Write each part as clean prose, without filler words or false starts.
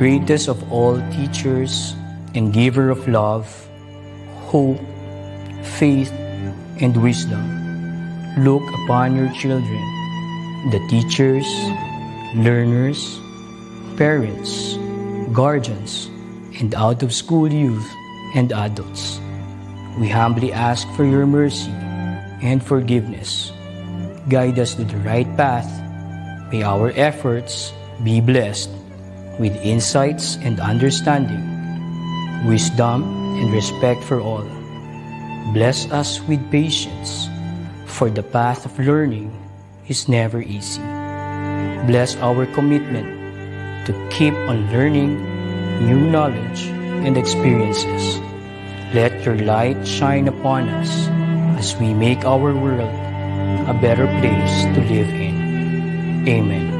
greatest of all teachers and giver of love, hope, faith, and wisdom, look upon your children, the teachers, learners, parents, guardians, and out-of-school youth and adults. We humbly ask for your mercy and forgiveness. Guide us to the right path. May our efforts be blessed with insights and understanding, wisdom and respect for all. Bless us with patience, for the path of learning is never easy. Bless our commitment to keep on learning new knowledge and experiences. Let your light shine upon us as we make our world a better place to live in. Amen.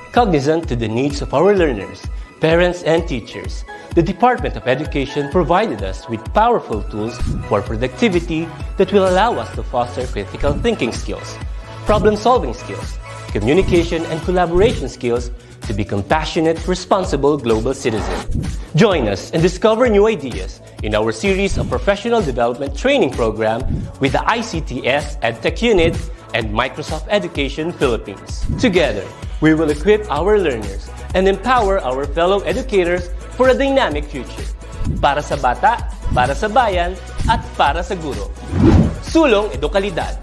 Cognizant to the needs of our learners, parents, and teachers, the Department of Education provided us with powerful tools for productivity that will allow us to foster critical thinking skills, problem-solving skills, communication and collaboration skills to be compassionate, responsible global citizens. Join us and discover new ideas in our series of professional development training program with the ICTS EdTech Unit and Microsoft Education Philippines. Together, we will equip our learners and empower our fellow educators for a dynamic future. Para sa bata, para sa bayan, at para sa guro. Sulong Edukalidad.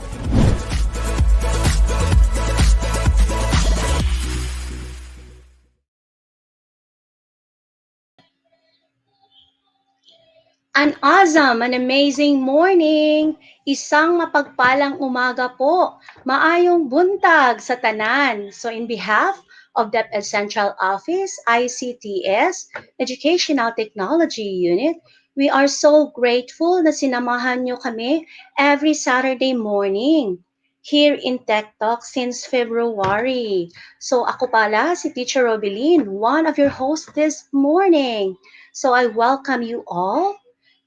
An awesome, an amazing morning! Isang mapagpalang umaga po. Maayong buntag sa tanan. So in behalf of DepEd Central Office, ICTS, Educational Technology Unit, we are so grateful na sinamahan nyo kami every Saturday morning here in TechTalks since February. So ako pala si Teacher Robeline, one of your hosts this morning. So I welcome you all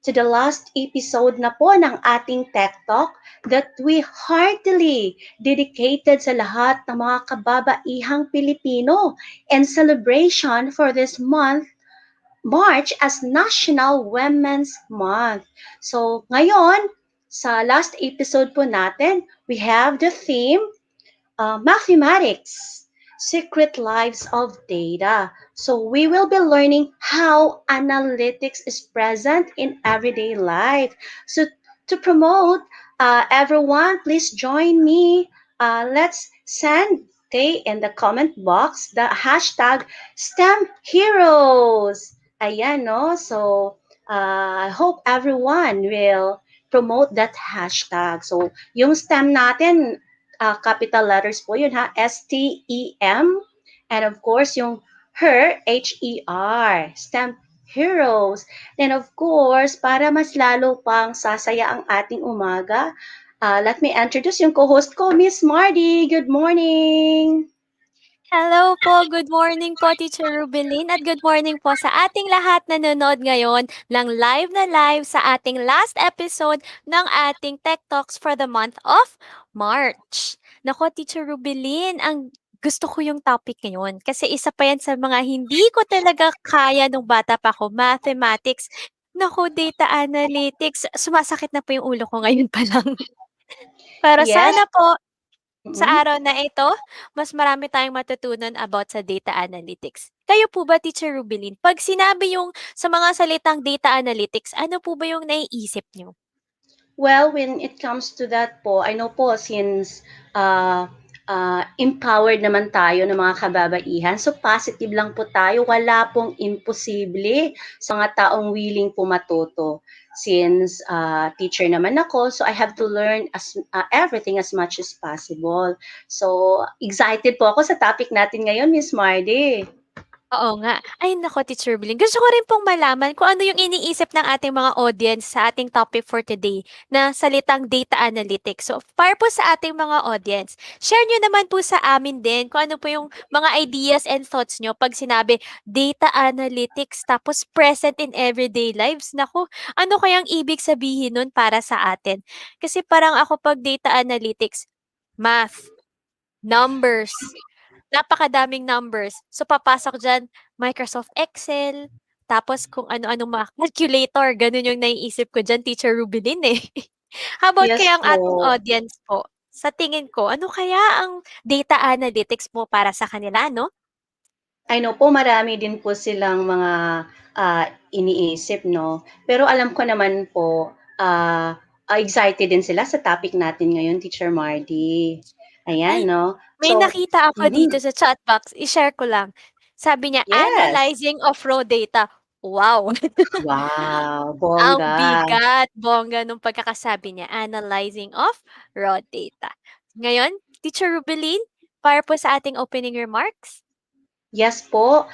to the last episode na po ng ating Tech Talk that we heartily dedicated sa lahat ng mga kababaihang Pilipino and celebration for this month, March, as National Women's Month. So ngayon, sa last episode po natin, we have the theme, mathematics, secret lives of data. So we will be learning how analytics is present in everyday life. So to promote everyone, please join me. Let's send in the comment box the hashtag STEM Heroes. Ayan, no? So I hope everyone will promote that hashtag. So yung STEM natin, capital letters po yun ha, STEM, and of course yung her, HER, STEM Heroes. Then of course, para mas lalo pang sasaya ang ating umaga, let me introduce yung co-host ko, Miss Mardy. Good morning! Hello po, good morning po Teacher Rubeline at good morning po sa ating lahat na nanonood ngayon ng live na live sa ating last episode ng ating Tech Talks for the month of March. Nako Teacher Rubeline, ang gusto ko yung topic ngayon kasi isa pa yan sa mga hindi ko talaga kaya nung bata pa ako, mathematics. Nako, data analytics, sumasakit na po yung ulo ko ngayon pa lang. Pero Yes. sana po sa Mhm. araw na ito, mas marami tayong matutunan about sa data analytics. Kayo po ba, Teacher Rubeline, pag sinabi yung sa mga salitang data analytics, ano po ba yung naiisip nyo? Well, when it comes to that po, I know po since empowered naman tayo ng mga kababaihan, so positive lang po tayo, wala pong imposible sa mga taong willing po matuto. Since teacher naman ako, so I have to learn everything as much as possible. So excited po ako sa topic natin ngayon, Miss Mardy. Oo nga. Ay naku, Teacher Bilin. Gusto ko rin pong malaman kung ano yung iniisip ng ating mga audience sa ating topic for today na salitang data analytics. So, para po sa ating mga audience, share nyo naman po sa amin din kung ano po yung mga ideas and thoughts nyo pag sinabi data analytics tapos present in everyday lives. Naku, ano kayang ibig sabihin nun para sa atin? Kasi parang ako pag data analytics, math, numbers, napakadaming numbers. So, papasok diyan, Microsoft Excel, tapos kung ano-anong mga calculator, gano'n yung naiisip ko diyan, Teacher Rubilin, eh. How about Yes kaya ang ating po. audience po? Sa tingin ko, ano kaya ang data analytics mo para sa kanila, 'no? I know po marami din po silang mga, iniisip 'no, pero alam ko naman po, excited din sila sa topic natin ngayon, Teacher Mardy. Ayan Ay, no. may So nakita ako dito mhm, sa chat box, i-share ko lang. Sabi niya, yes. "Analyzing of raw data." Wow! Wow, Ang bongga. bigat, bongga nung pagkakasabi niya, analyzing of raw data. Ngayon, Teacher Rubeline, para po sa ating opening remarks. Yes po.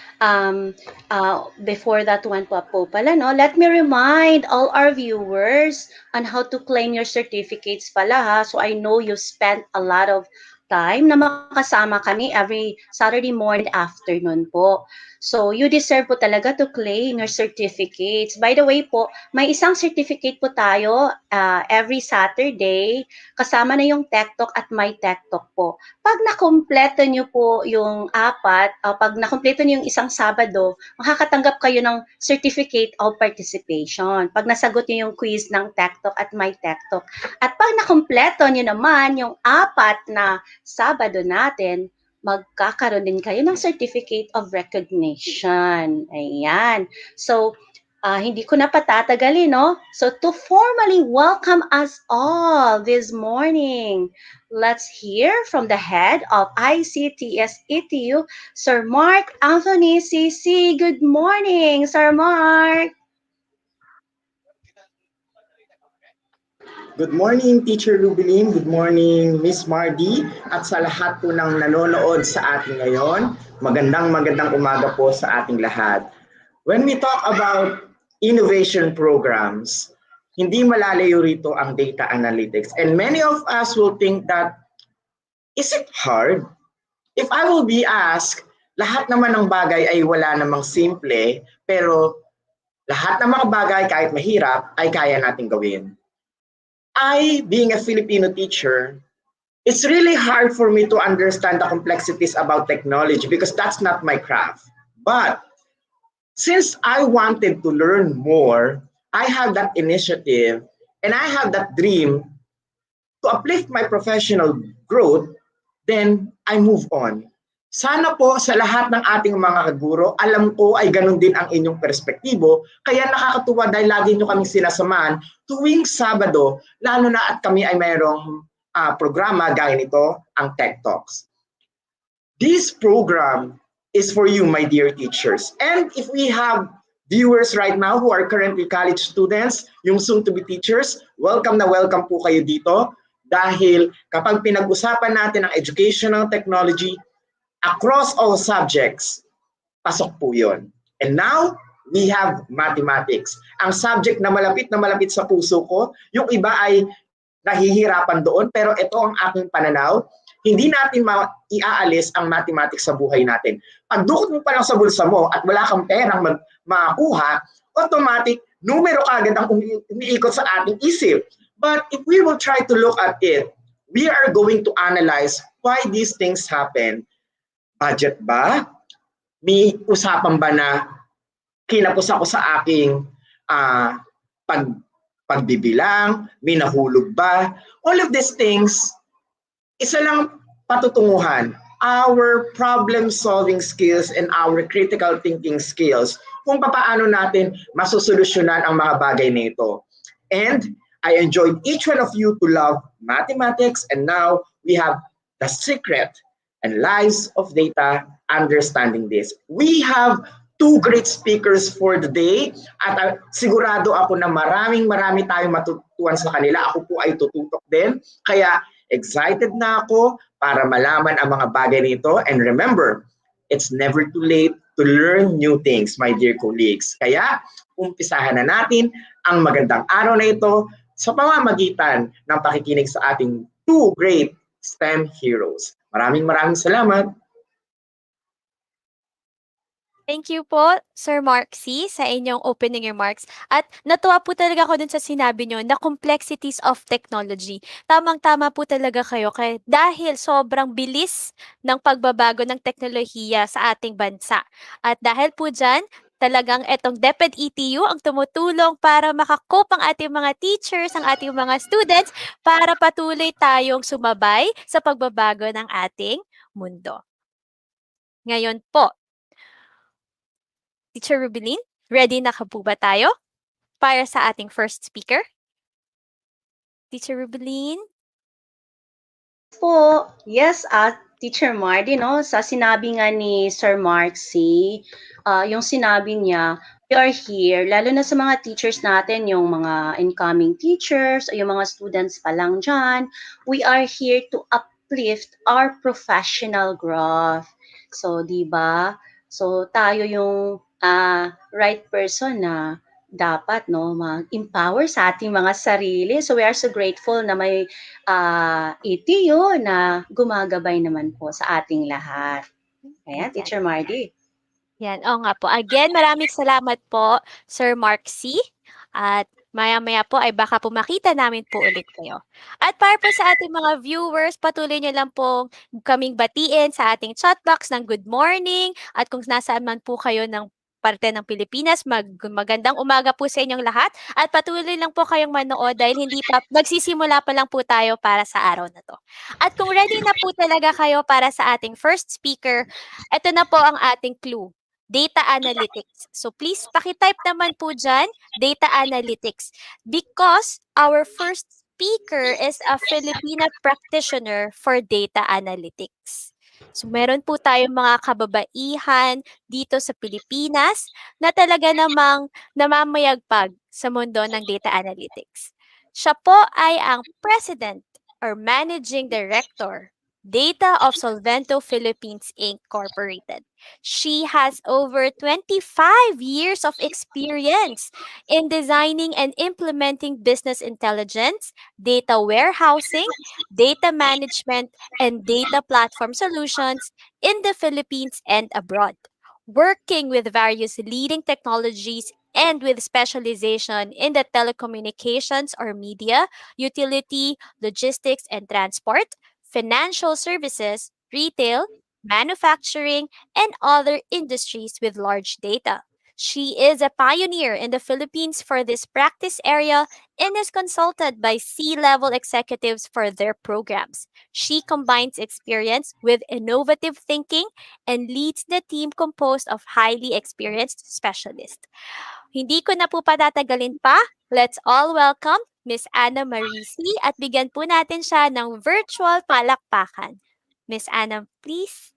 Before that one po pala, no, let me remind all our viewers on how to claim your certificates pala ha. So I know you spent a lot of time na makasama kami every Saturday morning afternoon po. So you deserve po talaga to claim your certificates. By the way po, may isang certificate po tayo every Saturday kasama na yung Tech Talk at My Tech Talk po. Pag nakumpleto niyo po yung apat, pag nakumpleto niyo yung isang Sabado, makakatanggap kayo ng Certificate of Participation. Pag nasagot niyo yung quiz ng Tech Talk at My Tech Talk. At pag nakumpleto niyo naman yung apat na Sabado natin, magkakaroon din kayo ng Certificate of Recognition. Ayan. So, hindi ko na patatagalin, no? So, to formally welcome us all this morning, let's hear from the head of ICTS ETU, Sir Mark Anthony CC. Good morning, Sir Mark. Good morning, Teacher Rubilin. Good morning, Miss Mardy. At sa lahat po ng nanonood sa atin ngayon, magandang umaga po sa ating lahat. When we talk about innovation programs, hindi malalayo rito ang data analytics. And many of us will think that, is it hard? If I will be asked, lahat naman ng bagay ay wala namang simple, pero lahat ng mga bagay kahit mahirap ay kaya nating gawin. Being a Filipino teacher, it's really hard for me to understand the complexities about technology because that's not my craft. But since I wanted to learn more, I have that initiative and I have that dream to uplift my professional growth, then I move on. Sana po sa lahat ng ating mga kaguro, alam ko ay ganun din ang inyong perspektibo, kaya nakakatuwa dahil lagi nyo kaming sinasamahan tuwing Sabado, lalo na at kami ay mayroong programa gaya nito, ang Tech Talks. This program is for you, my dear teachers. And if we have viewers right now who are currently college students, yung soon-to-be teachers, welcome na welcome po kayo dito dahil kapag pinag-usapan natin ang educational technology, across all subjects, pasok po yun. And now, we have mathematics. Ang subject na malapit sa puso ko, yung iba ay nahihirapan doon, pero ito ang aking pananaw, hindi natin iaalis ang mathematics sa buhay natin. Pag dukot mo pa lang sa bulsa mo at wala kang perang makakuha, automatic, numero kagad ang umiikot sa ating isip. But if we will try to look at it, we are going to analyze why these things happen. Budget ba? May usapan ba na kinapos ako sa aking pagbibilang? May nahulog ba? All of these things, isa lang patutunguhan. Our problem-solving skills and our critical thinking skills kung paano natin masusolusyonan ang mga bagay nito. And I enjoyed each one of you to love mathematics, and now we have the secret and lives of data, understanding this. We have two great speakers for the day at sigurado ako na marami tayong matutuan sa kanila. Ako po ay tututok din. Kaya excited na ako para malaman ang mga bagay nito. And remember, it's never too late to learn new things, my dear colleagues. Kaya, umpisahan na natin ang magandang araw na ito sa pamamagitan ng pakikinig sa ating two great STEM heroes. Maraming salamat. Thank you po, Sir Marksy, sa inyong opening remarks. At natuwa po talaga ako dun sa sinabi nyo na complexities of technology. Tamang-tama po talaga kayo dahil sobrang bilis ng pagbabago ng teknolohiya sa ating bansa. At dahil po dyan, talagang etong DepEd ETU ang tumutulong para makakope ang ating mga teachers, ang ating mga students, para patuloy tayong sumabay sa pagbabago ng ating mundo. Ngayon po, Teacher Rubilin, ready na ka po ba tayo para sa ating first speaker? Teacher Rubilin? Po, yes, Teacher Mardy, no, sa sinabi nga ni Sir Marksy, yung sinabi niya, we are here, lalo na sa mga teachers natin, yung mga incoming teachers, o yung mga students pa lang dyan, we are here to uplift our professional growth. So, di ba? So, tayo yung right person na dapat no mag-empower sa ating mga sarili. So we are so grateful na may ETU na gumagabay naman po sa ating lahat. Ayan, Teacher Mardy. Yan, oo nga po. Again, maraming salamat po, Sir Marksy. At maya-maya po ay baka po makita namin po ulit kayo. At para po sa ating mga viewers, patuloy nyo lang po kaming batiin sa ating chat box ng good morning. At kung nasaan man po kayo ng parte ng Pilipinas, magandang umaga po sa inyong lahat. At patuloy lang po kayong manood dahil hindi pa, magsisimula pa lang po tayo para sa araw na to. At kung ready na po talaga kayo para sa ating first speaker, ito na po ang ating clue. Data analytics. So please, pakitype naman po dyan, data analytics. Because our first speaker is a Filipina practitioner for data analytics. So meron po tayong mga kababaihan dito sa Pilipinas na talaga namang namamayagpag sa mundo ng data analytics. Siya po ay ang President or Managing Director, Data of Solvento Philippines Inc. Corporated. She has over 25 years of experience in designing and implementing business intelligence, data warehousing, data management, and data platform solutions in the Philippines and abroad, working with various leading technologies and with specialization in the telecommunications or media, utility, logistics and transport, financial services, retail, manufacturing, and other industries with large data. She is a pioneer in the Philippines for this practice area and is consulted by C-level executives for their programs. She combines experience with innovative thinking and leads the team composed of highly experienced specialists. Hindi ko na po patatagalin pa. Let's all welcome Miss Anna Marisi at bigyan po natin siya ng virtual palakpakan. Miss Anna, please.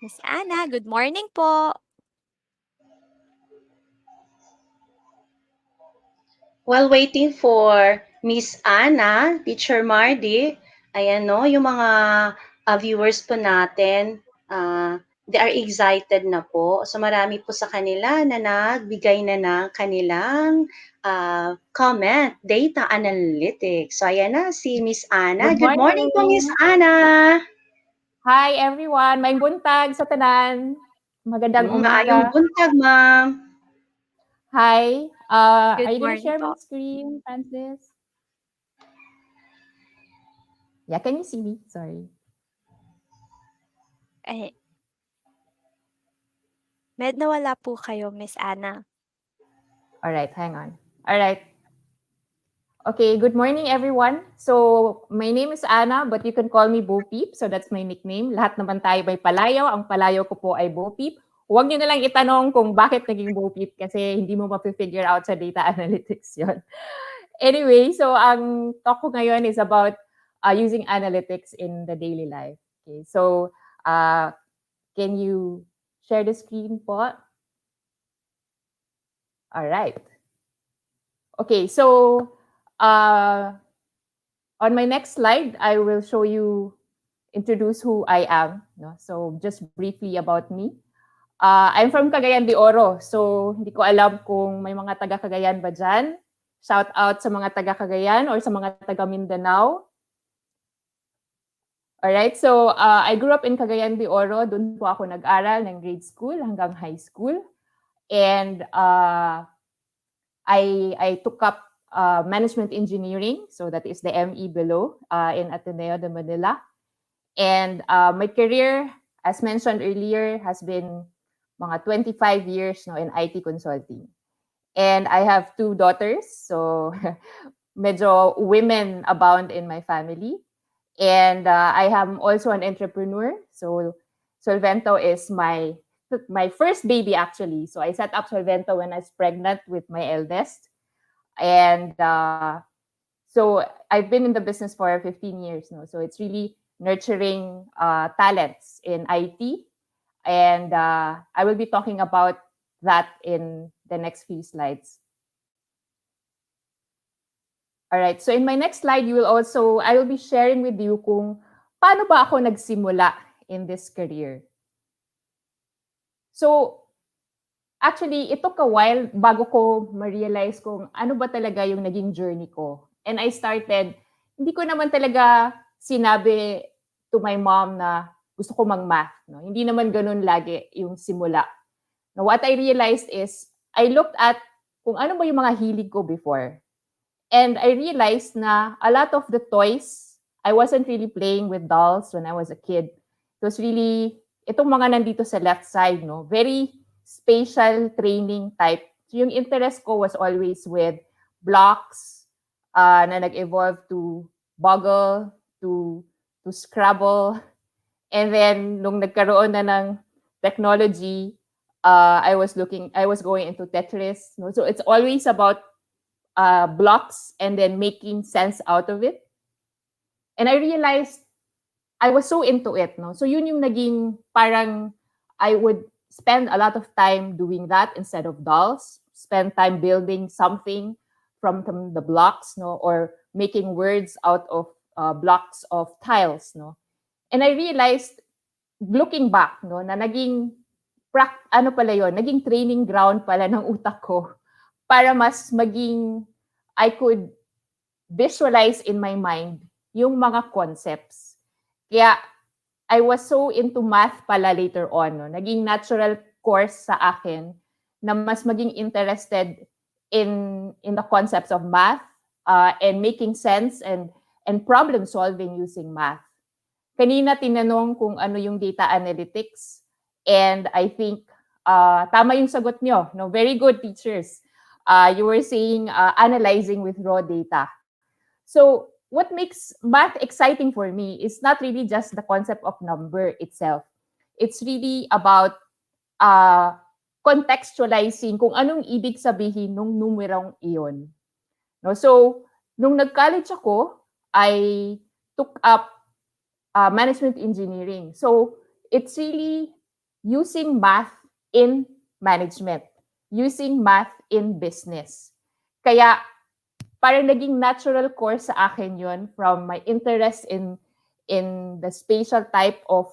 Miss Anna, good morning po. While waiting for Miss Anna, Teacher Mardy, ayan no, yung mga viewers po natin, they are excited na po. So marami po sa kanila na nagbigay na ng kanilang comment, data analytics. So ayan na si Miss Anna. Good morning po, Miss Anna. Hi everyone, may buntag sa tanan. Magandang Maayong umaga. buntag, ma'am. Hi, Good are you gonna morning share po. my screen, Francis? Yeah, can you see me? Sorry. Eh, nawala po kayo, Miss Anna. All right, hang on. All right. Okay, good morning everyone. So, my name is Anna, but you can call me Bo Peep. So, that's my nickname. Lahat naman tayo may palayaw. Ang palayaw ko po ay Bo Peep. Huwag niyo na lang itanong kung bakit naging Bo Peep kasi hindi mo mapifigure out sa data analytics yon. Anyway, so ang talk ko ngayon is about using analytics in the daily life. Okay, so can you share the screen po? All right. Okay, so on my next slide, I will show you introduce who I am. No? So just briefly about me. I'm from Cagayan de Oro. So hindi ko alam kung may mga taga Cagayan ba dyan. Shout out sa mga taga Cagayan or sa mga taga Mindanao. Alright, so I grew up in Cagayan de Oro. Doon po ako nag-aral ng grade school hanggang high school. And I took up management engineering. So that is the ME below in Ateneo de Manila. And my career, as mentioned earlier, has been mga 25 years no, in IT consulting. And I have 2 daughters. So medyo women abound in my family. And I am also an entrepreneur. So Solvento is my first baby, actually. So I set up Solvento when I was pregnant with my eldest. And so I've been in the business for 15 years now. So it's really nurturing talents in IT. And I will be talking about that in the next few slides. All right, so in my next slide, I will be sharing with you kung paano ba ako nagsimula in this career. So, actually, it took a while bago ko ma-realize kung ano ba talaga yung naging journey ko. And I started, hindi ko naman talaga sinabi to my mom na gusto ko mag-math. No? Hindi naman ganun lagi yung simula. Now, what I realized is, I looked at kung ano ba yung mga hilig ko before. And I realized na a lot of the toys, I wasn't really playing with dolls when I was a kid. It was really, itong mga nandito sa left side, no? Very spatial training type. So yung interest ko was always with blocks na nag-evolve to Boggle, to Scrabble. And then, nung nagkaroon na ng technology, I was going into Tetris. No? So it's always about blocks and then making sense out of it. And I realized I was so into it. No? So yun yung naging parang I would spend a lot of time doing that instead of dolls, spend time building something from the blocks, no, or making words out of blocks of tiles. No? And I realized, looking back, no, na naging naging training ground pala ng utak ko para mas maging I could visualize in my mind yung mga concepts. Kaya I was so into math pala later on. No? Naging natural course sa akin na mas maging interested in the concepts of math and making sense and problem solving using math. Kanina tinanong kung ano yung data analytics, and I think tama yung sagot nyo. No? Very good, teachers. You were saying analyzing with raw data. So what makes math exciting for me is not really just the concept of number itself. It's really about contextualizing kung anong ibig sabihin ng numerong iyon. No? So, nung nag-college ako, I took up management engineering. So, it's really using math in management, using math in business. Kaya, parang naging natural course sa akin yun from my interest in the spatial type of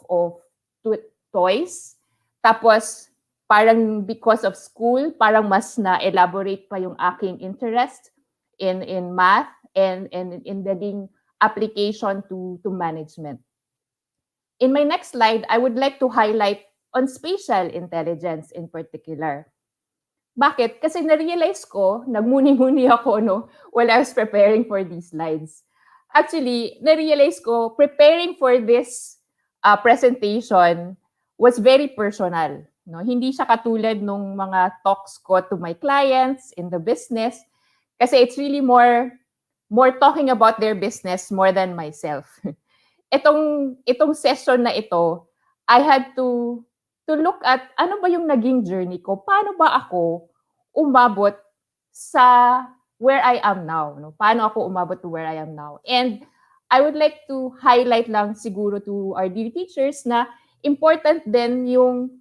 toys. Tapos, parang because of school, parang mas na-elaborate pa yung aking interest in math and in the application to management. In my next slide, I would like to highlight on spatial intelligence in particular. Bakit? Kasi na-realize ko, nagmuni-muni ako no, while I was preparing for these slides. Actually, na-realize ko, preparing for this presentation was very personal. No? Hindi siya katulad nung mga talks ko to my clients in the business. Kasi it's really more talking about their business more than myself. Itong session na ito, I had to look at ano ba yung naging journey ko. Paano ba ako umabot sa where I am now? No? Paano ako umabot to where I am now? And I would like to highlight lang siguro to our dear teachers na important din yung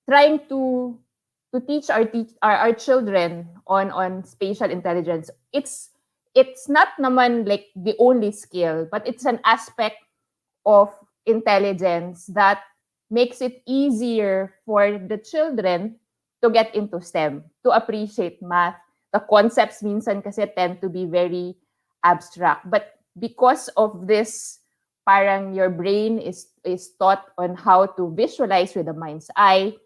trying to teach our children on spatial intelligence. It's not naman like the only skill, but it's an aspect of intelligence that makes it easier for the children to get into STEM, to appreciate math. The concepts minsan kasi tend to be very abstract. But because of this, parang your brain is taught on how to visualize with the mind's eye,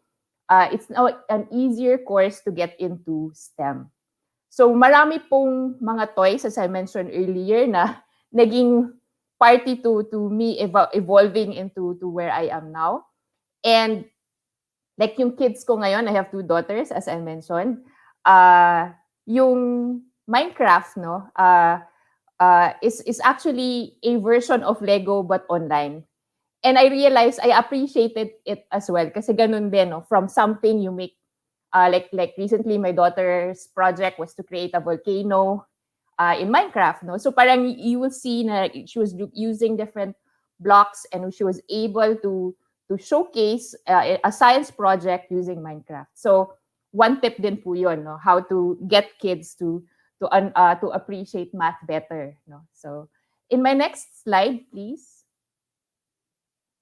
it's now an easier course to get into STEM. So marami pong mga toys, as I mentioned earlier, na naging party to me evolving into to where I am now. And like yung kids ko ngayon, I have 2 daughters, as I mentioned. Yung Minecraft, no, is actually a version of Lego but online. And I realized I appreciated it as well kasi ganun din, no, from something you make. Like recently, my daughter's project was to create a volcano in Minecraft, no? So parang you will see na she was using different blocks and she was able to showcase a science project using Minecraft. So one tip din po yun, no? How to get kids to appreciate math better, no? So in my next slide, please.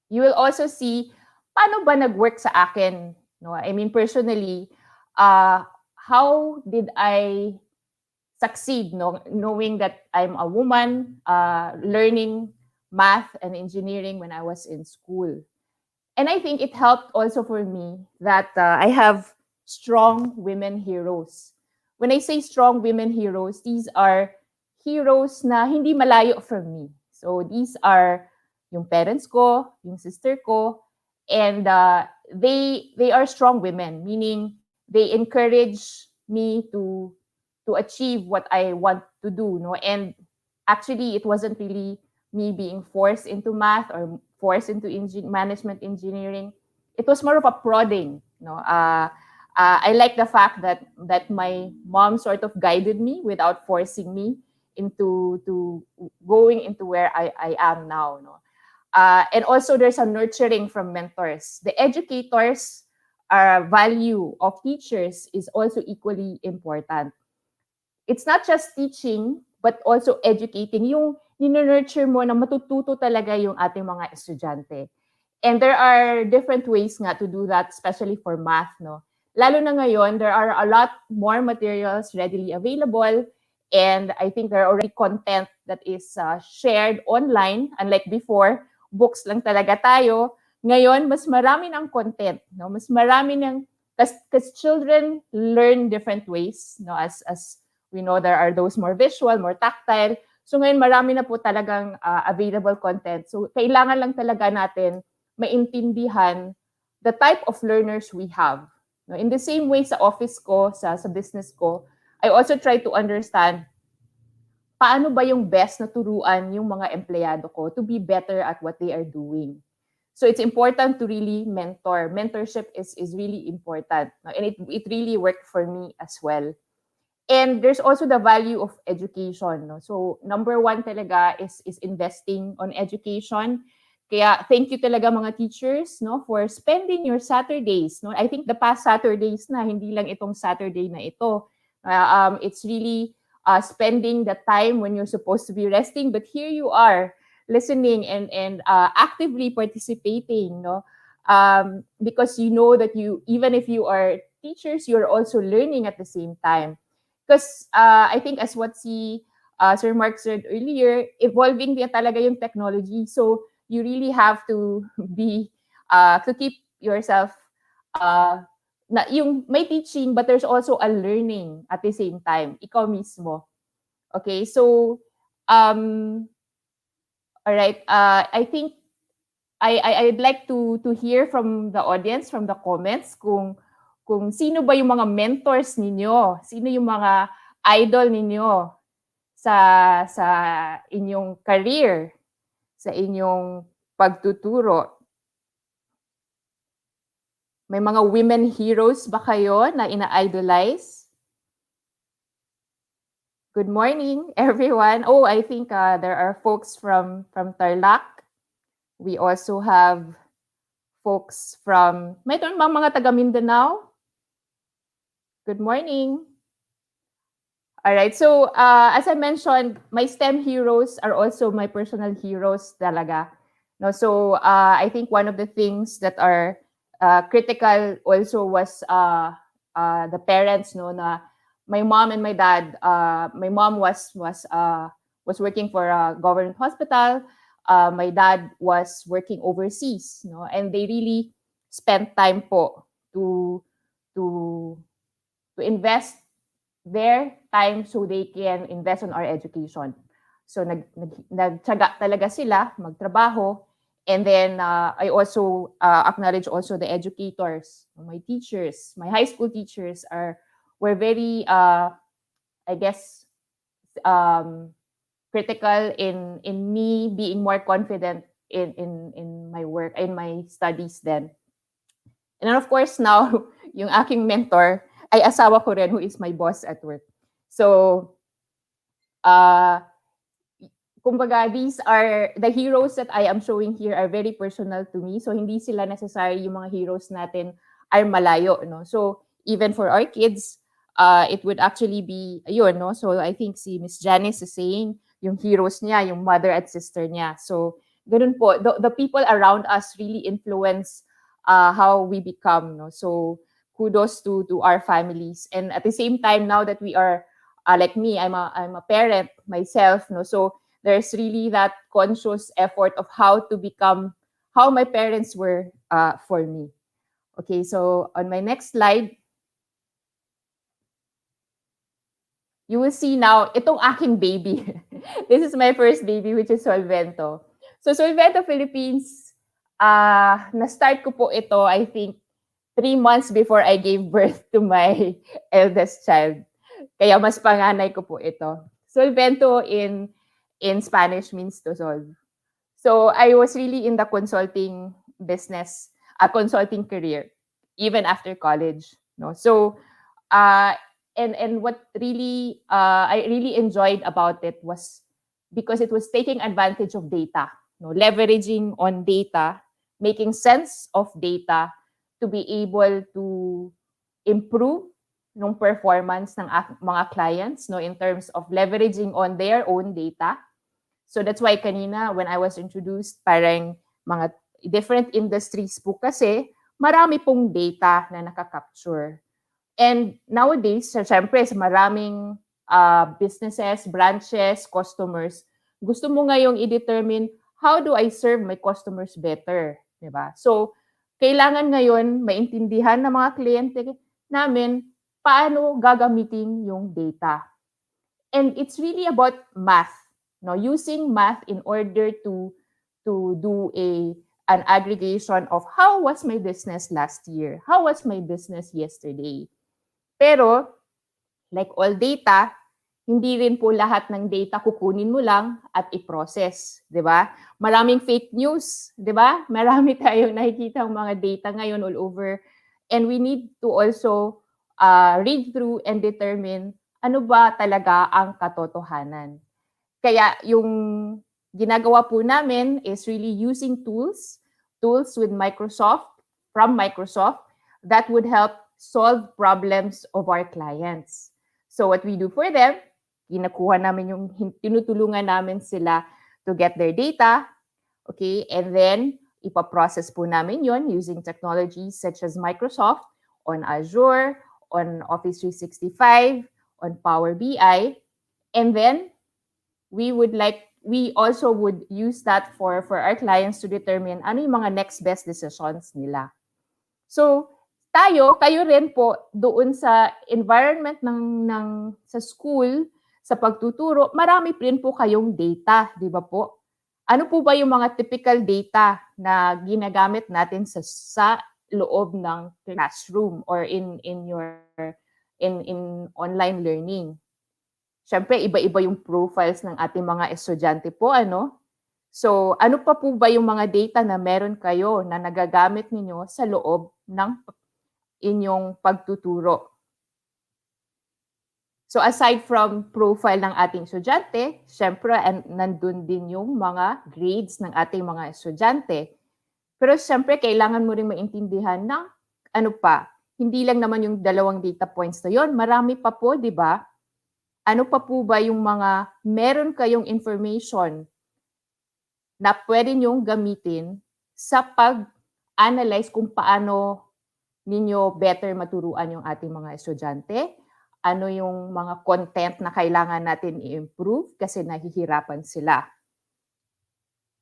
You will also see paano ba nag-work sa akin, no? I mean, personally, how did I succeed, no? Knowing that I'm a woman, learning math and engineering when I was in school. And I think it helped also for me that I have strong women heroes. When I say strong women heroes, these are heroes na hindi malayo from me. So these are yung parents ko, yung sister ko, and they are strong women, meaning they encourage me to achieve what I want to do, no? And actually, it wasn't really me being forced into math or forced into management engineering. It was more of a prodding, no? I like the fact that my mom sort of guided me without forcing me into going into where I am now, no? And also, there's a nurturing from mentors. The educators' value of teachers is also equally important. It's not just teaching, but also educating. Yung nurture mo na matututo talaga yung ating mga estudyante. And there are different ways nga to do that, especially for math, no? Lalo na ngayon, there are a lot more materials readily available. And I think there are already content that is shared online. Unlike before, books lang talaga tayo. Ngayon, mas marami ng content, no? Mas marami ng, because children learn different ways, no? As we know, there are those more visual, more tactile. So ngayon, marami na po talagang available content. So kailangan lang talaga natin maintindihan the type of learners we have. No? In the same way sa office ko, sa business ko, I also try to understand paano ba yung best na turuan yung mga empleyado ko to be better at what they are doing. So it's important to really mentor. Mentorship is really important. No? And it really worked for me as well. And there's also the value of education. No? So number 1 talaga is investing on education. Kaya thank you talaga mga teachers, no, for spending your Saturdays. No? I think the past Saturdays na, hindi lang itong Saturday na ito. It's really spending the time when you're supposed to be resting, but here you are listening and actively participating, no? Because you know that even if you are teachers, you're also learning at the same time. Because I think as what Sir Mark said earlier, evolving din talaga yung technology. So you really have to be, to keep yourself, na yung may teaching, but there's also a learning at the same time. Ikaw mismo. Okay, so, all right, I think I'd like to hear from the audience, from the comments, kung sino ba yung mga mentors ninyo, sino yung mga idol ninyo sa inyong career, sa inyong pagtuturo. May mga women heroes ba kayo na ina-idolize? Good morning, everyone. Oh, I think there are folks from Tarlac. We also have folks from, may mga taga Mindanao. Good morning. All right. So, as I mentioned, my STEM heroes are also my personal heroes talaga. No, so I think one of the things that are critical also was the parents, no, na my mom and my dad. My mom was working for a government hospital. My dad was working overseas, no, and they really spent time po to to to invest their time so they can invest on our education. So nagtiyaga talaga sila magtrabaho. And then I also acknowledge also the educators, my teachers, my high school teachers were very I guess critical in me being more confident in my work, in my studies then. And then of course now, yung aking mentor ay asawa ko rin who is my boss at work. So, kumbaga, these are the heroes that I am showing here are very personal to me. So, hindi sila necessary yung mga heroes natin are malayo, no? So, even for our kids, it would actually be, ayun, no? So, I think si Miss Janice is saying, yung heroes niya, yung mother at sister niya. So, ganun po. The people around us really influence how we become, no? So, kudos to our families. And at the same time, now that we are, like me, I'm a parent myself, no? So, there's really that conscious effort of how to become how my parents were for me. Okay, so on my next slide, you will see now, itong aking baby. This is my first baby, which is Solvento. So Solvento Philippines, na-start ko po ito, I think, 3 months before I gave birth to my eldest child. Kaya mas panganay ko po ito. Solvento in Spanish means to solve. So I was really in the consulting business, a consulting career, even after college. No, so and what really I really enjoyed about it was because it was taking advantage of data, no, leveraging on data, making sense of data to be able to improve ng performance ng mga clients, no, in terms of leveraging on their own data. So that's why kanina when I was introduced, parang mga different industries po kasi marami pong data na nakaka-capture. And nowadays, syempre sa maraming businesses, branches, customers, gusto mo ngayong i-determine how do I serve my customers better, 'di ba? So kailangan ngayon maintindihan ng mga kliyente namin paano gagamitin yung data. And it's really about math, no, using math in order to do an aggregation of how was my business last year, how was my business yesterday. Pero like all data, hindi rin po lahat ng data kukunin mo lang at i-process, 'di ba? Maraming fake news, 'di ba? Marami tayong nakikita ng mga data ngayon all over, and we need to also read through and determine ano ba talaga ang katotohanan. Kaya yung ginagawa po namin is really using tools with from Microsoft that would help solve problems of our clients. So what we do for them, ginakuha namin yung tinutulungan namin sila to get their data, okay? And then ipaprocess po namin yon using technologies such as Microsoft on Azure, on Office 365, on Power BI, and then we also would use that for our clients to determine ano yung mga next best decisions nila. So, kayo rin po doon sa environment sa school, sa pagtuturo, marami rin po kayong data, di ba po? Ano po ba yung mga typical data na ginagamit natin sa loob ng classroom or in online learning? Siyempre, iba-iba yung profiles ng ating mga estudyante po, ano? So, ano pa po ba yung mga data na meron kayo na nagagamit ninyo sa loob ng inyong pagtuturo? So, aside from profile ng ating estudyante, siyempre, nandun din yung mga grades ng ating mga estudyante. Pero siyempre, kailangan mo rin maintindihan na ano pa, hindi lang naman yung 2 data points na yon, marami pa po, di ba? Ano pa po ba yung mga meron kayong information na pwede nyong gamitin sa pag-analyze kung paano ninyo better maturuan yung ating mga estudyante, ano yung mga content na kailangan natin i-improve kasi nahihirapan sila.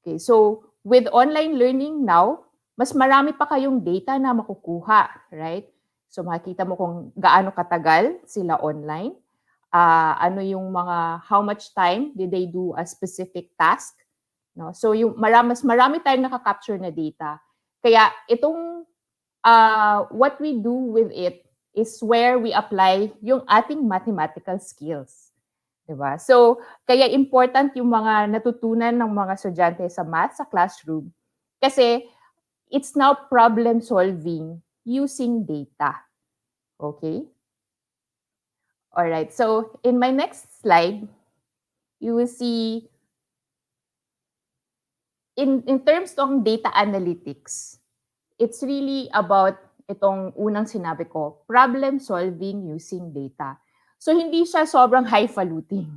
Okay, so with online learning now, mas marami pa kayong data na makukuha, right? So makikita mo kung gaano katagal sila online, ano yung how much time did they do a specific task, no? So yung mas marami tayong nakaka-capture na data. Kaya itong what we do with it is where we apply yung ating mathematical skills. Diba? So, kaya important yung mga natutunan ng mga estudyante sa math sa classroom kasi it's now problem solving using data. Okay? All right. So, in my next slide, you will see in terms of data analytics, it's really about itong unang sinabi ko, problem solving using data. So, hindi siya sobrang highfalutin.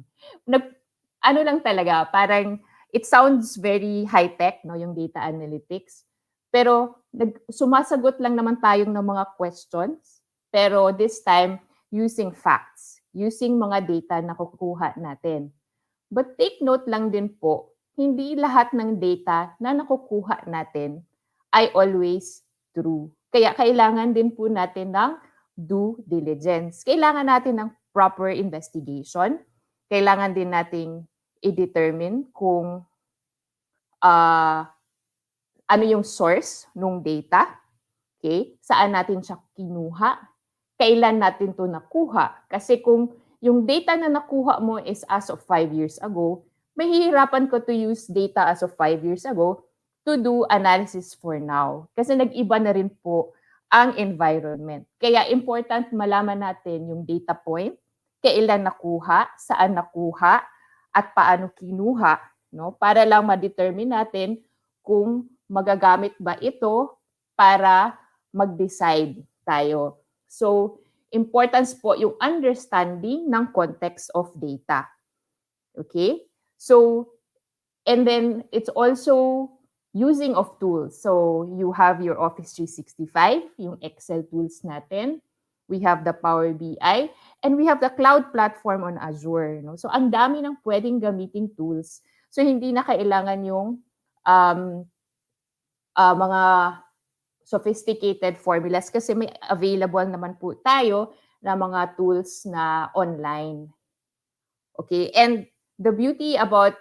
Ano lang talaga, parang it sounds very high-tech, no, yung data analytics. Pero sumasagot lang naman tayong ng mga questions, pero this time using facts, using mga data na kukuha natin. But take note lang din po, hindi lahat ng data na nakukuha natin ay always true. Kaya kailangan din po natin ng due diligence. Kailangan natin ng proper investigation. Kailangan din nating i-determine kung ano yung source ng data. Okay? Saan natin siya kinuha? Kailan natin to nakuha? Kasi kung yung data na nakuha mo is as of 5 years ago, mahihirapan ko to use data as of 5 years ago to do analysis for now. Kasi nag-iba na rin po ang environment. Kaya important malaman natin yung data point, kailan nakuha, saan nakuha, at paano kinuha, no? Para lang ma-determine natin kung magagamit ba ito para mag-decide tayo. So, importance po yung understanding ng context of data. Okay? So, and then it's also using of tools. So, you have your Office 365, yung Excel tools natin. We have the Power BI, and we have the cloud platform on Azure. No? So, ang dami ng pwedeng gamiting tools. So, hindi na kailangan yung mga sophisticated formulas kasi may available naman po tayo na mga tools na online. Okay, and the beauty about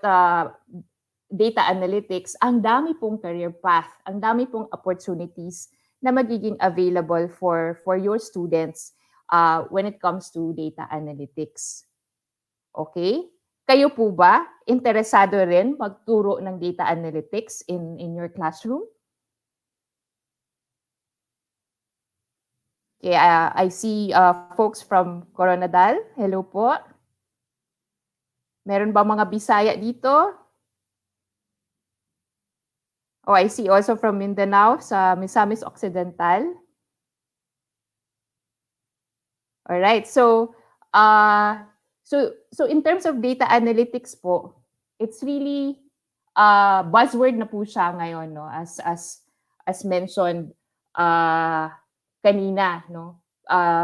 data analytics, ang dami pong career path, ang dami pong opportunities na magiging available for your students when it comes to data analytics. Okay? Kayo po ba interesado rin magturo ng data analytics in your classroom? Okay, I see folks from Coronadal. Hello po. Meron ba mga Bisaya dito? Oh, I see also from Mindanao sa Misamis Occidental. All right. So in terms of data analytics po, it's really buzzword na po siya ngayon, no? As mentioned kanina, no,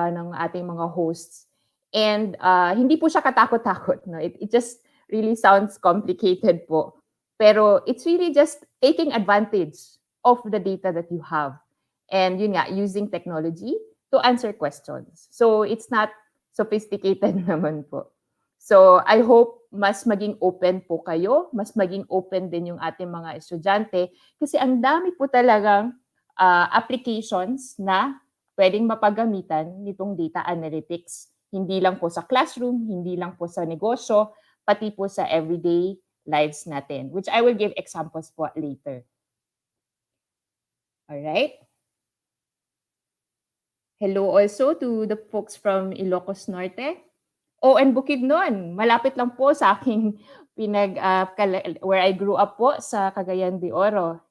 ng ating mga hosts. And hindi po siya katakot-takot, no. It just really sounds complicated po. Pero it's really just taking advantage of the data that you have. And yun nga, using technology to answer questions. So it's not sophisticated naman po. So I hope mas maging open po kayo, mas maging open din yung ating mga estudyante kasi ang dami po talagang applications na pwedeng mapagamitan nitong data analytics. Hindi lang po sa classroom, hindi lang po sa negosyo, pati po sa everyday lives natin, which I will give examples po later. All right. Hello also to the folks from Ilocos Norte. Oh, and Bukidnon, malapit lang po sa aking where I grew up po sa Cagayan de Oro.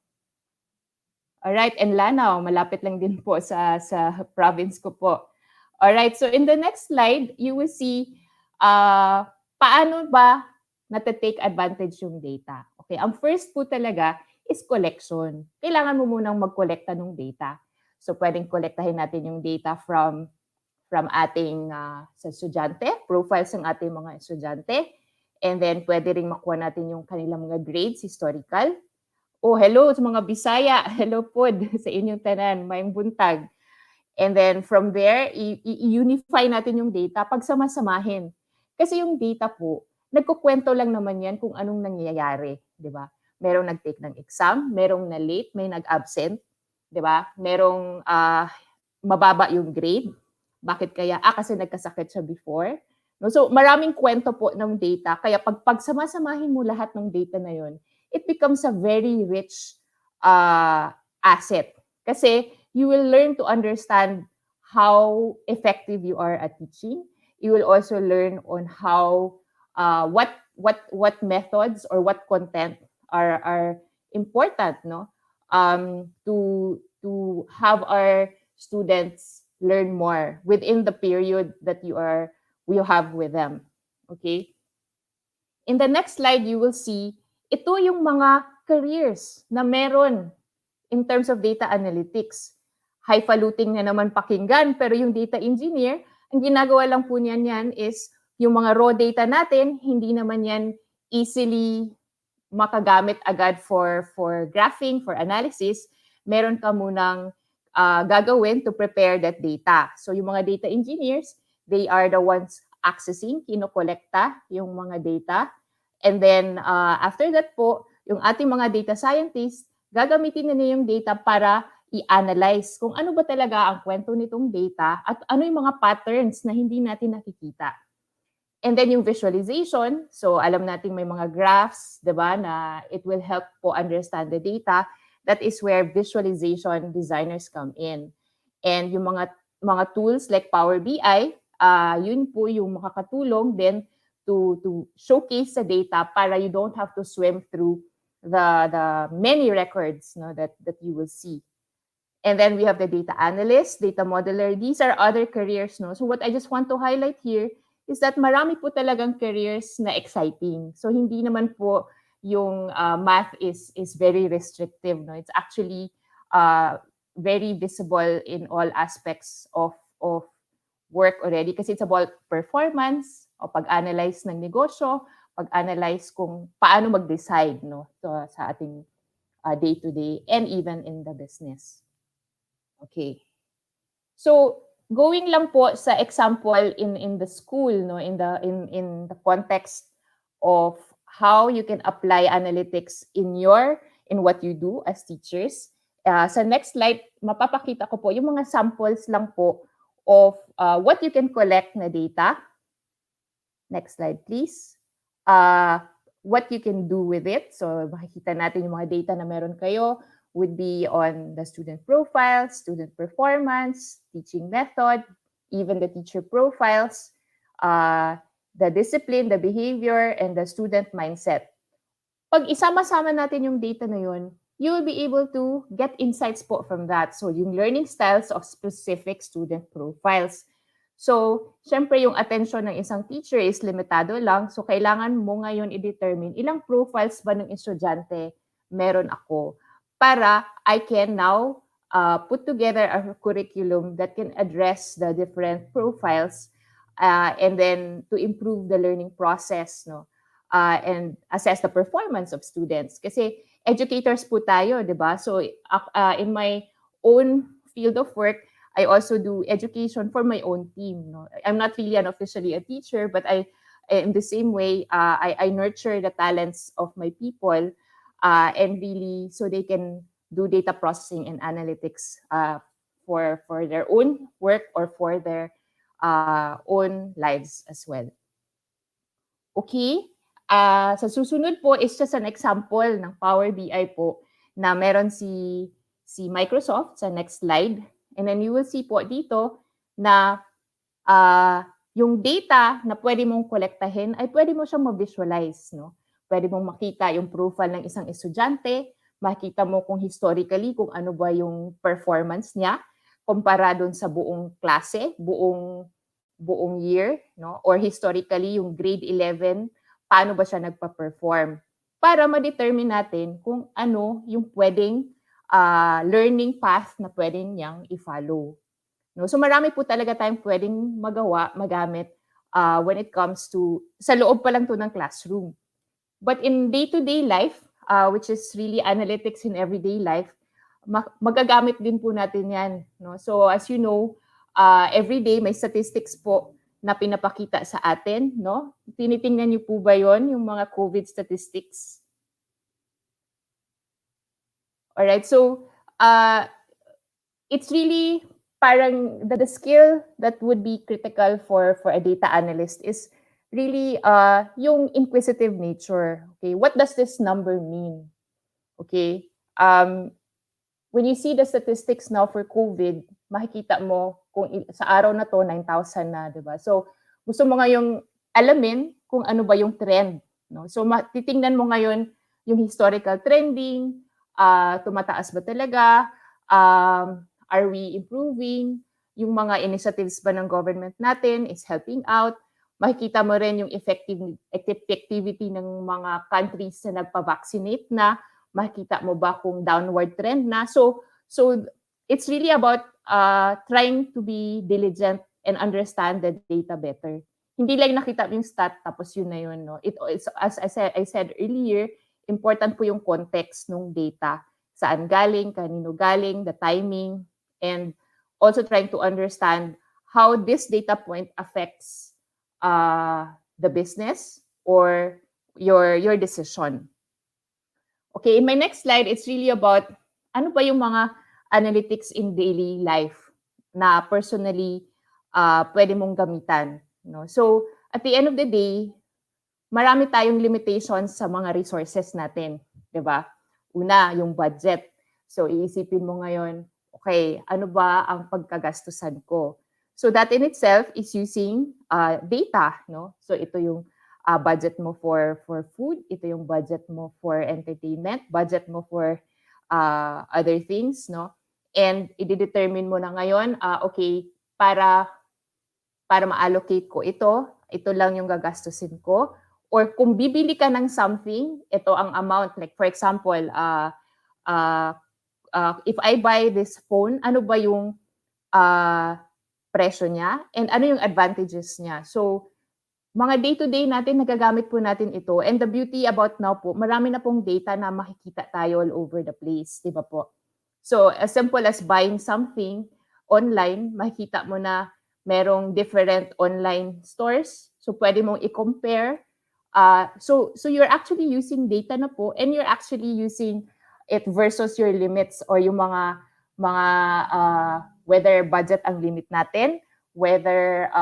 Alright, and Lanao, malapit lang din po sa province ko po. Alright, so in the next slide, you will see paano ba nata-take advantage yung data. Okay, ang first po talaga is collection. Kailangan mo munang mag-kolekta ng data. So pwedeng kolektahin natin yung data from ating sa estudyante, profiles ng ating mga estudyante, and then pwede ring makuha natin yung kanilang mga grades, historical. Oh, hello sa mga Bisaya. Hello po sa inyong tanan, mayong buntag. And then from there, i-unify natin yung data, pagsama-samahin. Kasi yung data po, nagkukwento lang naman yan kung anong nangyayari, di ba? Merong nag-take ng exam, merong na late, may nag-absent, di ba? Merong mababa yung grade. Bakit kaya? Kasi nagkasakit siya before. No? So maraming kwento po ng data. Kaya pag pagsama-samahin mo lahat ng data na yon, it becomes a very rich asset. Kasi you will learn to understand how effective you are at teaching. You will also learn on how what methods or what content are important, no, to have our students learn more within the period that you have with them. Okay. In the next slide, you will see ito yung mga careers na meron in terms of data analytics. Highfalutin na naman pakinggan, pero yung data engineer, ang ginagawa lang po niyan yan is yung mga raw data natin, hindi naman yan easily makagamit agad for graphing, for analysis. Meron ka munang gagawin to prepare that data. So yung mga data engineers, they are the ones accessing, kinokolekta yung mga data. And then after that po, yung ating mga data scientists, gagamitin na niya yung data para i-analyze kung ano ba talaga ang kwento nitong data at ano yung mga patterns na hindi natin nakikita. And then yung visualization, so alam natin may mga graphs, di ba, na it will help po understand the data. That is where visualization designers come in. And yung mga tools like Power BI, yun po yung makakatulong din to showcase the data para you don't have to swim through the many records, no, that you will see. And then we have the data analyst, data modeler. These are other careers, no. So what I just want to highlight here is that marami po talagang careers na exciting. So hindi naman po yung math is very restrictive, no. It's actually very visible in all aspects of work already kasi it's about performance o pag-analyze ng negosyo, pag-analyze kung paano mag-decide, no, sa ating day-to-day and even in the business. Okay. So going lang po sa example in the school, no, in the context of how you can apply analytics in what you do as teachers. Sa next slide, mapapakita ko po yung mga samples lang po of what you can collect na data. Next slide, please. What you can do with it. So makikita natin yung mga data na meron kayo would be on the student profile, student performance, teaching method, even the teacher profiles, the discipline, the behavior, and the student mindset. Pag isama-sama natin yung data na yun, you will be able to get insights po from that. So yung learning styles of specific student profiles. So, syempre yung attention ng isang teacher is limitado lang. So, kailangan mo ngayon i-determine ilang profiles ba ng estudyante meron ako para I can now put together a curriculum that can address the different profiles and then to improve the learning process, no, and assess the performance of students. Kasi educators po tayo, di ba? So in my own field of work, I also do education for my own team. No? I'm not really officially a teacher, but in the same way, I nurture the talents of my people. And really so they can do data processing and analytics for their own work or for their own lives as well. Okay, sa susunod po is just an example ng Power BI po na meron si Microsoft sa next slide. And then you will see po dito na yung data na pwede mong kolektahin ay pwede mo siyang ma-visualize, no? Pwede mong makita yung profile ng isang estudyante, makita mo kung historically kung ano ba yung performance niya kumpara doon sa buong klase, buong year, no? Or historically yung grade 11, paano ba siya nagpa-perform? para ma-determine natin kung ano yung pwedeng learning path na pwedeng niyang i-follow. No? So marami po talaga tayong pwedeng magamit when it comes to, sa loob pa lang to ng classroom. But in day-to-day life, which is really analytics in everyday life, magagamit din po natin yan. No? So as you know, every day may statistics po na pinapakita sa atin. No? Tinitingnan niyo po ba yon, yung mga COVID statistics? Alright, so it's really parang the skill that would be critical for a data analyst is really yung inquisitive nature. Okay, what does this number mean? Okay, when you see the statistics now for COVID, makikita mo kung sa araw na to 9,000 na, 'di ba? So gusto mo ngayong alamin kung ano ba yung trend, no? So titingnan mo ngayon yung historical trending, tumataas ba talaga? Are we improving? Yung mga initiatives ba ng government natin is helping out? Makikita mo rin yung effectivity ng mga countries na nagpa-vaccinate na. Makikita mo ba kung downward trend na? So it's really about trying to be diligent and understand the data better. Hindi lang nakita mo yung stat tapos yun na yun, no? It's, as I said earlier, important po yung context ng data. Saan galing, kanino galing, the timing, and also trying to understand how this data point affects the business or your decision. Okay, in my next slide, it's really about ano ba yung mga analytics in daily life na personally pwede mong gamitan. No? So, at the end of the day, marami tayong limitations sa mga resources natin, 'di ba? Una, yung budget. So iisipin mo ngayon, okay, ano ba ang pagkagastusan ko? So that in itself is using data, no? So ito yung budget mo for food, ito yung budget mo for entertainment, budget mo for other things, no? And i-determine mo na ngayon, okay, para ma-allocate ko ito lang yung gagastusin ko. Or kung bibili ka ng something, ito ang amount. Like for example, if I buy this phone, ano ba yung presyo niya? And ano yung advantages niya? So, mga day-to-day natin, nagagamit po natin ito. And the beauty about now po, marami na pong data na makikita tayo all over the place. Di ba po? So, as simple as buying something online, makikita mo na merong different online stores. So, pwede mong i-compare. So you're actually using data na po, and you're actually using it versus your limits or yung mga whether budget ang limit natin, whether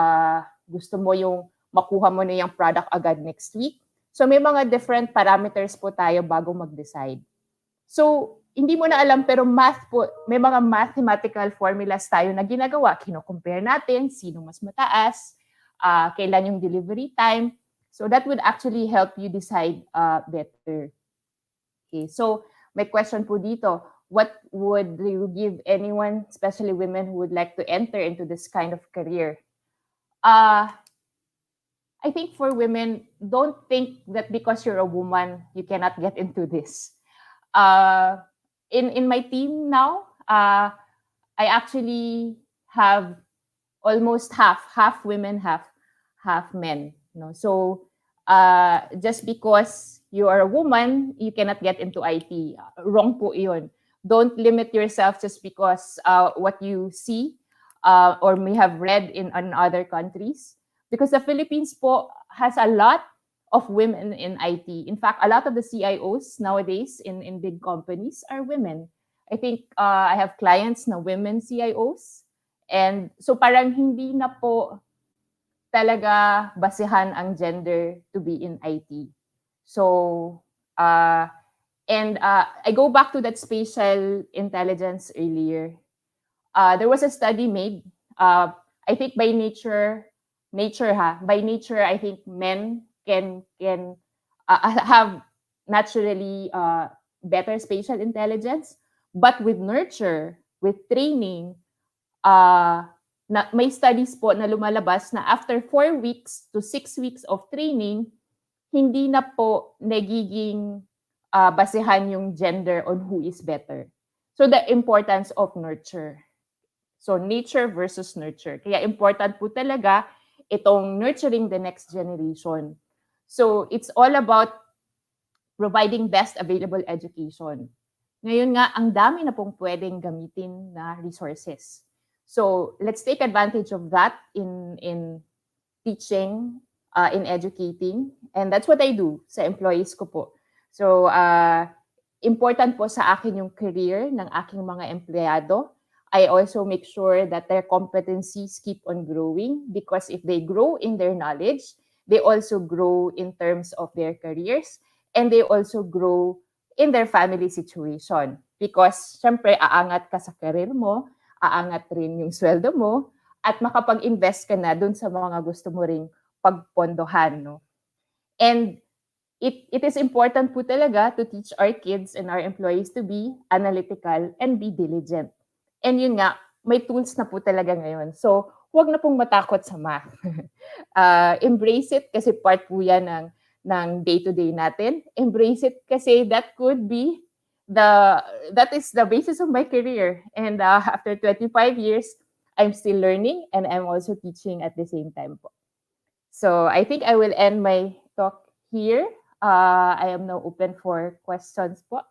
gusto mo yung makuha mo na yung product agad next week. So may mga different parameters po tayo bago mag-decide. So hindi mo na alam, pero math po, may mga mathematical formulas tayo na ginagawa. Kino-compare natin sino mas mataas, kailan yung delivery time. So that would actually help you decide better. Okay, so my question po dito, what would you give anyone, especially women who would like to enter into this kind of career? I think for women, don't think that because you're a woman, you cannot get into this. In my team now, I actually have almost half women, half men. No? So just because you are a woman, you cannot get into IT. Wrong po yun. Don't limit yourself just because what you see or may have read in other countries. Because the Philippines po has a lot of women in IT. In fact, a lot of the CIOs nowadays in big companies are women. I think I have clients na women CIOs. And so parang hindi na po talaga basehan ang gender to be in IT. So, and I go back to that spatial intelligence earlier. There was a study made, I think by nature, I think men can have naturally better spatial intelligence, but with nurture, with training, may studies po na lumalabas na after 4 weeks to 6 weeks of training, hindi na po nagiging basehan yung gender on who is better. So the importance of nurture. So nature versus nurture. Kaya important po talaga itong nurturing the next generation. So it's all about providing best available education. Ngayon nga, ang dami na pong pwedeng gamitin na resources. So let's take advantage of that in teaching, in educating. And that's what I do sa employees ko po. So important po sa akin yung career ng aking mga empleyado. I also make sure that their competencies keep on growing because if they grow in their knowledge, they also grow in terms of their careers and they also grow in their family situation. Because syempre, aangat ka sa career mo, aangat rin yung sweldo mo, at makapag-invest ka na dun sa mga gusto mo ring pagpondohan. No? And it is important po talaga to teach our kids and our employees to be analytical and be diligent. And yun nga, may tools na po talaga ngayon. So, huwag na pong matakot sa math. Embrace it kasi part po yan ng day-to-day natin. Embrace it kasi that could be that is the basis of my career. And after 25 years, I'm still learning and I'm also teaching at the same time po. So, I think I will end my talk here. I am now open for questions po.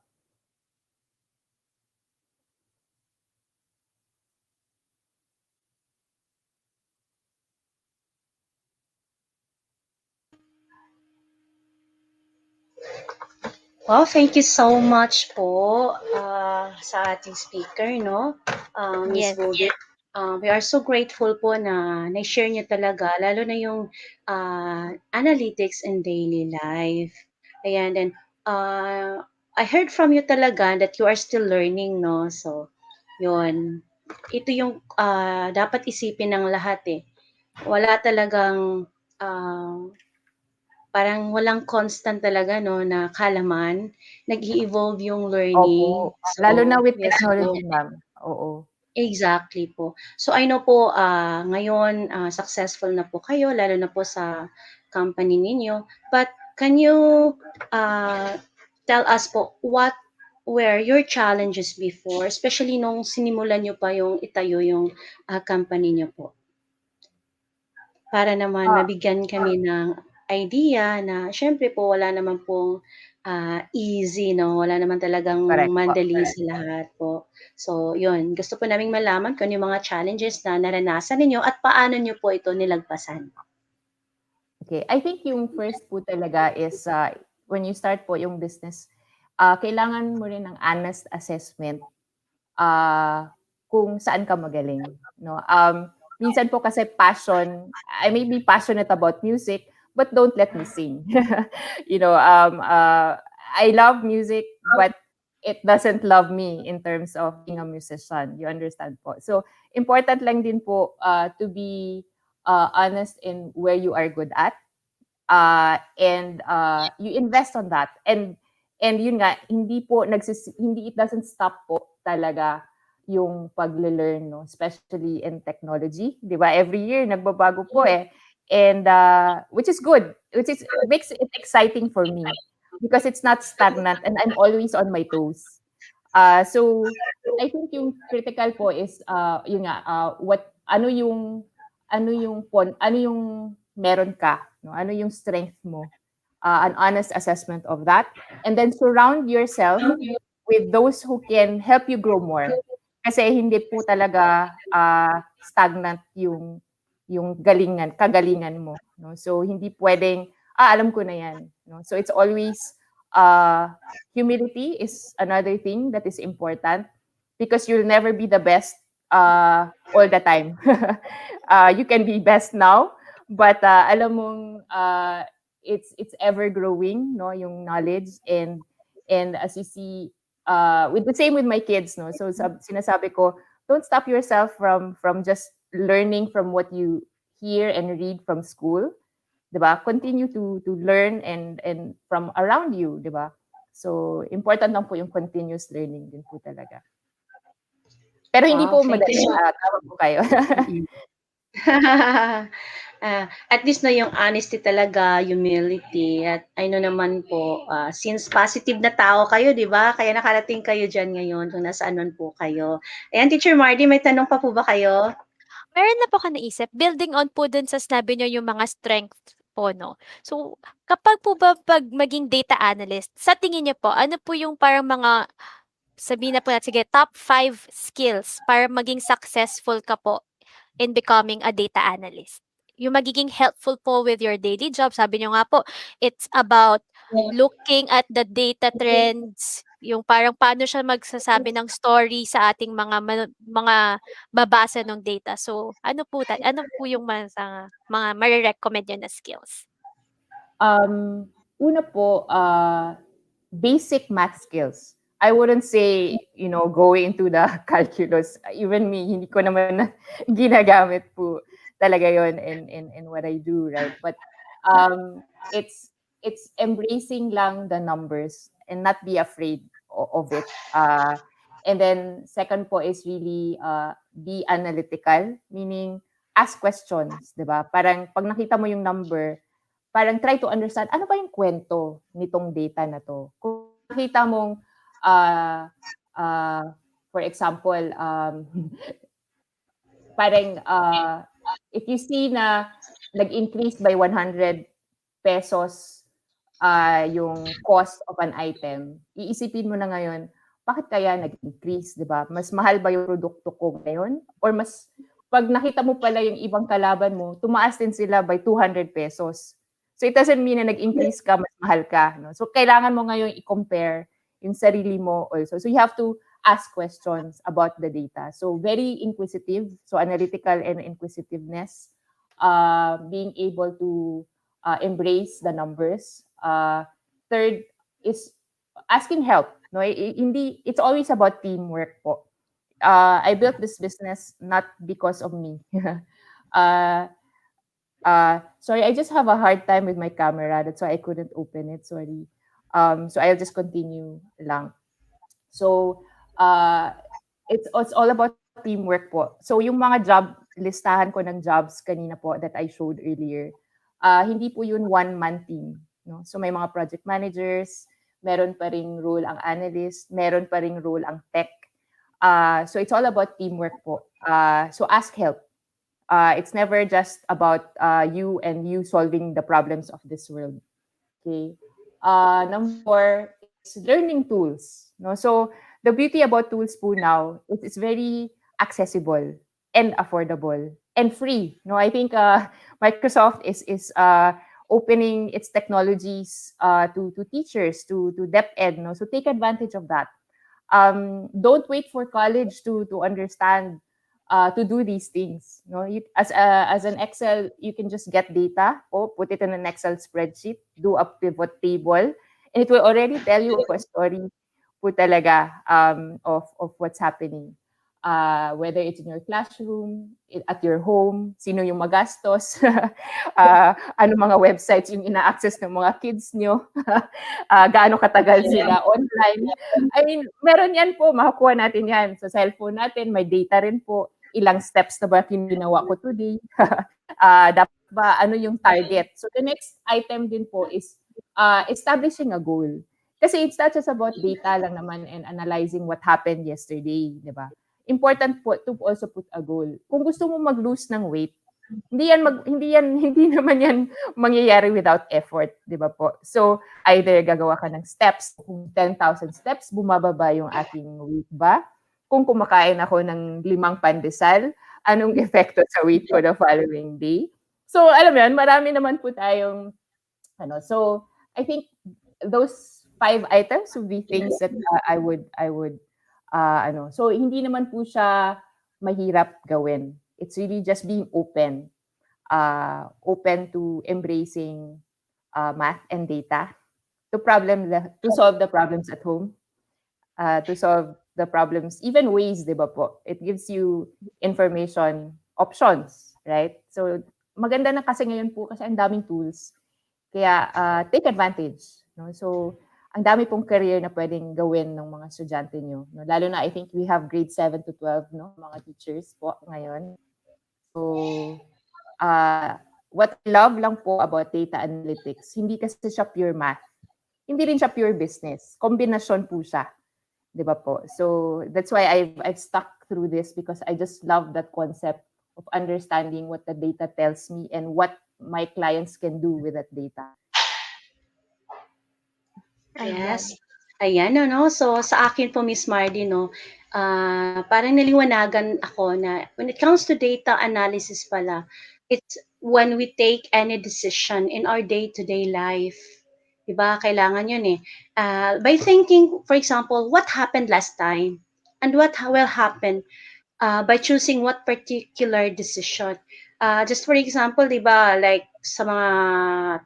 Well, thank you so much po sa ating speaker, no? Ms. Yes. Bobit. We are so grateful po na na-share niyo talaga, lalo na yung analytics in daily life. Ayan, and I heard from you talaga that you are still learning, no? So, yun. Ito yung dapat isipin ng lahat eh. Wala talagang parang walang constant talaga 'no, na kaalaman. Nag-e-evolve yung learning. Opo. Lalo na with Yes po. technology, ma'am. Oo. Exactly po. So I know po, ngayon, successful na po kayo lalo na po sa company ninyo. But can you, tell us po what were your challenges before, especially nung sinimulan niyo pa yung itayo yung, company niyo po? Para naman Ah, mabigyan kami ng idea na siyempre po wala naman pong, easy 'no, wala naman talagang correct po. madali sa lahat po. So yun, gusto po naming malaman kung ano yung mga challenges na naranasan ninyo at paano niyo po ito nilagpasan? Okay. I think yung first po talaga is when you start po yung business, kailangan mo rin ng honest assessment kung saan ka magaling. No? Minsan po kasi passion, I may be passionate about music, but don't let me sing. I love music, but it doesn't love me in terms of being a musician. You understand po? So, important lang din po to be honest in where you are good at. And you invest on that. And yun nga, hindi it doesn't stop po talaga yung pagle-learn, no? Especially in technology. Di ba? Every year, nagbabago po eh. And which is good. Makes it exciting for me because it's not stagnant and I'm always on my toes. So I think yung critical po is yun nga ano yung meron ka, no? Ano yung strength mo? An honest assessment of that, and then surround yourself with those who can help you grow more. Kasi hindi po talaga stagnant yung kagalingan mo, no? So hindi pwedeng alam ko na yan, no? So it's always humility is another thing that is important because you'll never be the best all the time. You can be best now, but alam mong it's ever growing, no, yung knowledge. And as you see, with the same with my kids, no, so sinasabi ko, don't stop yourself from just learning from what you hear and read from school, diba? Continue to learn and from around you, diba? So important lang po yung continuous learning din po talaga. Pero hindi Wow, po thank madali. you so Tama po kayo. At least na yung honesty talaga, humility, at I know naman po, since positive na tao kayo, di ba? Kaya nakarating kayo dyan ngayon kung nasaan man po kayo. Ayan, Teacher Marty, may tanong pa po ba kayo? Meron na po ako naisip, building on po dun sa sinabi niyo yung mga strength po, no? So, kapag po ba pag maging data analyst, sa tingin niyo po, ano po yung parang mga, sabihin na po natin, sige, top 5 skills para maging successful ka po in becoming a data analyst? Yung magiging helpful po with your daily job. Sabi niyo nga po, it's about looking at the data trends, yung parang paano siya magsasabi ng story sa ating mga babasa ng data. So, ano po yung mga mare-recommend niyo na skills? Una po, basic math skills. I wouldn't say, going into the calculus. Even me, hindi ko naman ginagamit po talaga yon in what I do, right? But it's embracing lang the numbers and not be afraid of it. And then second po is really be analytical, meaning ask questions, 'di ba? Parang pag nakita mo yung number, parang try to understand ano ba yung kwento nitong data na to. Kung nakita mong uh, for example, parang if you see na nag-increase by 100 pesos yung cost of an item, iisipin mo na ngayon, bakit kaya nag-increase, di ba? Mas mahal ba yung produkto ko ngayon? Or pag nakita mo pala yung ibang kalaban mo, tumaas din sila by 200 pesos. So it doesn't mean na nag-increase ka, mas mahal ka. No? So kailangan mo ngayon i-compare yung sarili mo also. So you have to ask questions about the data. So very inquisitive, so analytical and inquisitiveness, being able to embrace the numbers. Third is asking help. No, hindi, it's always about teamwork po. I built this business not because of me. Sorry, I just have a hard time with my camera. That's why I couldn't open it. Sorry. So I'll just continue lang. So, it's all about teamwork po. So, yung mga listahan ko ng jobs kanina po that I showed earlier, hindi po yun one-man team. No? So, may mga project managers, meron pa ring role ang analyst, meron pa ring role ang tech. So, it's all about teamwork po. So, ask help. It's never just about you and you solving the problems of this world. Okay. Number 4 is learning tools. No? So, the beauty about tools po now is it's very accessible and affordable and free. No, I think Microsoft is opening its technologies to teachers, to DepEd. No, so take advantage of that. Don't wait for college to understand to do these things. No, as an Excel, you can just get data or put it in an Excel spreadsheet, do a pivot table, and it will already tell you a story po talaga of what's happening. Whether it's in your classroom, at your home, sino yung magastos, ano mga websites yung ina-access ng mga kids nyo, gaano katagal sila online. I mean, meron yan po, makakuha natin yan. Sa cellphone natin, may data rin po. Ilang steps na ba ginawa ko today? Dapat ba, ano yung target? So the next item din po is establishing a goal. Kasi it's not just about data lang naman and analyzing what happened yesterday, di ba? Important po to also put a goal. Kung gusto mo mag-lose ng weight, hindi naman yan mangyayari without effort, di ba po? So, either gagawa ka ng steps, kung 10,000 steps, bumababa yung aking weight ba? Kung kumakain ako ng 5 pandesal, anong epekto sa weight ko the following day? So, alam mo yan, marami naman po tayong, so, I think those 5 items would be things that I would so hindi naman po siya mahirap gawin. It's really just being open to embracing math and data to solve the problems at home, to solve the problems, even ways, di ba po? It gives you information, options, right? So maganda na kasi ngayon po kasi ang daming tools. Kaya take advantage. No? So ang dami pong career na pwedeng gawin ng mga estudyante nyo. No? Lalo na, I think we have grade 7 to 12, no? Mga teachers po ngayon. So, what I love lang po about data analytics, hindi kasi siya pure math. Hindi rin siya pure business. Kombinasyon po siya. 'Di ba po? So that's why I've stuck through this because I just love that concept of understanding what the data tells me and what my clients can do with that data. Yes. Ayan. Ayan, ano. So, sa akin po, Miss Mardy, no, parang naliwanagan ako na when it comes to data analysis pala, it's when we take any decision in our day-to-day life. Diba? Kailangan yun eh. By thinking, for example, what happened last time and what will happen by choosing what particular decision. Just for example, di ba, like sa mga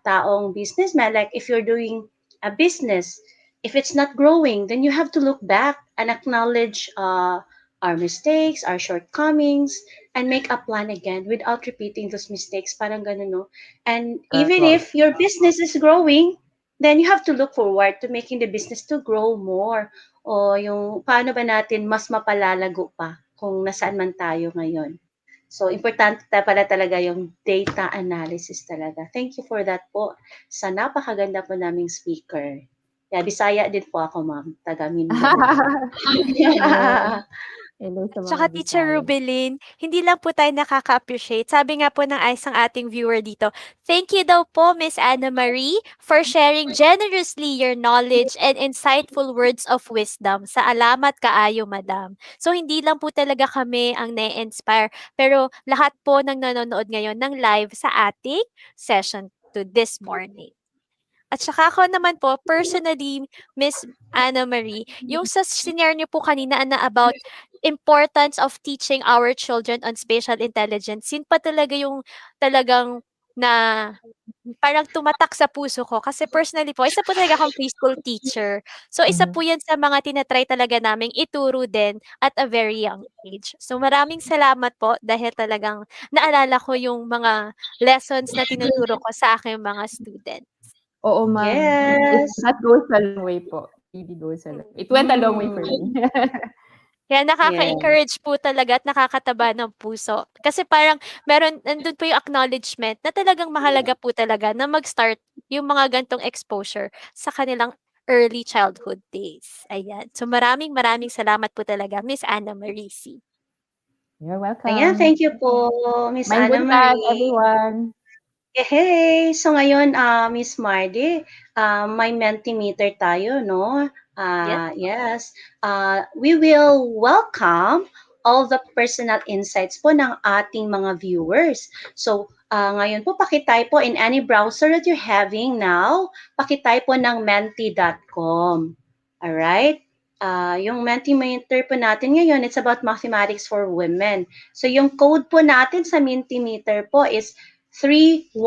taong businessman, like if you're doing a business, if it's not growing, then you have to look back and acknowledge our mistakes, our shortcomings, and make a plan again without repeating those mistakes. Parang ganun, no? And Correct even po. if your business is growing, then you have to look forward to making the business to grow more. O yung paano ba natin mas mapalalago pa kung nasaan man tayo ngayon. So, importante pala talaga yung data analysis talaga. Thank you for that po sa napakaganda po naming speaker. Yeah, Bisaya din po ako, ma'am. Taga Mindanao. Hello. Hello sa Tsaka mga Teacher Bisaya. Rubilin, hindi lang po tayo nakaka-appreciate. Sabi nga po ng isang ating viewer dito, thank you daw po, Miss Anna Marie, for sharing generously your knowledge and insightful words of wisdom. Sa alamat kaayo, madam. So, hindi lang po talaga kami ang na-inspire, pero lahat po ng nanonood ngayon ng live sa ating session to this morning. At saka ako naman po, personally, Miss Anna Marie, yung sa senior niyo po kanina na about importance of teaching our children on spatial intelligence, yun pa talaga yung talagang na parang tumatak sa puso ko. Kasi personally po, isa po talaga akong preschool teacher. So, isa po yan sa mga tinatry talaga naming ituro din at a very young age. So, maraming salamat po dahil talagang naalala ko yung mga lessons na tinuturo ko sa aking mga students. Oo, ma'am. Yes. That goes a long way po. Really goes a long way. It went a long way for me. Kaya Yes. nakaka-encourage po talaga at nakakataba ng puso. Kasi parang nandun po yung acknowledgement na talagang mahalaga po talaga na mag-start yung mga gantong exposure sa kanilang early childhood days. Ayan. So maraming maraming salamat po talaga, Miss Anna Marisi. You're Ayan, welcome. thank you po, Miss May Anna buntag, Marie. everyone. Hey! So ngayon, Miss Mardy, may Mentimeter tayo, no? Yes. Yes. We will welcome all the personal insights po ng ating mga viewers. So, ngayon po, pakitype po in any browser that you're having now, pakitype po ng menti.com. Alright? Yung Mentimeter po natin ngayon, it's about mathematics for women. So, yung code po natin sa Mentimeter po is 3105.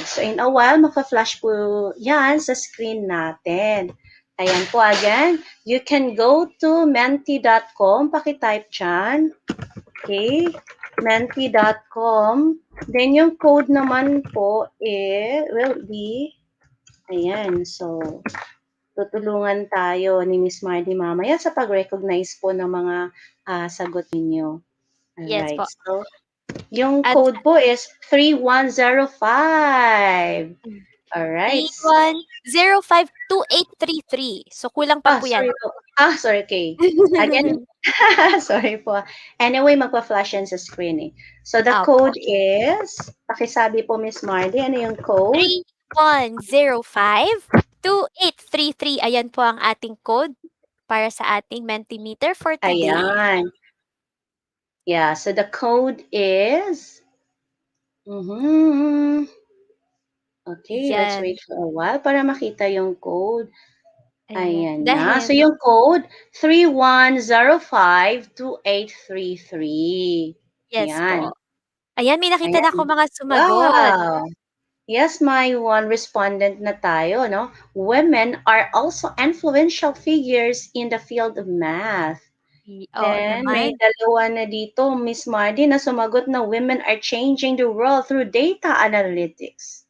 So, in a while, maka-flash po yan sa screen natin. Ayan po, again, you can go to menti.com, pakitype dyan. Okay, menti.com. Then, yung code naman po will be, ayan, so, tutulungan tayo ni Miss Mardy mamaya sa pag-recognize po ng mga sagot ninyo. Yes Alright, po. so, yung At code po is 3105. Alright. 31052833. So kulang pa po yan. Sorry po. Sorry, okay. Again, sorry po. Anyway, magpa-flash yan sa screen eh. So, the Opo. code is, pakisabi po, Miss Mardy, ano yung code? 31052833. Ayan po ang ating code para sa ating Mentimeter for today. Ayan. Yeah, so the code is, okay, let's Yan. wait for a while para makita yung code. Ayan. Ayan na. So, yung code, 31052833. Yes Yan. po. Ayan, may nakita na Ayan. ako mga sumagot. Wow! Yes, my one respondent na tayo, no? Women are also influential figures in the field of math. Oo Then, may naman. dalawa na dito, Miss Mardy, na sumagot na women are changing the world through data analytics.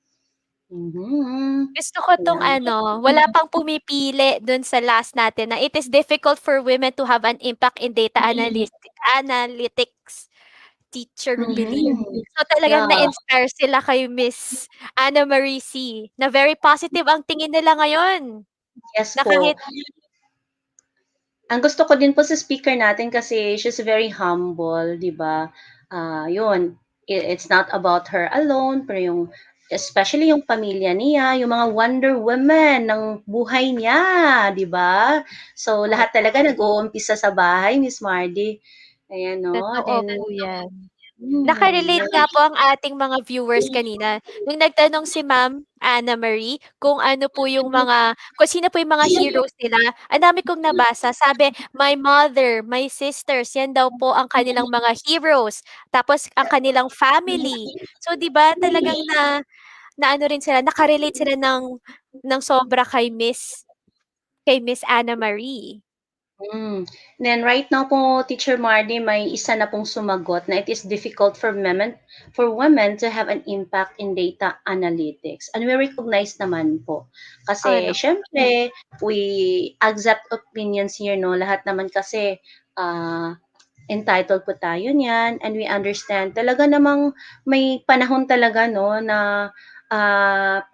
Gusto ko tong Yan. wala pang pumipili dun sa last natin na it is difficult for women to have an impact in data analytics. Teacher Rubilin. Mhm. So talagang Yeah. na-inspire sila kay Miss Anna Marie C. Na very positive ang tingin nila ngayon. Yes Na po. kahit Ang gusto ko din po sa speaker natin kasi she's very humble, 'di ba? Yun, it's not about her alone, pero yung especially yung pamilya niya, yung mga wonder women ng buhay niya, 'di ba? So lahat talaga nag-uumpisa sa bahay, Miss Mardy. Ayan 'no, totoo and po yan. mm, Naka-relate nga po ang ating mga viewers kanina. Nung nagtanong si Ma'am Anna Marie kung ano po yung mga kung sino po yung mga heroes nila, ang dami kong nabasa. Sabi, my mother, my sisters, yan daw po ang kanilang mga heroes. Tapos ang kanilang family. So 'di ba talagang na ano rin sila, naka-relate sila ng sobra kay Miss Anna Marie. Then right now po, Teacher Mardy, may isa na pong sumagot na it is difficult for women to have an impact in data analytics. And we recognize naman po. Kasi Ano syempre, we accept opinions here, no? Lahat naman kasi entitled po tayo niyan and we understand. Talaga namang may panahon talaga, no, na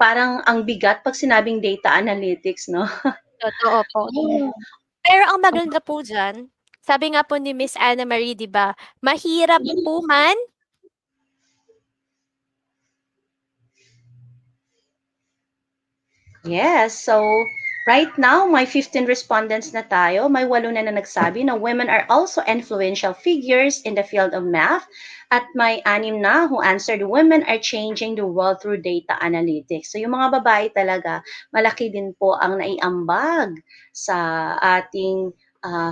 parang ang bigat pag sinabing data analytics, no? totoo po. Pero ang maganda po diyan, sabi nga po ni Miss Anna Marie 'di ba, mahirap po man Yes, so right now, may 15 respondents na tayo. May 8 na nagsabi na women are also influential figures in the field of math. At may 6 na who answered women are changing the world through data analytics. So yung mga babae talaga, malaki din po ang naiambag sa ating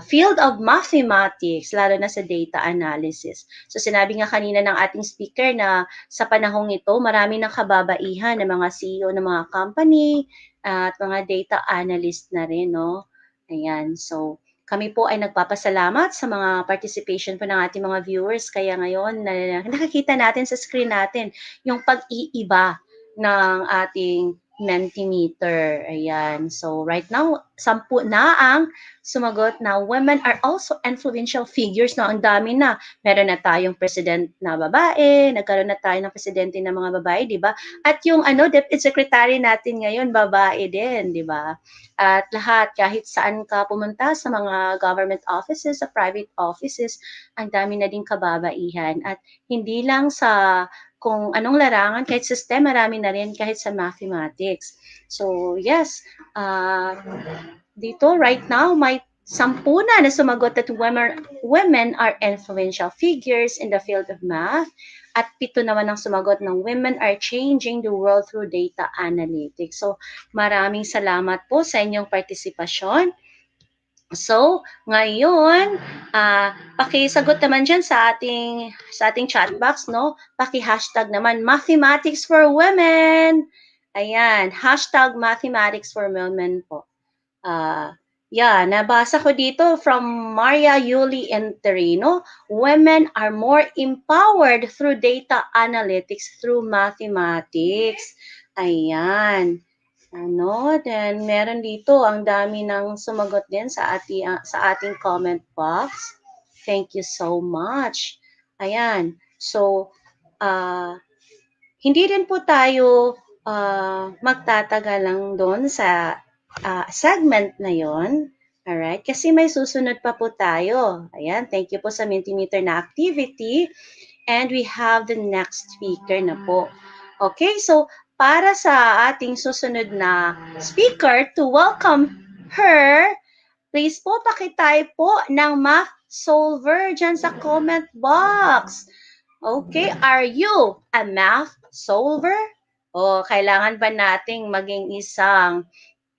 field of mathematics, lalo na sa data analysis. So sinabi nga kanina ng ating speaker na sa panahong ito, marami ng kababaihan ng mga CEO ng mga company, at mga data analyst na rin, no? Ayan, so kami po ay nagpapasalamat sa mga participation po ng ating mga viewers. Kaya ngayon, nakikita natin sa screen natin yung pag-iiba ng ating Mentimeter. Ayan. So right now, 10 na ang sumagot na women are also influential figures. No? Ang dami na. Meron na tayong president na babae, nagkaroon na tayo ng presidente ng mga babae, di ba? At yung DepEd Secretary natin ngayon, babae din, di ba? At lahat, kahit saan ka pumunta sa mga government offices, sa private offices, ang dami na din kababaihan. At hindi lang sa kung anong larangan, kahit sa STEM, marami na rin kahit sa mathematics. So, yes, dito right now, may 10 na sumagot that women are influential figures in the field of math. At 7 naman ang sumagot ng women are changing the world through data analytics. So, maraming salamat po sa inyong partisipasyon. So, ngayon, pakisagot naman dyan sa ating chat box, no? Paki-hashtag naman, Mathematics for Women. Ayan, hashtag Mathematics for Women po. Nabasa ko dito from Maria Yuli Enterino, women are more empowered through data analytics through mathematics. Ayan. Then meron dito ang dami ng sumagot din sa ating comment box. Thank you so much. Ayan. So, hindi rin po tayo magtatagal lang doon sa segment na yon. Alright? Kasi may susunod pa po tayo. Ayan. Thank you po sa Mentimeter na activity. And we have the next speaker na po. Okay, so para sa ating susunod na speaker, to welcome her, please po pakitype po ng math solver dyan sa comment box. Okay, are you a math solver? O kailangan ba nating maging isang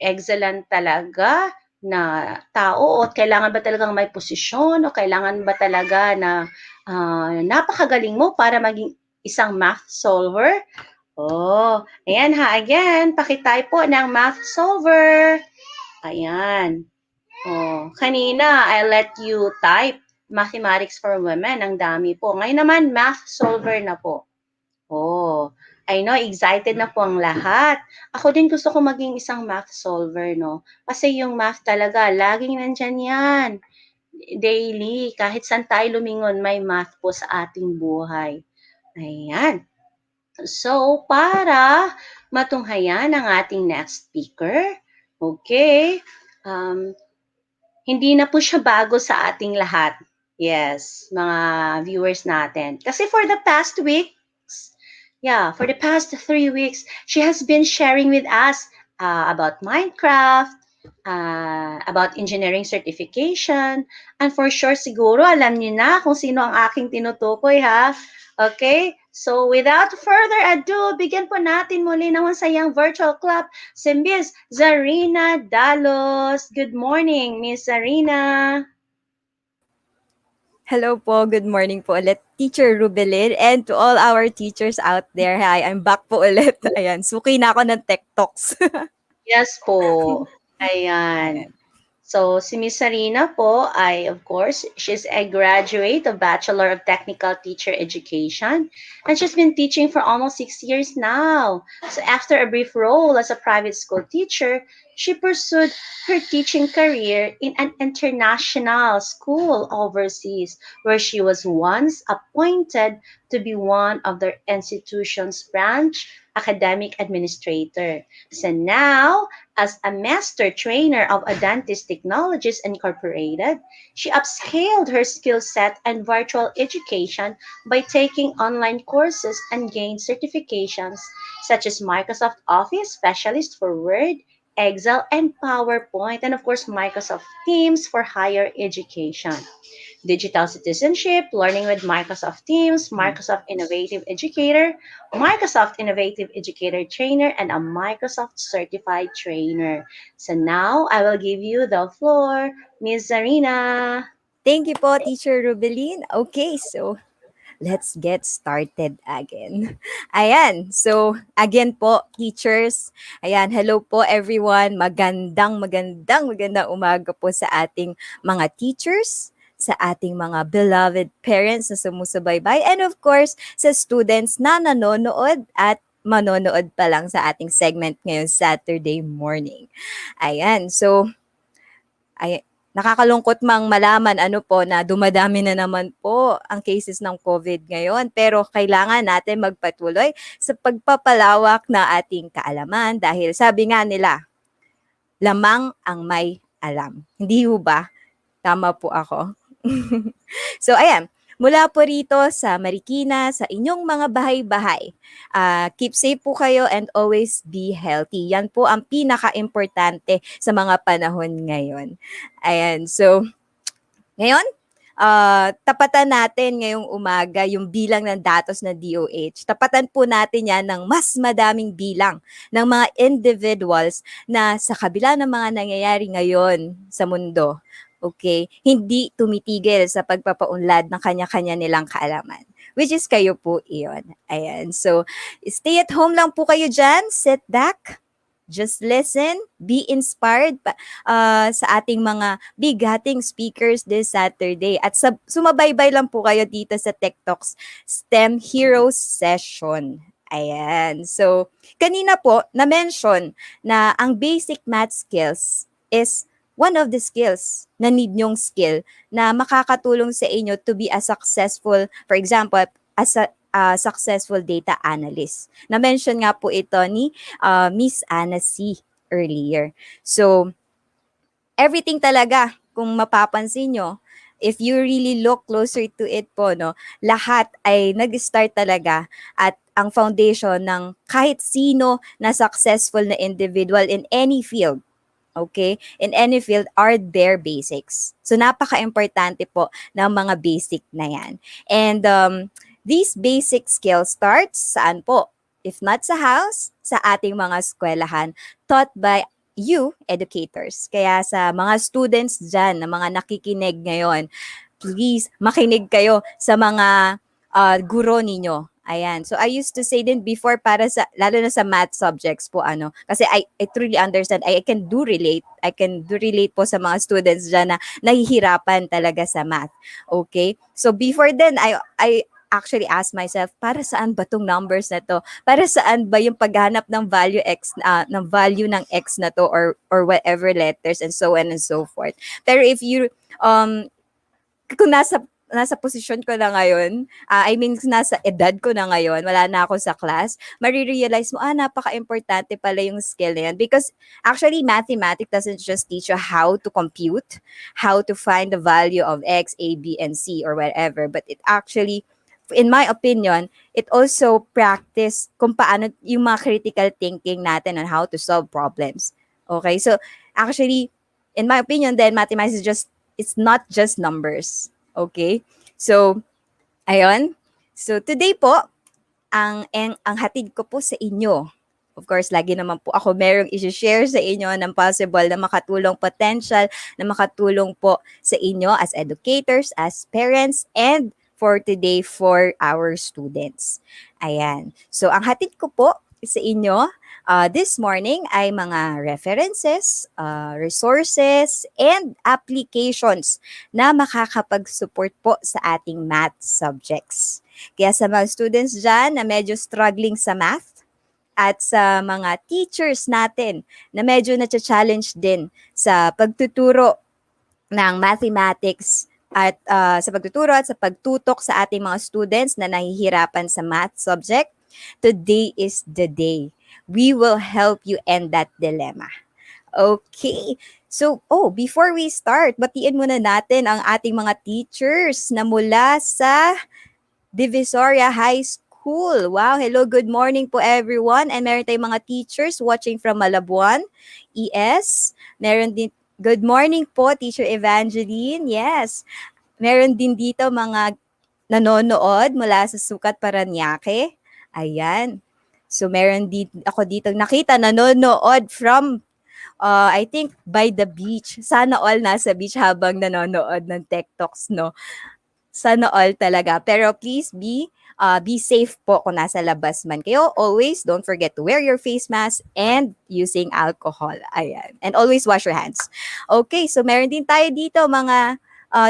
excellent talaga na tao o kailangan ba talagang may posisyon o kailangan ba talaga na napakagaling mo para maging isang math solver? Oh, ayan ha. Again, pakitype po ng math solver. Ayan. Oh, kanina, I let you type mathematics for women. Ang dami po. Ngayon naman, math solver na po. Oh, I know, excited na po ang lahat. Ako din gusto ko maging isang math solver, no? Kasi yung math talaga, laging nandyan yan. daily, kahit saan tayo lumingon, may math po sa ating buhay. Ayan. So, para matunghayan ang ating next speaker, okay, um, hindi na po siya bago sa ating lahat. Yes, mga viewers natin. Kasi for the past weeks, yeah, for the past 3 weeks, she has been sharing with us about Minecraft, about engineering certification, and for sure siguro alam niyo na kung sino ang aking tinutukoy ha. Okay? So without further ado, bigyan po natin muli ng masayang virtual clap si Miss Zarina Dalos. Good morning, Miss Zarina. Hello po, good morning po ulit, Teacher Rubelin, and to all our teachers out there. Hi, I'm back po ulit. Ayan, suki na ako ng Tech Talks. Yes po. Ayan. Ayan. So, si Miss Sarina po ay, of course, she's a graduate of Bachelor of Technical Teacher Education, and she's been teaching for almost 6 years now. So, after a brief role as a private school teacher, she pursued her teaching career in an international school overseas, where she was once appointed to be one of the institution's branch academic administrator. So now, as a master trainer of Adantis Technologies Incorporated, she upscaled her skill set and virtual education by taking online courses and gained certifications such as Microsoft Office Specialist for Word, Excel, and PowerPoint, and of course, Microsoft Teams for higher education. Digital citizenship, learning with Microsoft Teams, Microsoft Innovative Educator, Microsoft Innovative Educator Trainer, and a Microsoft Certified Trainer. So now I will give you the floor, Ms. Zarina. Thank you po, Teacher Rubelin. Okay, so let's get started again. Ayan, so again po, teachers. Ayan, hello po everyone. Magandang umaga po sa ating mga teachers, sa ating mga beloved parents na sumusubaybay, and of course, sa students na nanonood at manonood pa lang sa ating segment ngayon Saturday morning. Ayan, so nakakalungkot mang malaman na dumadami na naman po ang cases ng COVID ngayon, pero kailangan natin magpatuloy sa pagpapalawak na ating kaalaman dahil sabi nga nila, lamang ang may alam. Hindi ho ba? Tama po ako. So ayan, mula po rito sa Marikina, sa inyong mga bahay-bahay, keep safe po kayo and always be healthy. Yan po ang pinaka-importante sa mga panahon ngayon. Ayan, so ngayon, tapatan natin ngayong umaga yung bilang ng datos na DOH. Tapatan po natin yan ng mas madaming bilang ng mga individuals na sa kabila ng mga nangyayari ngayon sa mundo, okay, hindi tumitigil sa pagpapaunlad ng kanya-kanya nilang kaalaman. Which is kayo po iyon. Ayan. So, stay at home lang po kayo dyan. Sit back. Just listen. Be inspired sa ating mga bigating speakers this Saturday. At sumabaybay lang po kayo dito sa TechTalks STEM Heroes Session. Ayan. So, kanina po, na-mention na ang basic math skills is one of the skills na need nyong skill na makakatulong sa inyo to be a successful, for example, as a successful data analyst. Na-mention nga po ito ni Miss Anna C. earlier. So, everything talaga, kung mapapansin nyo, if you really look closer to it po, no, lahat ay nag-start talaga at ang foundation ng kahit sino na successful na individual in any field, okay, in any field are their basics. So, napaka-importante po ng mga basic na yan. And these basic skills starts saan po? If not sa house, sa ating mga eskwelahan, taught by you, educators. Kaya sa mga students dyan, na mga nakikinig ngayon, please makinig kayo sa mga guro ninyo. Ayan. So, I used to say din before para sa, lalo na sa math subjects po, kasi I truly understand, I can do relate po sa mga students dyan na nahihirapan talaga sa math. Okay? So, before then, I actually ask myself, para saan ba tong numbers na to? Para saan ba yung paghanap ng value ng x na to or whatever letters and so on and so forth. Pero if you kung nasa posisyon ko na ngayon, I mean, nasa edad ko na ngayon, wala na ako sa class, marirealize mo, napaka-importante pala yung skill na yan. Because actually, mathematics doesn't just teach you how to compute, how to find the value of X, A, B, and C, or whatever, but it actually, in my opinion, it also practice kung paano yung mga critical thinking natin on how to solve problems. Okay? So, actually, in my opinion, then mathematics is just, it's not just numbers. Okay? So, ayun. So, today po, ang hatid ko po sa inyo, of course, lagi naman po ako merong i-share sa inyo ng possible na makatulong potential, na makatulong po sa inyo as educators, as parents, and for today for our students. Ayan. So, ang hatid ko po sa inyo this morning ay mga references, resources, and applications na makakapag-support po sa ating math subjects. Kaya sa mga students dyan na medyo struggling sa math at sa mga teachers natin na medyo na-challenge din sa pagtuturo ng mathematics at sa pagtuturo at sa pagtutok sa ating mga students na nahihirapan sa math subject, today is the day. We will help you end that dilemma. Okay. So, before we start, batiin muna natin ang ating mga teachers na mula sa Divisoria High School. Wow, hello, good morning po everyone. And meron tayong mga teachers watching from Malabuan, ES. Meron din, good morning po, Teacher Evangeline. Yes. Meron din dito mga nanonood mula sa Sukat, Paranaque. Ayan. So, meron din ako dito nakita nanonood from I think by the beach. Sana all nasa beach habang nanonood ng TechTalks, no? Sana all talaga. Pero please be safe po kung nasa labas man kayo. Always don't forget to wear your face mask and using alcohol. Ayan. And always wash your hands. Okay, so meron din tayo dito mga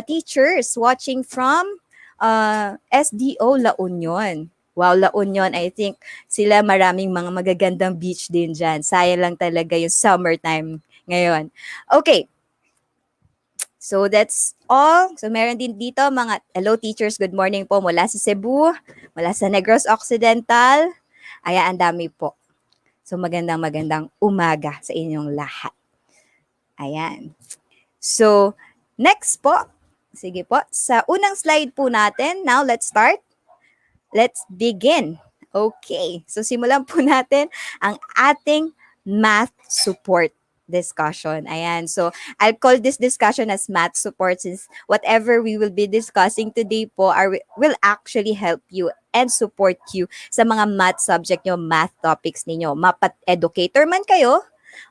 teachers watching from SDO La Union. Wow, La Union, I think sila maraming mga magagandang beach din dyan. Sayang lang talaga yung summertime ngayon. Okay. So that's all. So meron din dito mga hello teachers, good morning po mula sa Cebu, mula sa Negros Occidental. Ayan, ang dami po. So magandang umaga sa inyong lahat. Ayan. So next po, sige po, sa unang slide po natin, now let's start. Let's begin. Okay, so simulan po natin ang ating math support discussion. Ayan, so I'll call this discussion as math support since whatever we will be discussing today po will actually help you and support you sa mga math subject nyo, math topics ninyo. Educator man kayo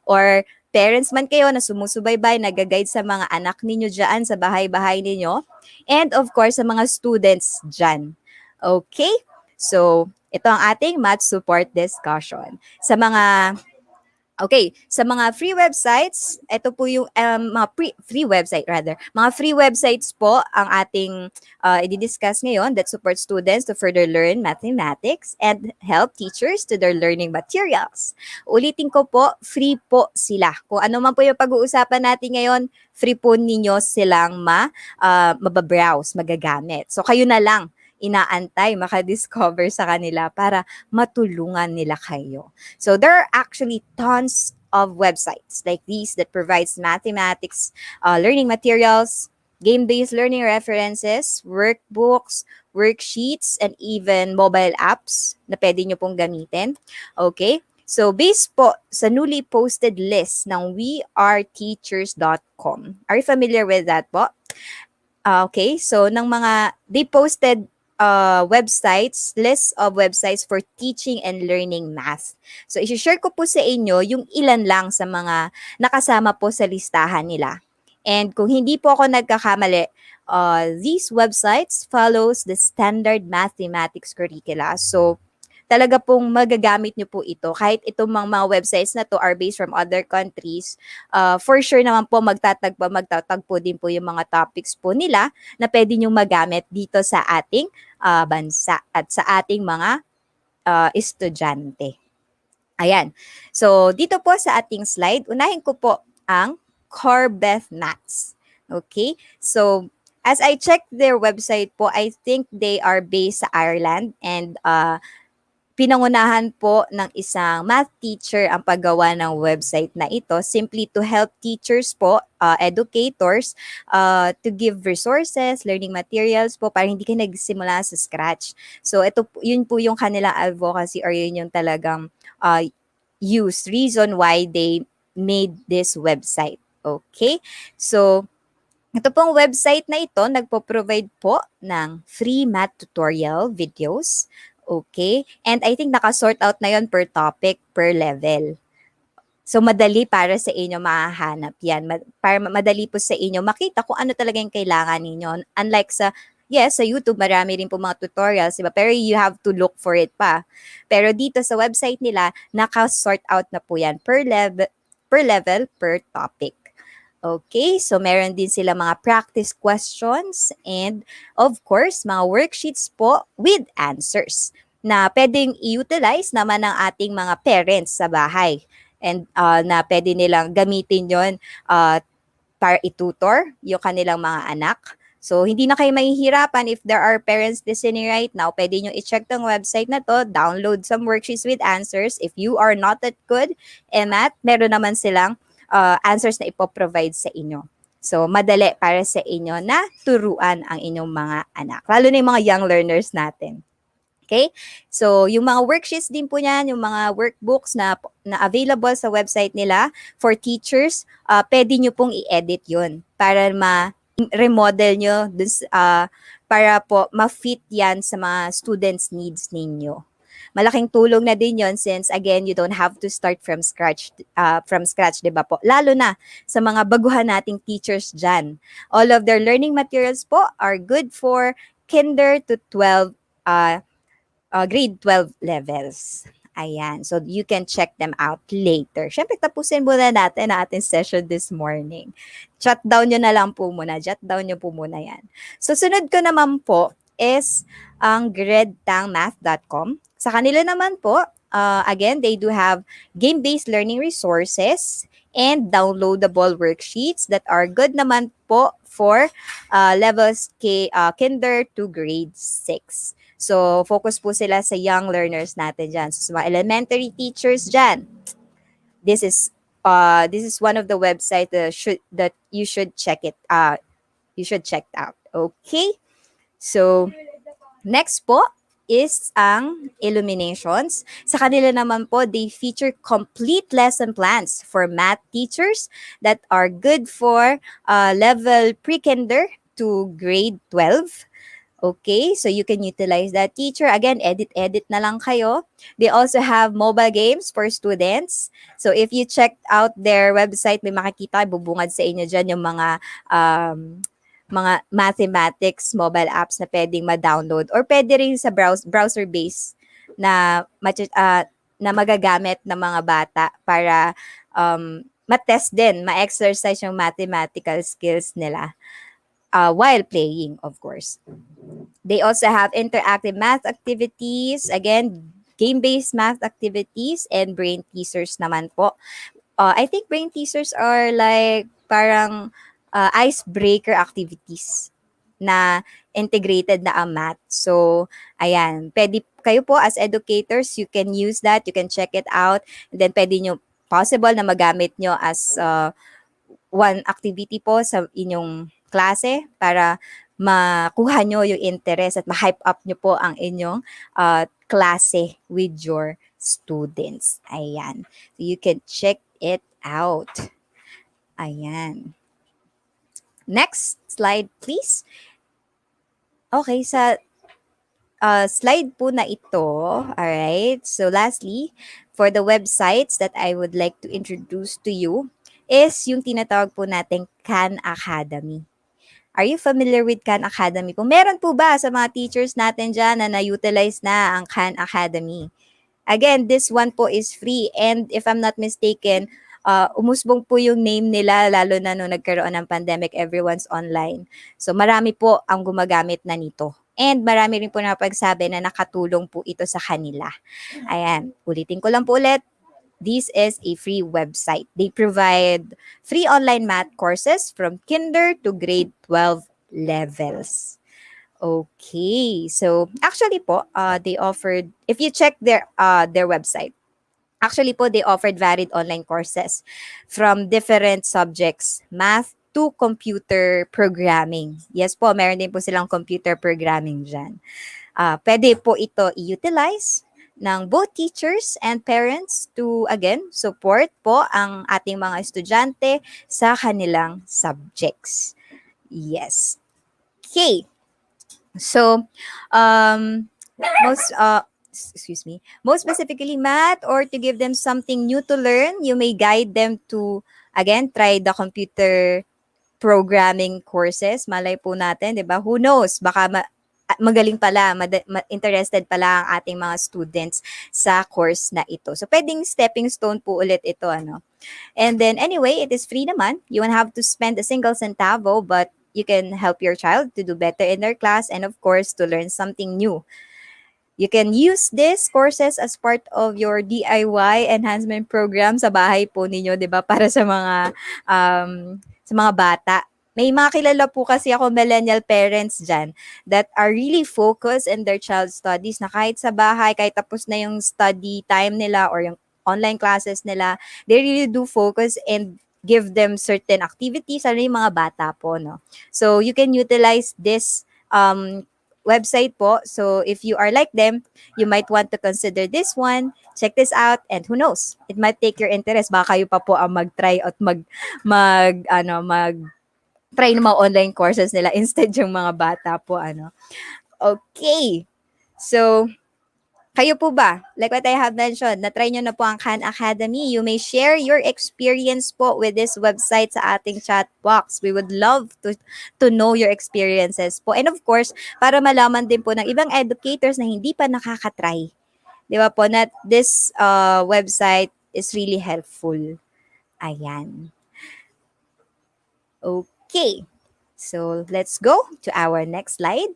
or parents man kayo na sumusubaybay, nag-guide sa mga anak ninyo dyan sa bahay-bahay ninyo. And of course, sa mga students dyan. Okay? So, ito ang ating math support discussion. Sa mga free websites, ito po yung mga free website rather. Mga free websites po ang ating i-discuss ngayon that support students to further learn mathematics and help teachers to their learning materials. Ulitin ko po, free po sila. Kung ano man po yung pag-uusapan natin ngayon, free po ninyo silang mababrowse, magagamit. So kayo na lang inaantay makadiscover sa kanila para matulungan nila kayo. So there are actually tons of websites like these that provides mathematics learning materials, game-based learning references, workbooks, worksheets, and even mobile apps na pwede nyo pong gamitin. Okay? So based po sa newly posted list ng weareteachers.com. Are you familiar with that po? Okay, so they posted websites, list of websites for teaching and learning math. So, isi-share ko po sa inyo yung ilan lang sa mga nakasama po sa listahan nila. And kung hindi po ako nagkakamali, these websites follows the standard mathematics curricula. So, talaga pong magagamit nyo po ito. Kahit itong mga websites na to are based from other countries, for sure naman po magtatagpo din po yung mga topics po nila na pwede nyo magamit dito sa ating bansa at sa ating mga estudyante. Ayan. So, dito po sa ating slide, unahin ko po ang core Beth Maths. Okay? So, as I checked their website po, I think they are based sa Ireland, and pinangunahan po ng isang math teacher ang paggawa ng website na ito simply to help teachers po, educators, to give resources, learning materials po para hindi kayo nagsimula sa scratch. So yun po yung kanilang advocacy, or yun yung talagang reason why they made this website. Okay? So, ito pong website na ito, nagpo-provide po ng free math tutorial videos. Okay? And I think naka-sort out na yon per topic, per level. So, madali para sa inyo mahahanap yan. Para madali po sa inyo makita kung ano talaga yung kailangan ninyo. Unlike sa YouTube, marami rin po mga tutorials, diba? Pero you have to look for it pa. Pero dito sa website nila, naka-sort out na po yan per level, per topic. Okay, so meron din sila mga practice questions and of course, mga worksheets po with answers na pwedeng i-utilize naman ng ating mga parents sa bahay, and na pwede nilang gamitin yon para i-tutor yung kanilang mga anak. So, hindi na kayo mahihirapan if there are parents listening right now. Pwede nyo i-check tong website na to, download some worksheets with answers. If you are not that good in math, meron naman silang answers na ipoprovide sa inyo. So, madali para sa inyo na turuan ang inyong mga anak. Lalo na yung mga young learners natin. Okay? So, yung mga worksheets din po niyan, yung mga workbooks na available sa website nila for teachers, pwede nyo pong i-edit yun para remodel nyo para po ma-fit yan sa mga students' needs ninyo. Malaking tulong na din yon since again you don't have to start from scratch, 'di ba po? Lalo na sa mga baguhan nating teachers diyan. All of their learning materials po are good for kinder to 12 grade 12 levels. Ayan. So, you can check them out later. Siyempre, tapusin muna natin ang ating session this morning. Jot down nyo na lang po muna. Jot down nyo po muna yan. So, sunod ko naman po is ang gredtangmath.com. Sa kanila naman po, again, they do have game-based learning resources and downloadable worksheets that are good naman po for levels kinder to grade 6. So, focus po sila sa young learners natin dyan. So, sa mga elementary teachers dyan, this is one of the websites that you should check it. You should check out. Okay? So, next po is ang Illuminations. Sa kanila naman po, they feature complete lesson plans for math teachers that are good for level pre-kinder to grade 12. Okay, so you can utilize that teacher. Again, edit na lang kayo. They also have mobile games for students. So if you check out their website, may makikita, bubungad sa inyo dyan yung mga mathematics mobile apps na pwedeng ma-download or pwede rin sa browser-based na magagamit ng mga bata para ma-test din, ma-exercise yung mathematical skills nila while playing, of course. They also have interactive math activities, again, game-based math activities, and brain teasers naman po. I think brain teasers are like parang icebreaker activities na integrated na ang math. So, ayan, pwede kayo po as educators, you can use that, you can check it out, and then pwede nyo, possible na magamit nyo as one activity po sa inyong klase para makuha nyo yung interest at ma-hype up nyo po ang inyong klase with your students. Ayan. So you can check it out. Ayan. Next slide, please. Okay, sa slide po na ito, alright. So lastly, for the websites that I would like to introduce to you is yung tinatawag po nating Khan Academy. Are you familiar with Khan Academy po? Meron po ba sa mga teachers natin dyan na na-utilize na ang Khan Academy? Again, this one po is free, and if I'm not mistaken, umusbong po yung name nila lalo na nung nagkaroon ng pandemic, everyone's online. So marami po ang gumagamit na nito. And marami rin po napagsabi na nakatulong po ito sa kanila. Ayan, ulitin ko lang po ulit. This is a free website. They provide free online math courses from kinder to grade 12 levels. Okay. So, actually po, they offered, if you check their website, actually po, they offered varied online courses from different subjects, math to computer programming. Yes po, meron din po silang computer programming dyan. Pwede po ito i-utilize ng both teachers and parents to, again, support po ang ating mga estudyante sa kanilang subjects. Yes. Okay. So, most excuse me, most specifically math, or to give them something new to learn, you may guide them to, again, try the computer programming courses. Malay po natin, 'di ba? Who knows? Baka magaling pala, interested pala ang ating mga students sa course na ito. So pwedeng stepping stone po ulit ito, ano. And then anyway, it is free naman. You won't have to spend a single centavo, but you can help your child to do better in their class and of course to learn something new. You can use these courses as part of your DIY enhancement program sa bahay po ninyo, 'di ba? Para sa mga bata. May mga kilala po kasi ako millennial parents dyan that are really focused in their child's studies na kahit sa bahay, kahit tapos na yung study time nila or yung online classes nila, they really do focus and give them certain activities, ano yung mga bata po, no? So, you can utilize this website po. So, if you are like them, you might want to consider this one. Check this out, and who knows? It might take your interest. Baka kayo pa po ang mag-try at mag-try ng mga online courses nila instead yung mga bata po, ano. Okay. So, kayo po ba? Like what I have mentioned, na-try nyo na po ang Khan Academy. You may share your experience po with this website sa ating chat box. We would love to know your experiences po. And of course, para malaman din po ng ibang educators na hindi pa nakakatry. Di ba po, na this website is really helpful. Ayan. Okay. So, let's go to our next slide.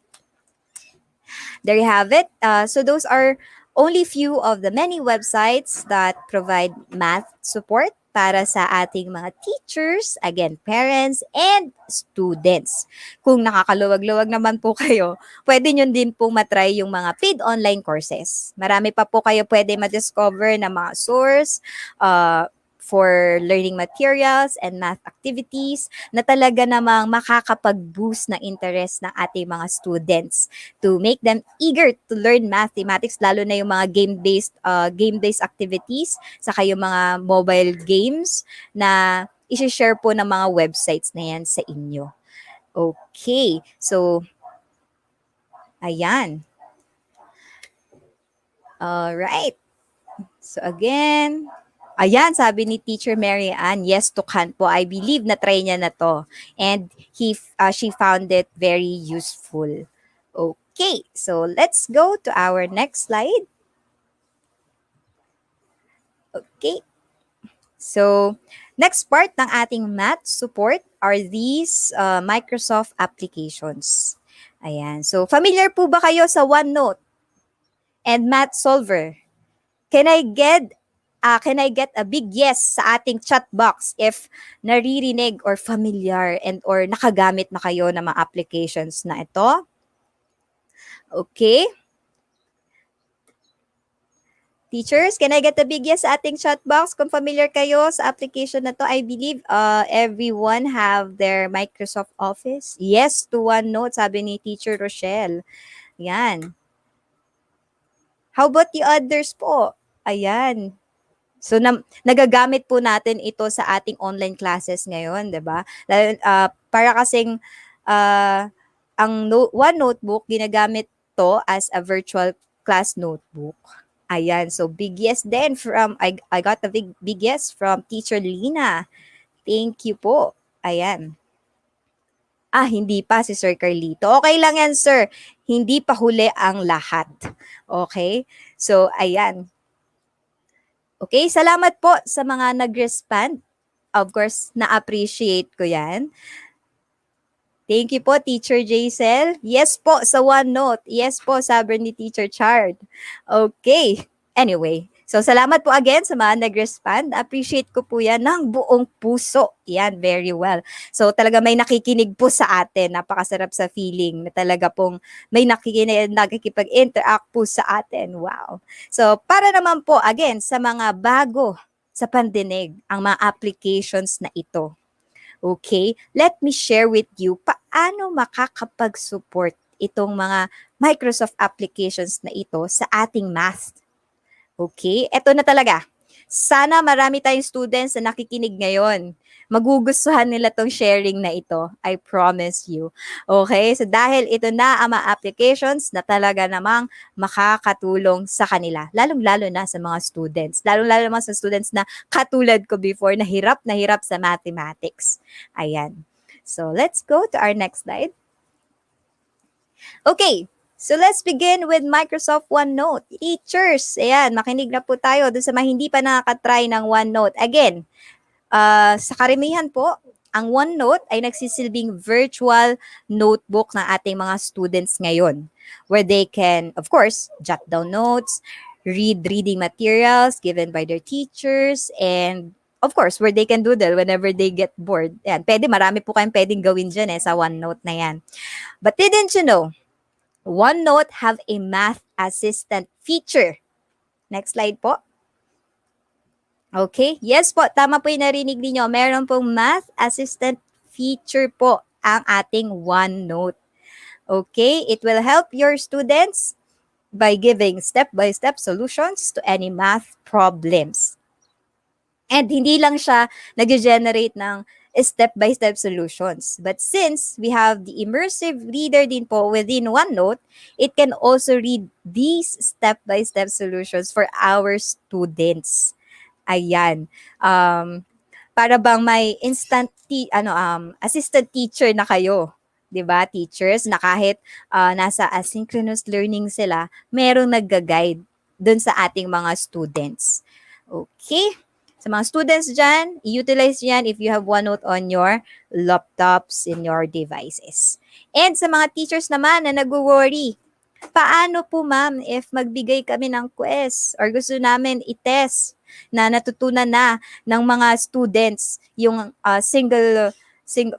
There you have it. So those are only few of the many websites that provide math support para sa ating mga teachers, again, parents, and students. Kung nakakaluwag-luwag naman po kayo, pwede nyo din po matry yung mga paid online courses. Marami pa po kayo pwede ma-discover na mga source, for learning materials and math activities na talaga namang makakapag-boost ng interest ng ating mga students to make them eager to learn mathematics, lalo na yung mga game-based activities, saka yung mga mobile games na i-share po ng mga websites na yan sa inyo. Okay, so ayan. Alright. So again, ayan, sabi ni Teacher Mary Ann, yes to Khan po. I believe na try niya na to. And she found it very useful. Okay, so let's go to our next slide. Okay. So, next part ng ating math support are these Microsoft applications. Ayan. So, familiar po ba kayo sa OneNote and Math Solver? Can I get a big yes sa ating chat box if naririnig or familiar and or nakagamit na kayo ng mga applications na ito? Okay. Teachers, can I get a big yes sa ating chat box kung familiar kayo sa application na to? I believe everyone have their Microsoft Office. Yes to OneNote, sabi ni Teacher Rochelle. Yan. How about the others po? Ayan. So, nagagamit po natin ito sa ating online classes ngayon, di ba? Para kasing One Notebook, ginagamit to as a virtual class notebook. Ayan, so big yes din from, I got a big yes from Teacher Lina. Thank you po. Ayan. Hindi pa si Sir Carlito. Okay lang yan, sir. Hindi pa huli ang lahat. Okay? So, ayan. Okay, salamat po sa mga nag-respond. Of course, na-appreciate ko yan. Thank you po, Teacher Jaisel. Yes po, sa OneNote. Yes po, sabi ni Teacher Chard. Okay. Anyway, So, salamat po again sa mga nag-respond. Appreciate ko po yan ng buong puso. Yan, very well. So, talaga may nakikinig po sa atin. Napakasarap sa feeling na talaga pong may nakikinig, nakikipag-interact po sa atin. Wow. So, para naman po, again, sa mga bago sa pandinig, ang mga applications na ito. Okay? Let me share with you paano makakapag-support itong mga Microsoft applications na ito sa ating math. Okay? Eto na talaga. Sana marami tayong students na nakikinig ngayon. Magugustuhan nila tong sharing na ito. I promise you. Okay? So dahil ito na ang mga applications na talaga namang makakatulong sa kanila. Lalong-lalo na sa mga students. Lalong-lalo naman sa students na katulad ko before na hirap sa mathematics. Ayan. So let's go to our next slide. Okay. So let's begin with Microsoft OneNote. Teachers, ayan, makinig na po tayo doon sa mga hindi pa nakaka-try ng OneNote. Again, sa karamihan po, ang OneNote ay nagsisilbing virtual notebook ng ating mga students ngayon, where they can, of course, jot down notes, read reading materials given by their teachers, and of course, where they can doodle whenever they get bored. Ayan, marami po kayong pwedeng gawin dyan sa OneNote na yan. But didn't you know, OneNote have a math assistant feature. Next slide po. Okay. Yes po, tama po yung narinig niyo. Meron pong math assistant feature po ang ating OneNote. Okay. It will help your students by giving step-by-step solutions to any math problems. And hindi lang siya nag-generate ng step-by-step solutions. But since we have the immersive reader din po within OneNote, it can also read these step-by-step solutions for our students. Ayan. Para bang may assistant teacher na kayo. 'Di ba, teachers, na kahit nasa asynchronous learning sila, merong nagga-guide dun sa ating mga students. Okay? Sa mga students dyan, i-utilize yan if you have OneNote on your laptops, in your devices. And sa mga teachers naman na nag-worry, paano po ma'am if magbigay kami ng quiz or gusto namin i-test na natutunan na ng mga students yung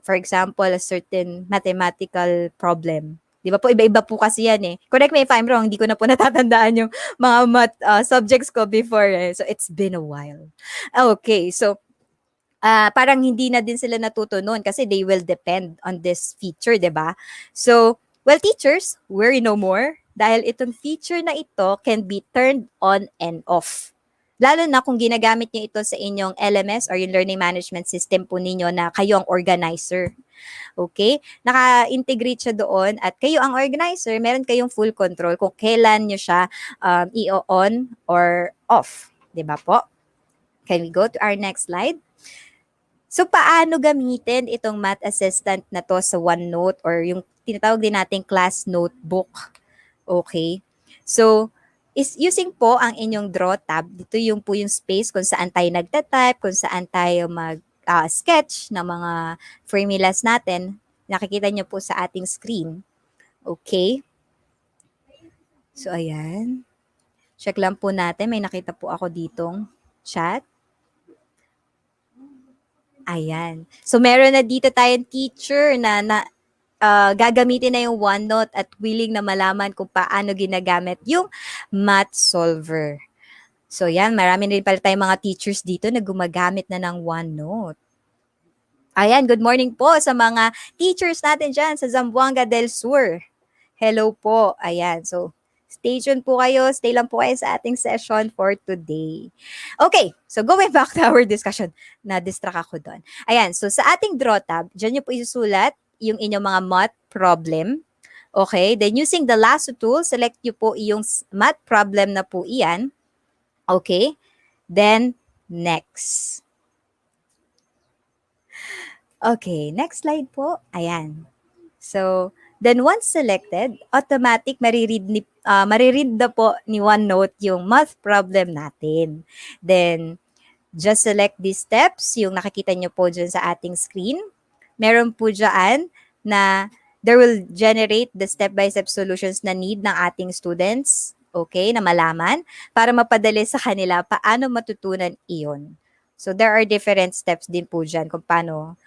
for example, a certain mathematical problem. Di ba po, iba-iba po kasi yan eh. Correct me if I'm wrong, hindi ko na po natatandaan yung mga math subjects ko before eh. So, it's been a while. Okay, so, parang hindi na din sila natuto noon kasi they will depend on this feature, di ba? So, well, teachers, worry no more dahil itong feature na ito can be turned on and off. Lalo na kung ginagamit niyo ito sa inyong LMS or yung learning management system po ninyo na kayo ang organizer. Okay? Naka-integrate siya doon at kayo ang organizer, meron kayong full control kung kailan nyo siya i-on or off. Diba po? Can we go to our next slide? So, paano gamitin itong math assistant na to sa OneNote or yung tinatawag din nating class notebook? Okay? So, is using po ang inyong draw tab. Dito yung po yung space kung saan tayo nagtatype, kung saan tayo sketch ng mga formulas natin. Nakikita nyo po sa ating screen. Okay? So, ayan. Check lang po natin. May nakita po ako ditong chat. Ayan. So, meron na dito tayong teacher na gagamitin na yung OneNote at willing na malaman kung paano ginagamit yung math solver. So, yan. Marami rin pala tayong mga teachers dito na gumagamit na ng OneNote. Ayan, good morning po sa mga teachers natin dyan sa Zamboanga del Sur. Hello po. Ayan, so stay tuned po kayo. Stay lang po kayo sa ating session for today. Okay, so going back to our discussion. Na-distract ako doon. Ayan, so sa ating draw tab, dyan nyo po isusulat yung inyong mga math problem. Okay, then using the lasso tool, select nyo po yung math problem na po iyan. Okay, then next. Okay, next slide po. Ayan. So, then once selected, automatic mariread na po ni OneNote yung math problem natin. Then, just select these steps, yung nakikita nyo po dyan sa ating screen. Meron po dyan na there will generate the step-by-step solutions na need ng ating students. okay, na malaman para mapadali sa kanila paano matutunan iyon. So there are different steps din po dyan kung paano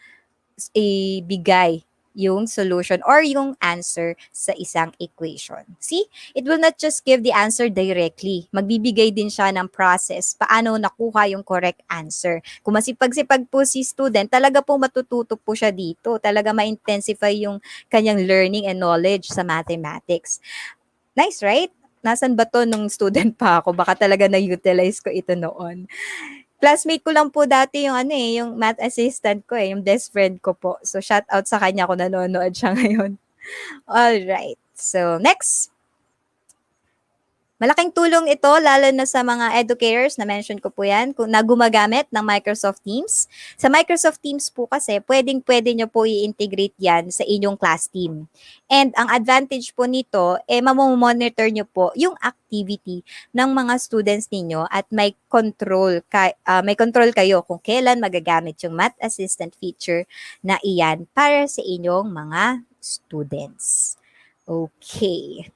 ibigay yung solution or yung answer sa isang equation. See, it will not just give the answer directly. Magbibigay din siya ng process paano nakuha yung correct answer. Kung masipag-sipag po si student, talaga po matututo po siya dito. Talaga ma-intensify yung kanyang learning and knowledge sa mathematics. Nice, right? Nasaan ba to nung student pa ako? Baka talaga na-utilize ko ito noon. Classmate ko lang po dati yung yung math assistant ko yung best friend ko po. So, shout out sa kanya kung nanonood siya ngayon. Alright. So, next. Malaking tulong ito, lalo na sa mga educators, na-mention ko po yan, na gumagamit ng Microsoft Teams. Sa Microsoft Teams po kasi, pwedeng-pwede nyo po i-integrate yan sa inyong class team. And ang advantage po nito, mamomonitor nyo po yung activity ng mga students ninyo at may control kayo kung kailan magagamit yung Math Assistant feature na iyan para sa inyong mga students. Okay.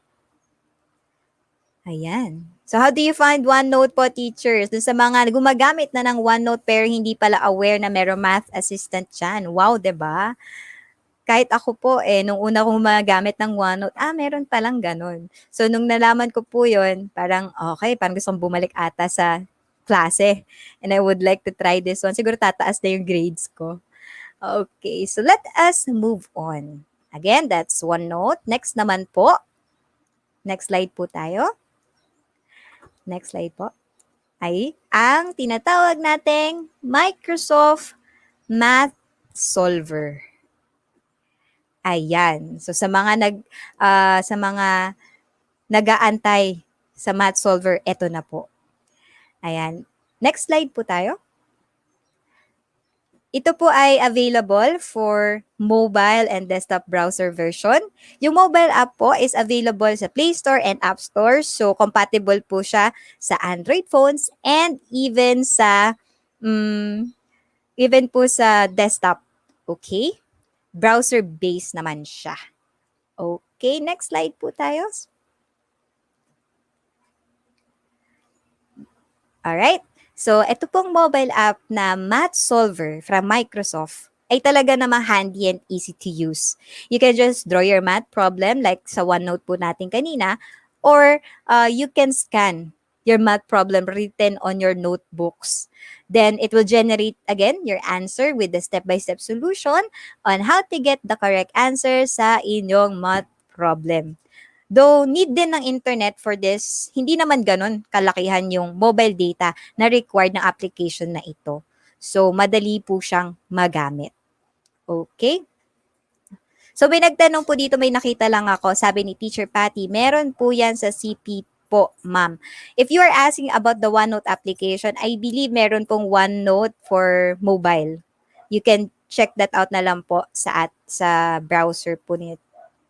Ayan. So, how do you find OneNote po, teachers? Dun sa mga gumagamit na ng OneNote pero hindi pala aware na meron math assistant dyan. Wow, 'di ba? Kahit ako po, nung una kong gumagamit ng OneNote, meron palang ganun. So, nung nalaman ko po yun, parang, okay, parang gusto kong bumalik ata sa klase. And I would like to try this one. Siguro tataas na yung grades ko. Okay, so let us move on. Again, that's OneNote. Next naman po. Next slide po tayo. Next slide po, ay ang tinatawag nating Microsoft Math Solver. Ayan. So sa mga nag-aantay sa Math Solver, eto na po. Ayan. Next slide po tayo. Ito po ay available for mobile and desktop browser version. Yung mobile app po is available sa Play Store and App Store. So, compatible po siya sa Android phones and even po sa desktop. Okay? Browser-based naman siya. Okay, next slide po tayo. Alright. So, ito pong mobile app na Math Solver from Microsoft ay talaga namang handy and easy to use. You can just draw your math problem like sa OneNote po natin kanina, or you can scan your math problem written on your notebooks. Then, it will generate, again, your answer with the step-by-step solution on how to get the correct answer sa inyong math problem. Though need din ng internet for this, hindi naman ganun kalakihan yung mobile data na required ng application na ito. So, madali po siyang magamit. Okay? So, may nagtanong po dito, may nakita lang ako, sabi ni Teacher Patty, meron po yan sa CP po, ma'am. If you are asking about the OneNote application, I believe meron pong OneNote for mobile. You can check that out na lang po sa browser po niyo.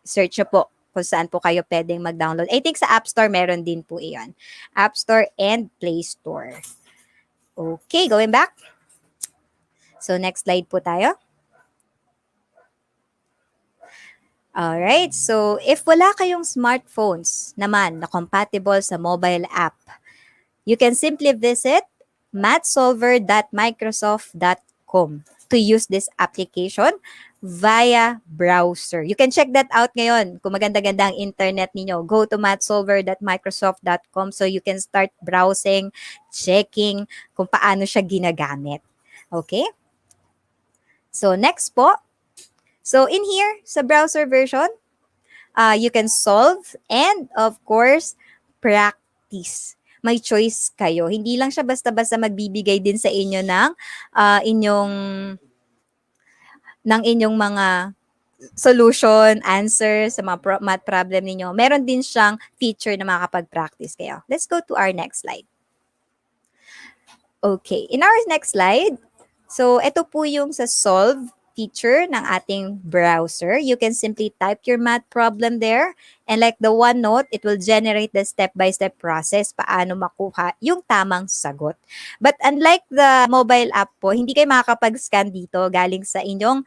Search nyo po kung saan po kayo pwedeng mag-download. I think sa App Store, meron din po iyon. App Store and Play Store. Okay, going back. So, next slide po tayo. Alright, so if wala kayong smartphones naman na compatible sa mobile app, you can simply visit mathsolver.microsoft.com to use this application via browser. You can check that out ngayon. Kung maganda-ganda ang internet ninyo, go to mathsolver.microsoft.com so you can start browsing, checking kung paano siya ginagamit. Okay? So, next po. So, in here, sa browser version, you can solve and, of course, practice. May choice kayo. Hindi lang siya basta-basta magbibigay din sa inyo ng inyong mga solution, answer sa mga math problem ninyo. Meron din siyang feature na makakapag-practice kayo. Let's go to our next slide. Okay, in our next slide, so ito po yung sa solve feature ng ating browser. You can simply type your math problem there. And like the OneNote, it will generate the step-by-step process paano makuha yung tamang sagot. But unlike the mobile app po, hindi kayo makakapag-scan dito galing sa inyong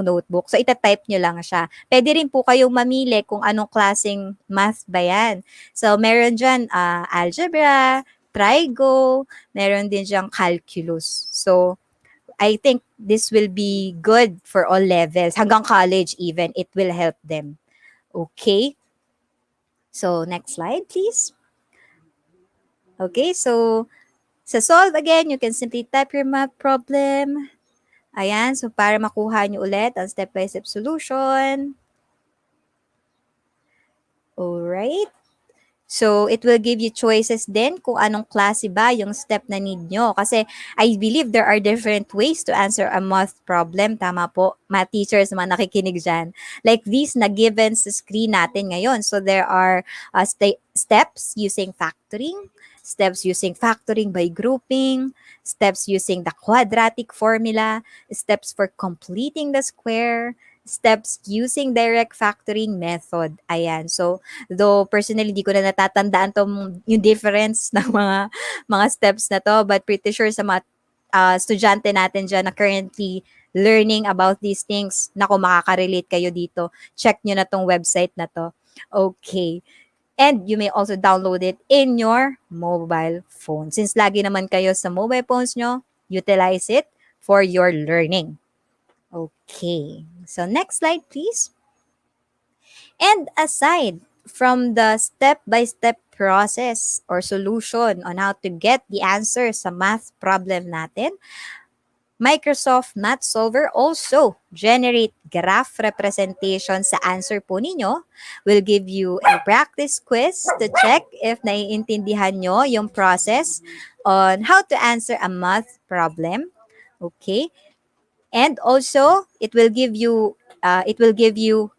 notebook. So ita-type nyo lang siya. Pwede rin po kayong mamili kung anong klaseng math ba yan. So meron dyan algebra, trigo, meron din diyang calculus. So I think this will be good for all levels. Hanggang college even, it will help them. Okay? So, next slide, please. Okay, so sa solve again, you can simply type your math problem. Ayan, so para makuha nyo ulit ang step-by-step solution. Alright. So, it will give you choices din kung anong klase ba yung step na need nyo. Kasi I believe there are different ways to answer a math problem. Tama po, math teachers, mga nakikinig dyan. Like these na given sa screen natin ngayon. So, there are steps using factoring, steps using factoring by grouping, steps using the quadratic formula, steps for completing the square, steps using direct factoring method. Ayan. So, though personally, di ko na natatandaan yung difference ng mga steps na to, but pretty sure sa mga estudyante natin dyan na currently learning about these things, naku, makaka-relate kayo dito. Check nyo na tong website na to. Okay. And you may also download it in your mobile phone. Since lagi naman kayo sa mobile phones nyo, utilize it for your learning. Okay. So next slide, please. And aside from the step-by-step process or solution on how to get the answer sa math problem natin, Microsoft Math Solver also generate graph representation sa answer po ninyo. Will give you a practice quiz to check if naiintindihan nyo yung process on how to answer a math problem. Okay? And also, it will give you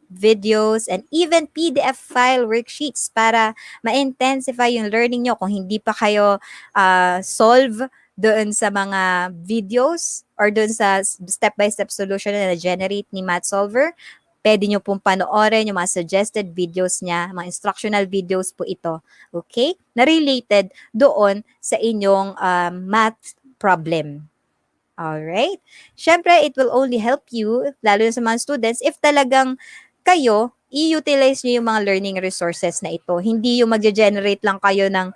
videos and even PDF file worksheets para ma-intensify yung learning nyo. Kung hindi pa kayo solve doon sa mga videos or doon sa step-by-step solution na generate ni Math Solver, pwede nyo pong panoorin yung mga suggested videos niya, mga instructional videos po ito. Okay? Na related doon sa inyong math problem. Alright? Syempre, it will only help you, lalo na sa mga students, if talagang kayo, i-utilize nyo yung mga learning resources na ito. Hindi yung mag-generate lang kayo ng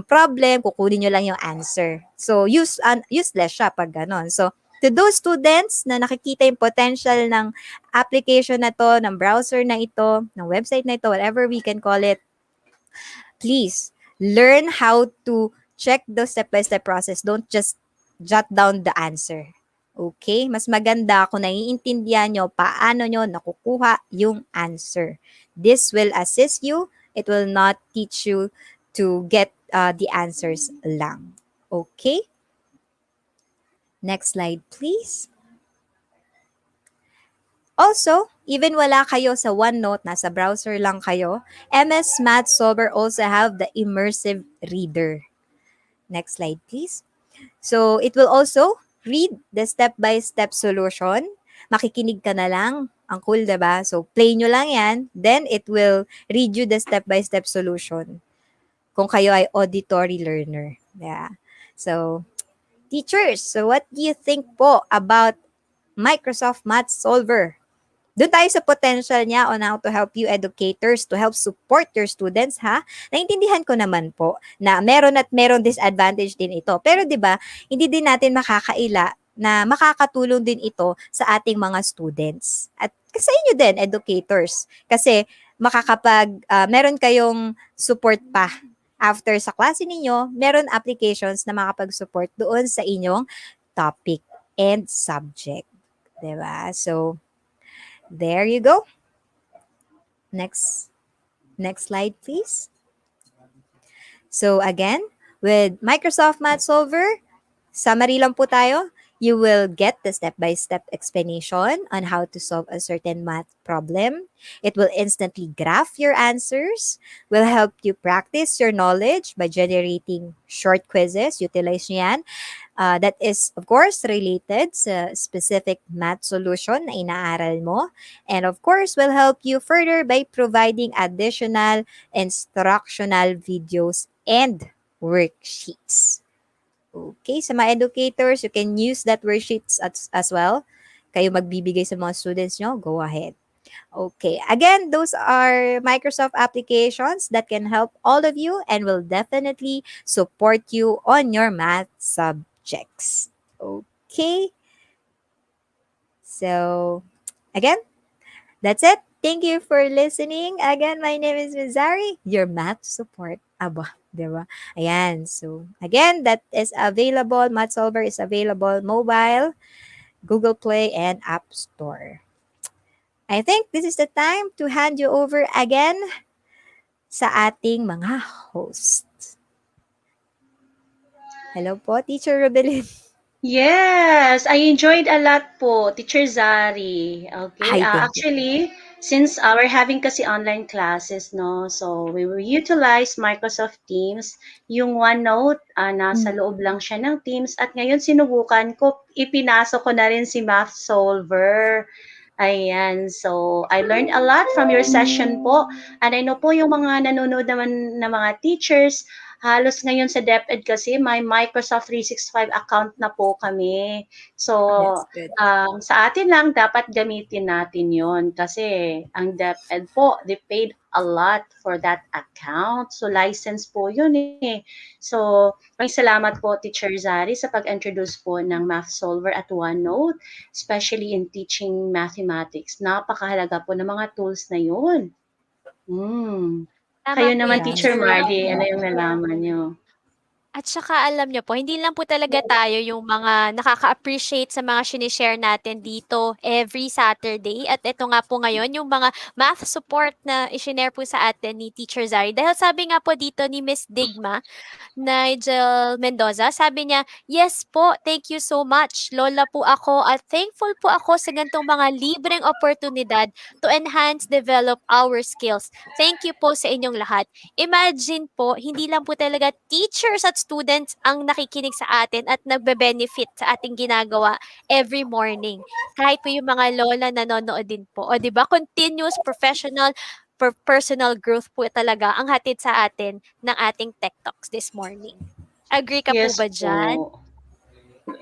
problem, kukunin nyo lang yung answer. So, useless siya pag ganon. So, to those students na nakikita yung potential ng application na to, ng browser na ito, ng website na ito, whatever we can call it, please, learn how to check the step-by-step process. Don't just jot down the answer. Okay? Mas maganda kung naiintindihan nyo paano nyo nakukuha yung answer. This will assist you. It will not teach you to get the answers lang. Okay? Next slide, please. Also, even wala kayo sa OneNote, nasa browser lang kayo, MS Math Solver also have the immersive reader. Next slide, please. So, it will also read the step-by-step solution. Makikinig ka na lang. Ang cool, diba? So, play nyo lang yan. Then, it will read you the step-by-step solution. Kung kayo ay auditory learner. Yeah. So, teachers, so what do you think po about Microsoft Math Solver? Doon tayo sa potential niya on how to help you educators to help support your students, ha? Naintindihan ko naman po na meron at meron disadvantage din ito. Pero 'di ba, hindi din natin makakaila na makakatulong din ito sa ating mga students. At sa inyo din, educators. Kasi meron kayong support pa after sa klase ninyo, meron applications na makapag-support doon sa inyong topic and subject. 'Di ba? So, there you go. Next slide, please. So again, with Microsoft Math Solver, summary lang po tayo. You will get the step-by-step explanation on how to solve a certain math problem. It will instantly graph your answers, will help you practice your knowledge by generating short quizzes. Utilize nyo yan. That is, of course, related sa specific math solution na inaaral mo. And of course, will help you further by providing additional instructional videos and worksheets. Okay, sa mga educators, you can use that worksheets as well. Kayo magbibigay sa mga students nyo, go ahead. Okay, again, those are Microsoft applications that can help all of you and will definitely support you on your math subjects. Okay, so again, that's it. Thank you for listening. Again, my name is Mizari, your math support. Aba, diba? Ayan. So, again, that is available. Math Solver is available mobile, Google Play, and App Store. I think this is the time to hand you over again sa ating mga hosts. Hello po, Teacher Rubilin. Yes, I enjoyed a lot po, Teacher Zari. Okay, Hi, thank you. actually, since we're having kasi online classes, no, so we will utilize Microsoft Teams. Yung OneNote, nasa loob lang siya ng Teams. At ngayon, sinubukan ko, ipinasok ko na rin si Math Solver. Ayan, so I learned a lot from your session po. And I know po yung mga nanonood naman na mga teachers, halos ngayon sa DepEd kasi may Microsoft 365 account na po kami. So, That's good. sa atin lang dapat gamitin natin yon kasi ang DepEd po, they paid a lot for that account. So, license po yun eh. So, maraming salamat po, Teacher Zari, sa pag-introduce po ng Math Solver at OneNote, especially in teaching mathematics. Napakahalaga po ng mga tools na yun. Tama Kayo po naman, yan, Teacher Teacher Mardy, Ruby. ano yung nalaman niyo? At saka alam niyo po, hindi lang po talaga tayo yung mga nakaka-appreciate sa mga sinishare natin dito every Saturday. At ito nga po ngayon, yung mga math support na isinare po sa atin ni Teacher Zari. Dahil sabi nga po dito ni Miss Digma, Nigel Mendoza, sabi niya, "Yes po, thank you so much. Lola po ako at thankful po ako sa ganitong mga libreng oportunidad to enhance, develop our skills. Thank you po sa inyong lahat." Imagine po, hindi lang po talaga teachers at students ang nakikinig sa atin at nagbe-benefit sa ating ginagawa every morning. Kahit po yung mga lola nanonood din po. O 'di ba, continuous professional personal growth po talaga ang hatid sa atin ng ating Tech Talks this morning. Agree ka po Yes ba diyan? po.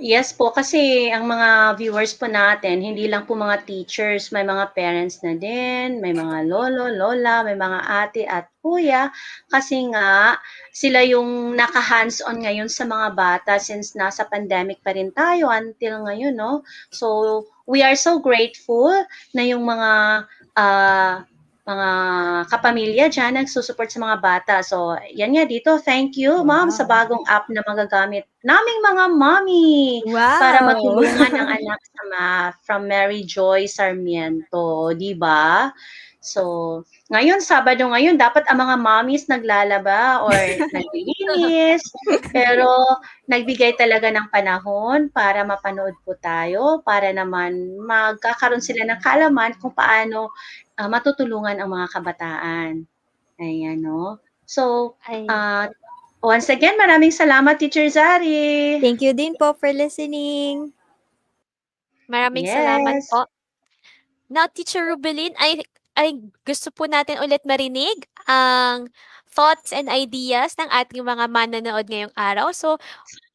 Yes po, kasi ang mga viewers po natin, hindi lang po mga teachers, may mga parents na din, may mga lolo, lola, may mga ate at kuya. Kasi nga, sila yung naka-hands-on ngayon sa mga bata since nasa pandemic pa rin tayo until ngayon, no? So, we are so grateful na yung ah, mga kapamilya diyan nagsusupport sa mga bata. So, yan nga dito, thank you ma'am sa Wow. bagong app na magagamit naming mga mommy para Wow. matulungan ang anak sa math from Mary Joy Sarmiento, 'di ba? So, ngayon Sabado ngayon dapat ang mga mommies naglalaba or naglilinis, pero nagbigay talaga ng panahon para mapanood po tayo, para naman magkakaroon sila ng kaalaman kung paano matutulungan ang mga kabataan. Ayan, no? So, Ay, once again, maraming salamat, Teacher Zari. Thank you din po for listening. maraming salamat Yes. po. Now, Teacher Rubelin, ay gusto po natin ulit marinig ang thoughts and ideas ng ating mga manonood ngayong araw. So,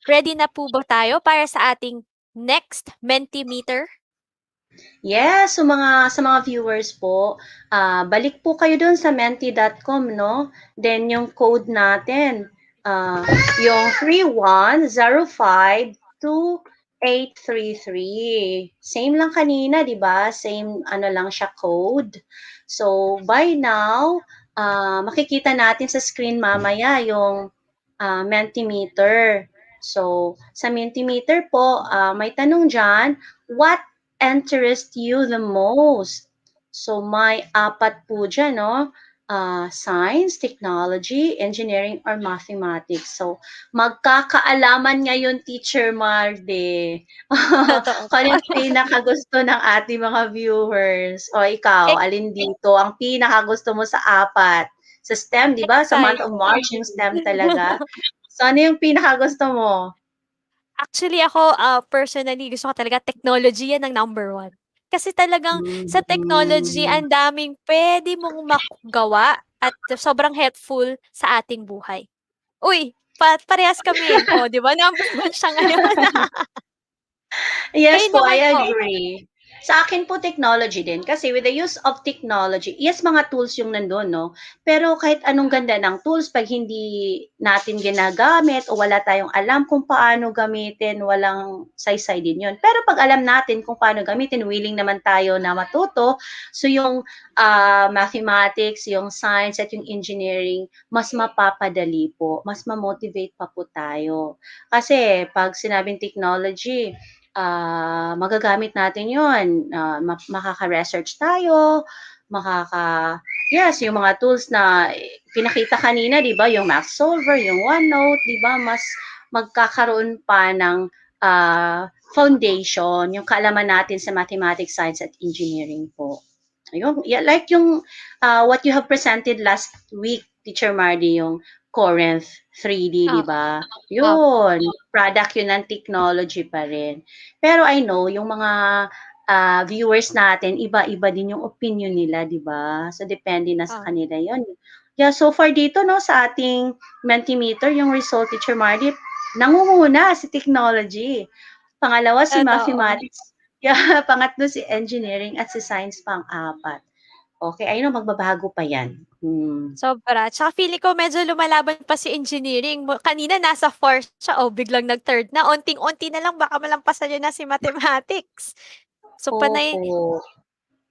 ready na po ba tayo para sa ating next Mentimeter? Yes, so sa mga viewers po, balik po kayo dun sa menti.com, no? Then yung code natin, ah, yung 31052833. Same lang kanina, di ba? Same ano lang siya code. So by now, makikita natin sa screen mamaya yung Mentimeter. So sa Mentimeter po, may tanong dyan, what interest you the most? So may apat po dyan, no? science, technology, engineering, or mathematics. So, magkakaalaman ngayon, Teacher Marde. Totoo Kung po. ano yung pinakagusto ng ating mga viewers. O Eh, ikaw, alin dito ang pinakagusto mo sa apat? Sa STEM, di ba? Sa month of excited. March, yung STEM talaga. So, ano yung pinakagusto mo? Actually ako, personally gusto ko talaga technology, yan ang number one. Kasi talagang sa technology Mm. ang daming puwede mong magawa at sobrang helpful sa ating buhay. Uy, parehas kami. Oh, 'di ba number one siya ngayon. Yes Kayo po, naman I po? agree. Sa akin po technology din kasi with the use of technology, yes mga tools yung nandun 'no, pero kahit anong ganda ng tools 'pag hindi natin ginagamit o wala tayong alam kung paano gamitin, walang saysay din yun. Pero 'pag alam natin kung paano gamitin, willing naman tayo na matuto, so yung, mathematics, yung science at yung engineering mas mapapadali po, mas ma-motivate pa po tayo. Kasi 'pag sinabing technology, magagamit natin 'yun, makaka-research tayo, yes, yung mga tools na pinakita kanina 'di ba, yung math solver, yung OneNote 'di ba, mas magkakaroon pa ng, foundation yung kaalaman natin sa mathematics, science at engineering po. Ayun, yeah, like yung, what you have presented last week, Teacher Mardy, yung Corinth 3D, 'di Oo, ba? opo, Yun, product yun ng technology pa rin. Pero I know yung mga, viewers natin iba-iba din yung opinion nila, 'di ba? So depende na sa oo, kanila yun. Yeah, so far dito 'no, sa ating Mentimeter, yung result, Teacher Mardy, nangunguna si technology, pangalawa si totoo. mathematics, yeah, pangatlo si engineering at si science pang-apat. Okey, ayun magbabago pa 'yan. Sobra, tsaka feeling ko medyo lumalaban pa si engineering kanina nasa 4 siya, oh, biglang nag-third na, onting-onti na lang baka malampasan niyo na si mathematics. So Opo. panay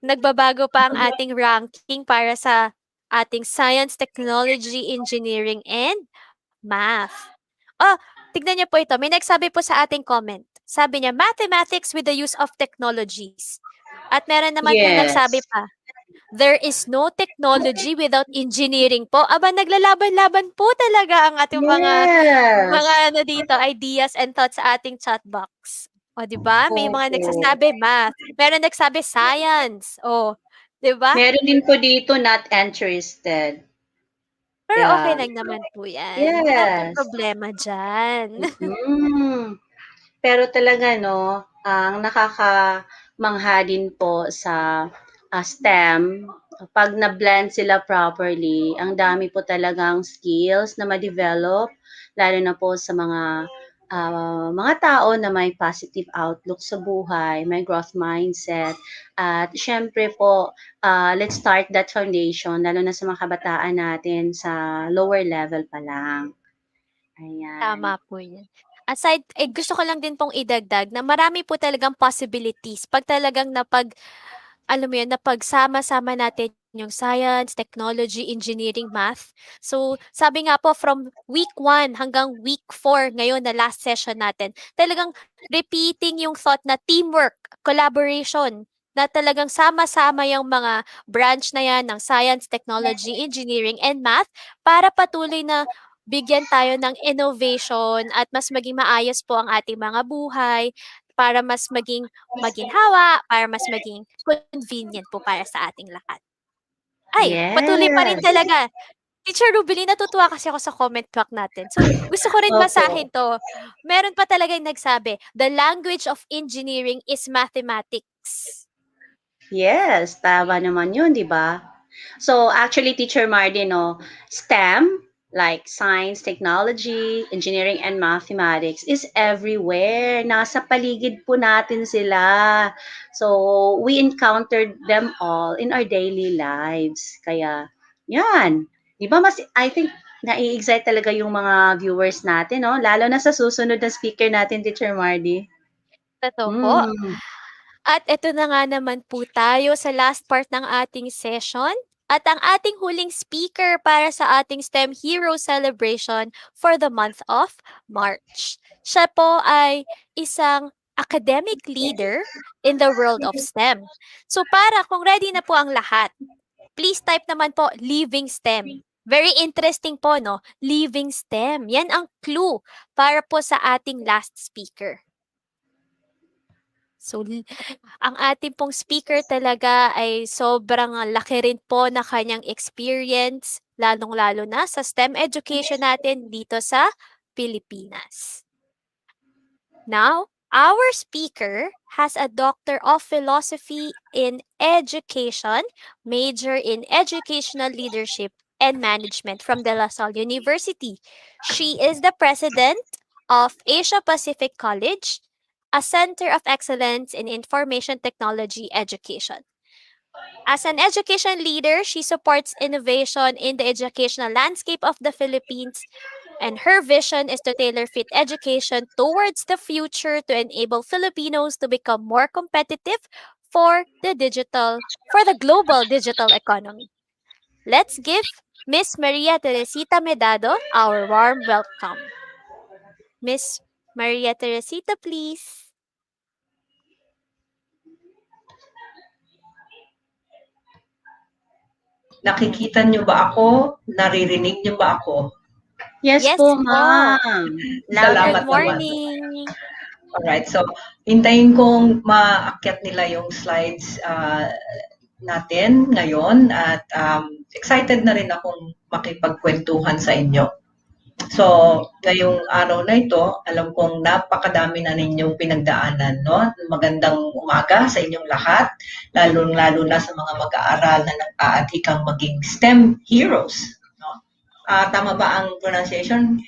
nagbabago pa ang ating ranking para sa ating science, technology, engineering, and math. Oh, tignan niyo po ito, may nagsabi po sa ating comment. Sabi niya, "Mathematics with the use of technologies." At meron naman pong nagsabi Yes. pa, "There is no technology without engineering" po. Aba, naglalaban-laban po talaga ang ating mga Yes. ano dito, ideas and thoughts sa ating chat box. Oh, 'di ba? May mga Opo. nagsasabi math, meron nagsabi science. Oh, 'di ba? Meron din po dito not interested. Pero okey Yeah. lang naman po 'yan, wala pong Yes. problema diyan. Mm. Pero talaga 'no, ang nakakamangha din po sa, STEM, 'pag na-blend sila properly, ang dami po talagang skills na ma-develop, lalo na po sa mga tao na may positive outlook sa buhay, may growth mindset, at siyempre po, let's start that foundation lalo na sa mga kabataan natin sa lower level pa lang, ayan. Tama po 'yan. Aside gusto ko lang din pong idagdag na marami po talagang possibilities 'pag talagang alam mo 'yun, napagsama-sama natin yung science, technology, engineering, math. So, sabi nga po from week 1 hanggang week 4 ngayon na last session natin, talagang repeating yung thought na teamwork, collaboration, na talagang sama-sama yung mga branch na 'yan ng science, technology, engineering, and math para patuloy na bigyan tayo ng innovation at mas maging maayos po ang ating mga buhay, para mas maging maginhawa, para mas maging convenient po para sa ating lahat. Ay, patuloy pa rin Yes. talaga. Teacher Rubeline, natutuwa kasi ako sa comment block natin. So, gusto ko rin Opo. basahin 'to. Meron pa talagang nagsabi, "The language of engineering is mathematics." Yes, tama naman yun, 'di ba? So, actually, Teacher Mardy 'no, STEM, like science, technology, engineering, and mathematics is everywhere. Nasa paligid po natin sila. So, we encountered them all in our daily lives. Kaya, yan. 'Di ba I think nai-excite talaga yung mga viewers natin 'no, lalo na sa susunod na speaker natin, Teacher Mardy. Totoo po. Hmm, At eto na nga naman po tayo sa last part ng ating session at ang ating huling speaker para sa ating STEM Hero Celebration for the month of March. Siya po ay isang academic leader in the world of STEM. So para kung ready na po ang lahat, please type naman po living STEM. Very interesting po, no? Living STEM. Yan ang clue para po sa ating last speaker. So, ang ating pong speaker talaga ay sobrang laki rin po na kanyang experience, lalong-lalo na sa STEM education natin dito sa Pilipinas. Now, our speaker has a Doctor of Philosophy in Education, major in Educational Leadership and Management from De La Salle University. She is the president of Asia Pacific College, a center of excellence in information technology education. As an education leader, she supports innovation in the educational landscape of the Philippines, and her vision is to tailor fit education towards the future to enable Filipinos to become more competitive for the global digital economy. Let's give Miss Maria Teresita Medado our warm welcome. Miss Maria Teresita, please. Nakikita niyo ba ako? Naririnig niyo ba ako? Yes, Yes po, po. ma'am. Salamat Good naman. morning. Alright, so hintayin kong maakyat nila yung slides natin ngayon at excited na rin akong makipagkwentuhan sa inyo. So, ngayong araw na ito, alam kong napakadami na ninyong pinagdaanan, no? Magandang umaga sa inyong lahat, lalo na sa mga mag-aaral na nag-aadhikang maging STEM heroes, no? Tama ba ang pronunciation?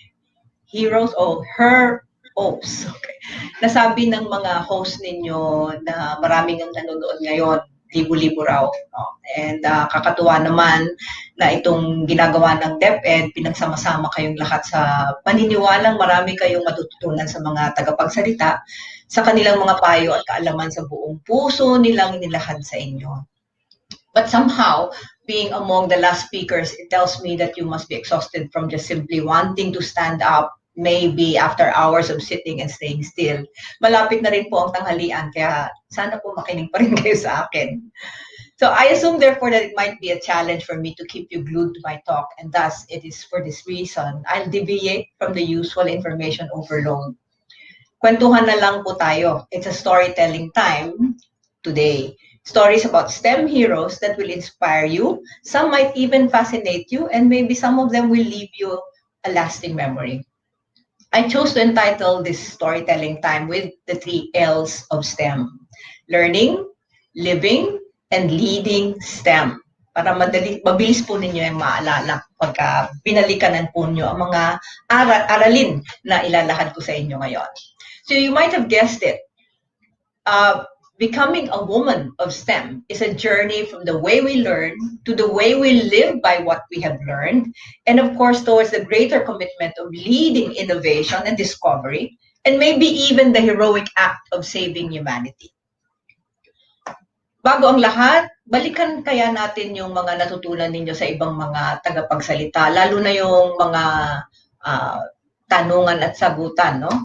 Heroes o heroes? Okay. Nasabi ng mga host ninyo na maraming ang nanonood ngayon, libo-libo raw. No? And kakatuwa naman na itong ginagawa ng DepEd, pinagsama-sama kayong lahat sa paniniwalang marami kayong matututunan sa mga tagapagsalita sa kanilang mga payo at kaalaman sa buong puso nilang nilahad sa inyo. But somehow, being among the last speakers, it tells me that you must be exhausted from just simply wanting to stand up, maybe after hours of sitting and staying still. Malapit na rin po ang tanghalian, kaya sana po makinig pa rin kayo sa akin. So I assume therefore that it might be a challenge for me to keep you glued to my talk, and thus it is for this reason I'll deviate from the usual information overload. Kwentuhan na lang po tayo. It's a storytelling time today. Stories about STEM heroes that will inspire you. Some might even fascinate you, and maybe some of them will leave you a lasting memory. I chose to entitle this storytelling time with the 3 L's of STEM. Learning, living, and leading STEM. Para mabilis po ninyo yung maalala pagka binalikanan po nyo ang mga aralin na ilalahad ko sa inyo ngayon. So you might have guessed it. Becoming a woman of STEM is a journey from the way we learn to the way we live by what we have learned, and of course towards the greater commitment of leading innovation and discovery, and maybe even the heroic act of saving humanity. Bago ang lahat, balikan kaya natin yung mga natutunan ninyo sa ibang mga tagapagsalita, lalo na yung mga tanungan at sagutan, no?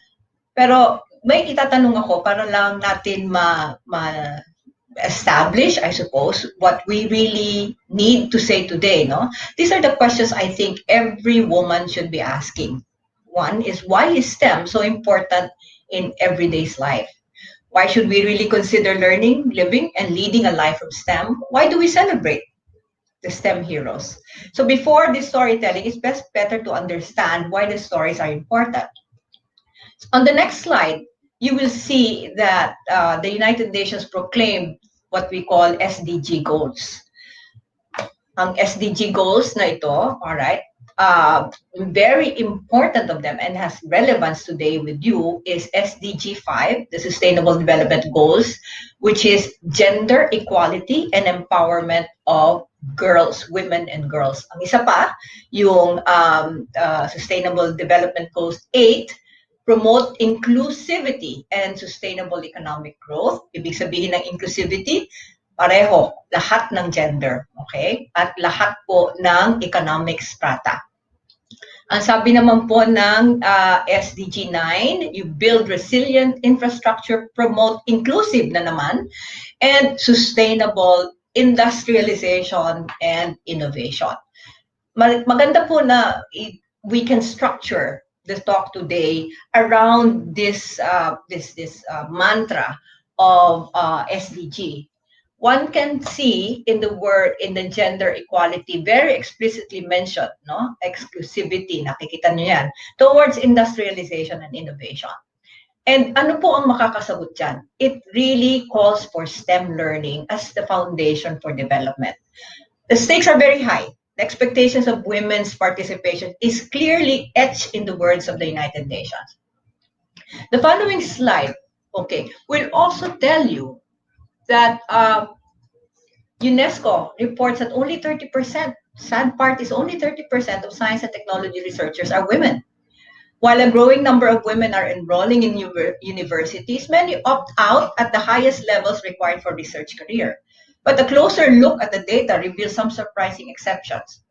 Pero may itatanong ako para lang natin establish, I suppose, what we really need to say today, no? These are the questions I think every woman should be asking. One is, why is STEM so important in everyday's life? Why should we really consider learning, living, and leading a life of STEM? Why do we celebrate the STEM heroes? So before this storytelling, it's better to understand why the stories are important. On the next slide, you will see that the United Nations proclaimed what we call SDG goals. Ang SDG goals na ito, all right, very important of them and has relevance today with you is SDG 5, the Sustainable Development Goals, which is gender equality and empowerment of girls, women and girls. Ang isa pa, yung Sustainable Development Goals 8, promote inclusivity and sustainable economic growth. Ibig sabihin ng inclusivity, pareho, lahat ng gender, okay? At lahat po ng economic strata. Ang sabi naman po ng SDG 9, you build resilient infrastructure, promote inclusive na naman, and sustainable industrialization and innovation. Maganda po na we can structure the talk today around this mantra of SDG. One can see in the gender equality very explicitly mentioned, no? Exclusivity, nakikita niyo yan, towards industrialization and innovation. And ano po ang makakasagot dyan? It really calls for STEM learning as the foundation for development. The stakes are very high. The expectations of women's participation is clearly etched in the words of the United Nations. The following slide, okay, will also tell you that UNESCO reports that only 30%, sad part is only 30% of science and technology researchers are women. While a growing number of women are enrolling in universities, many opt out at the highest levels required for research career. But a closer look at the data reveals some surprising exceptions.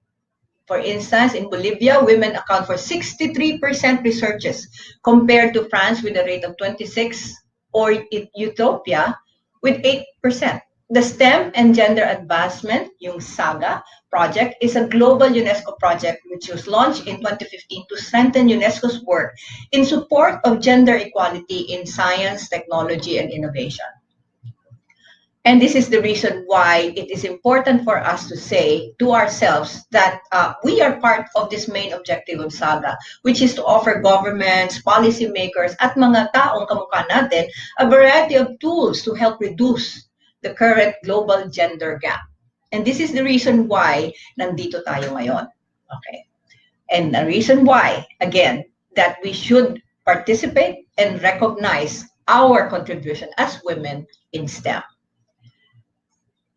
For instance, in Bolivia, women account for 63% researches compared to France with a rate of 26%, or Ethiopia with 8%. The STEM and Gender Advancement, yung SAGA project, is a global UNESCO project which was launched in 2015 to strengthen UNESCO's work in support of gender equality in science, technology, and innovation. And this is the reason why it is important for us to say to ourselves that we are part of this main objective of SAGA, which is to offer governments, policymakers, at mga taong kamukha natin a variety of tools to help reduce the current global gender gap. And this is the reason why nandito tayo ngayon. Okay. And the reason why, again, that we should participate and recognize our contribution as women in STEM.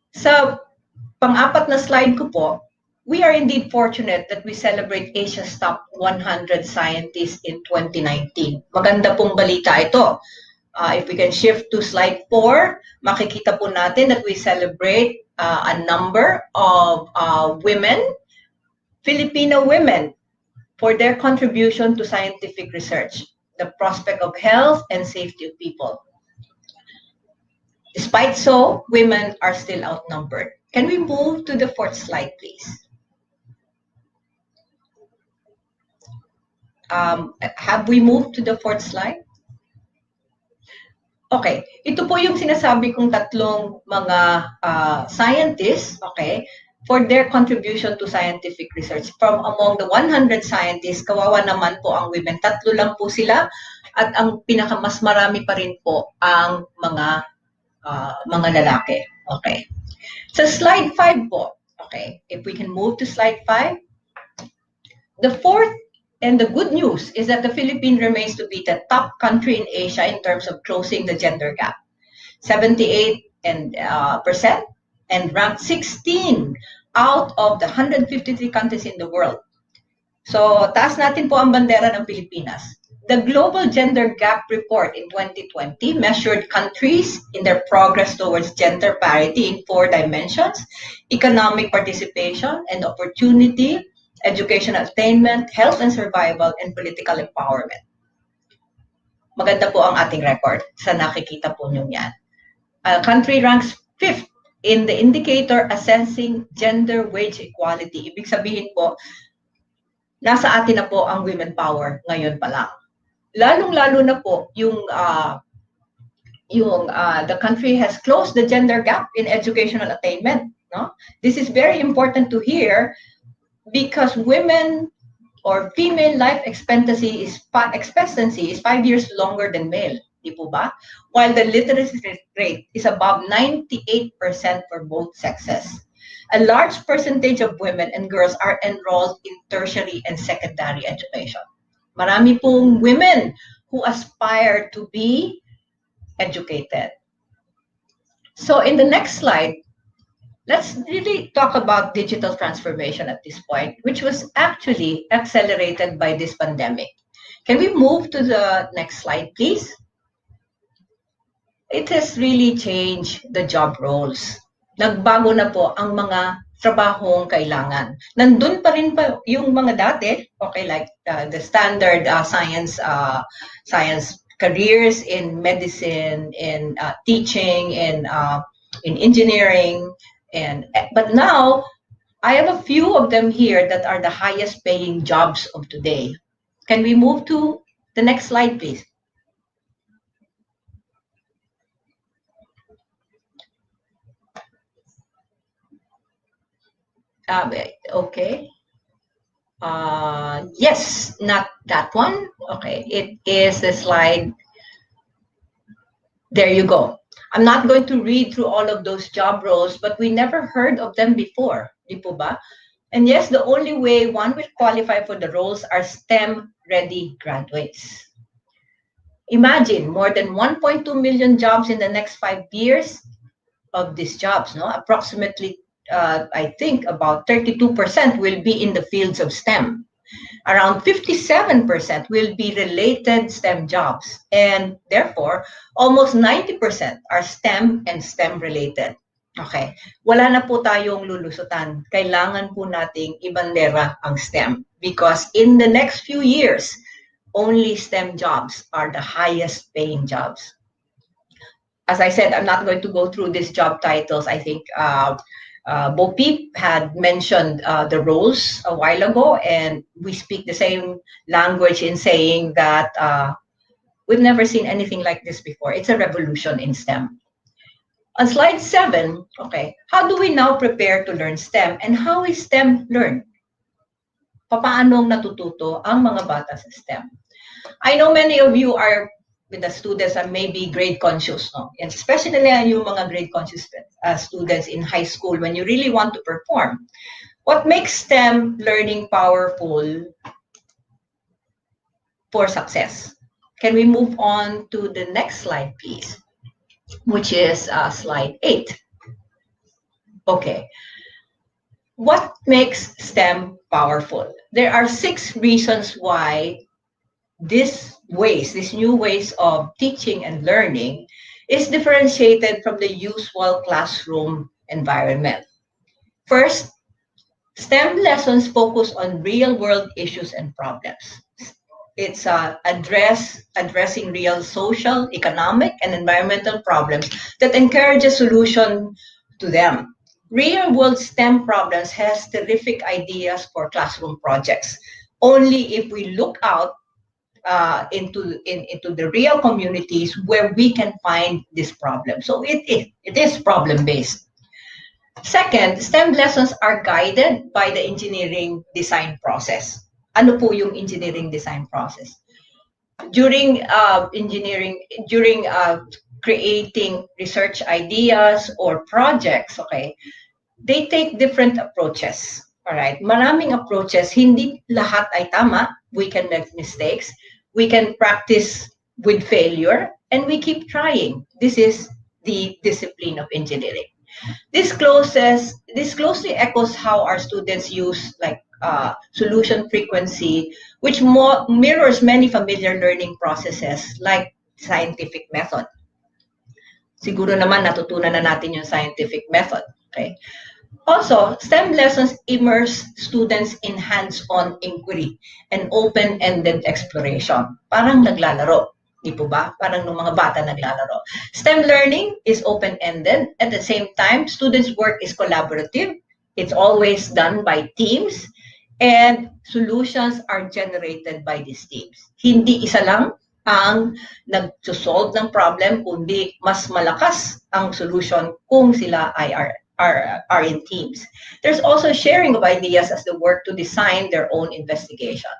Sa pang-apat na slide ko po, we are indeed fortunate that we celebrate Asia's top 100 scientists in 2019. Maganda pong balita ito. If we can shift to slide 4, makikita po natin that we celebrate a number of women, Filipino women, for their contribution to scientific research, the prospect of health and safety of people. Despite so, women are still outnumbered. Can we move to the 4th slide, please? Have we moved to the 4th slide? Okay, ito po yung sinasabi kong tatlong mga scientists, okay, for their contribution to scientific research. From among the 100 scientists, kawawa naman po ang women. 3 lang po sila at ang pinakamas marami pa rin po ang mga lalaki. Okay. So slide 5 po. Okay, if we can move to slide 5. The 4th and the good news is that the Philippines remains to be the top country in Asia in terms of closing the gender gap. 78% and ranked 16 out of the 153 countries in the world. So, taas natin po ang bandera ng Pilipinas. The Global Gender Gap Report in 2020 measured countries in their progress towards gender parity in 4 dimensions: economic participation and opportunity, education attainment, health and survival, and political empowerment. Maganda po ang ating record sa nakikita po nyo yan. Country ranks 5th in the indicator assessing gender wage equality. Ibig sabihin po, nasa atin na po ang women power ngayon pa lang. Lalong-lalo na po the country has closed the gender gap in educational attainment. No? This is very important to hear because women or female life expectancy is 5 years longer than male. Di po ba? While the literacy rate is above 98% for both sexes. A large percentage of women and girls are enrolled in tertiary and secondary education. Marami pong women who aspire to be educated. So in the next slide, let's really talk about digital transformation at this point, which was actually accelerated by this pandemic. Can we move to the next slide, please? It has really changed the job roles. Nagbago na po ang mga trabahong kailangan. Nandun pa rin pa yung mga dati, okay, like the standard science careers in medicine, in teaching, in engineering, But now I have a few of them here that are the highest paying jobs of today. Can we move to the next slide, please? Okay. Yes, not that one. Okay, it is the slide. There you go. I'm not going to read through all of those job roles, but we never heard of them before. Di po ba? And yes, the only way one will qualify for the roles are STEM-ready graduates. Imagine more than 1.2 million jobs in the next 5 years of these jobs. No, approximately, I think about 32% will be in the fields of STEM. Around 57% will be related STEM jobs, and therefore, almost 90% are STEM and STEM related. Okay, wala na po tayong lulusutan. Kailangan po nating ibandera ang STEM because in the next few years, only STEM jobs are the highest paying jobs. As I said, I'm not going to go through these job titles. I think Bo Peep had mentioned the roles a while ago, and we speak the same language in saying that we've never seen anything like this before. It's a revolution in STEM. On slide 7, okay, how do we now prepare to learn STEM and how is STEM learned? Papaanong natututo ang mga bata sa STEM? I know many of you are with the students are maybe grade conscious, no? And especially yung mga grade conscious students in high school when you really want to perform. What makes STEM learning powerful for success? Can we move on to the next slide, please? Which is slide 8. Okay. What makes STEM powerful? There are 6 reasons why these new ways of teaching and learning is differentiated from the usual classroom environment. First, STEM lessons focus on real-world issues and problems. It's addressing real social, economic, and environmental problems that encourage a solution to them. Real-world STEM problems has terrific ideas for classroom projects. Only if we look out into the real communities where we can find this problem. So it is problem-based. Second, STEM lessons are guided by the engineering design process. Ano po yung engineering design process? During creating research ideas or projects, okay, they take different approaches. All right, maraming approaches, hindi lahat ay tama. We can make mistakes. We can practice with failure, and we keep trying. This is the discipline of engineering. This closely echoes how our students use solution frequency, which mirrors many familiar learning processes like scientific method. Siguro naman natutunan na natin yung scientific method. Okay. Also, STEM lessons immerse students in hands-on inquiry and open-ended exploration. Parang naglalaro. Di po ba? Parang nung mga bata naglalaro. STEM learning is open-ended. At the same time, students' work is collaborative. It's always done by teams. And solutions are generated by these teams. Hindi isa lang ang nag-solve ng problem, kundi mas malakas ang solution kung sila ay are in teams. There's also sharing of ideas as they work to design their own investigation.